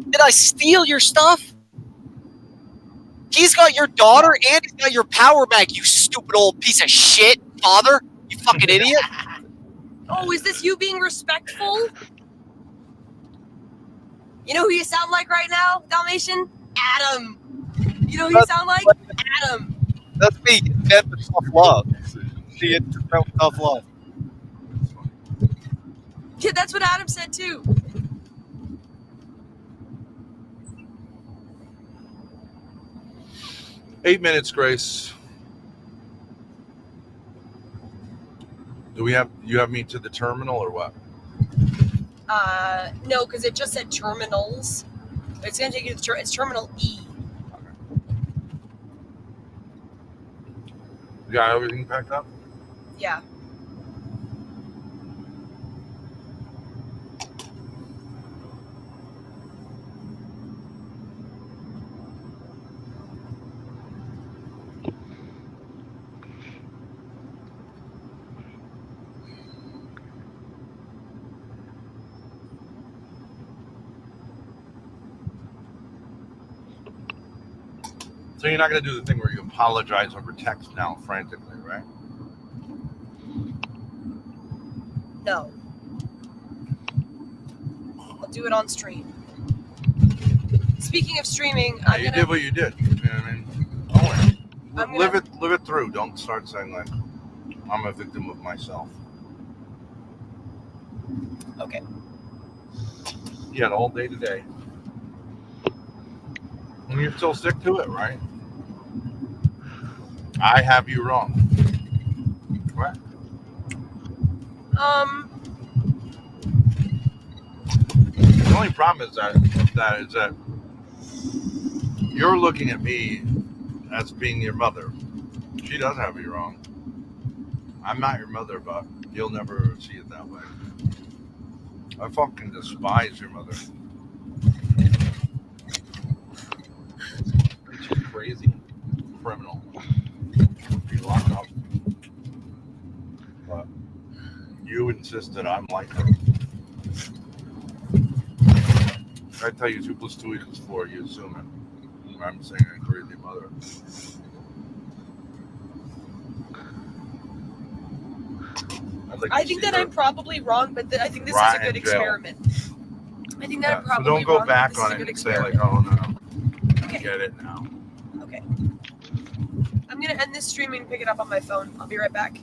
Did I steal your stuff? He's got your daughter and he's got your power bank. You stupid old piece of shit, father. You fucking idiot. Oh, is this you being respectful? You know who you sound like right now, Dalmatian? Adam. You know who you sound like? Adam. That's me. Dead with tough love. See it with tough love. Yeah, that's what Adam said too. $8 minutes, Grace. Do you have me to the terminal or what? No, because it just said terminals. It's gonna take you to it's terminal E. You got everything packed up? Yeah. So you're not going to do the thing where you apologize over text now frantically, right? No. I'll do it on stream. Speaking of streaming, You did what you did. You know what I mean? Live it through. Don't start saying like I'm a victim of myself. Okay. You had all day today. And you still stick to it, right? I have you wrong. What? The only problem is that you're looking at me as being your mother. She does have you wrong. I'm not your mother, but you'll never see it that way. I fucking despise your mother. She's crazy, criminal. Be locked up. But you insist that I'm like her. I tell you 2 + 2 = 4, you assume it. I'm saying a crazy mother. I think that I'm probably wrong, but I think this is a good experiment. I think that I'm probably wrong. So don't go back on it and say like, oh no. Okay. Get it now. Okay. I'm gonna end this streaming and pick it up on my phone. I'll be right back.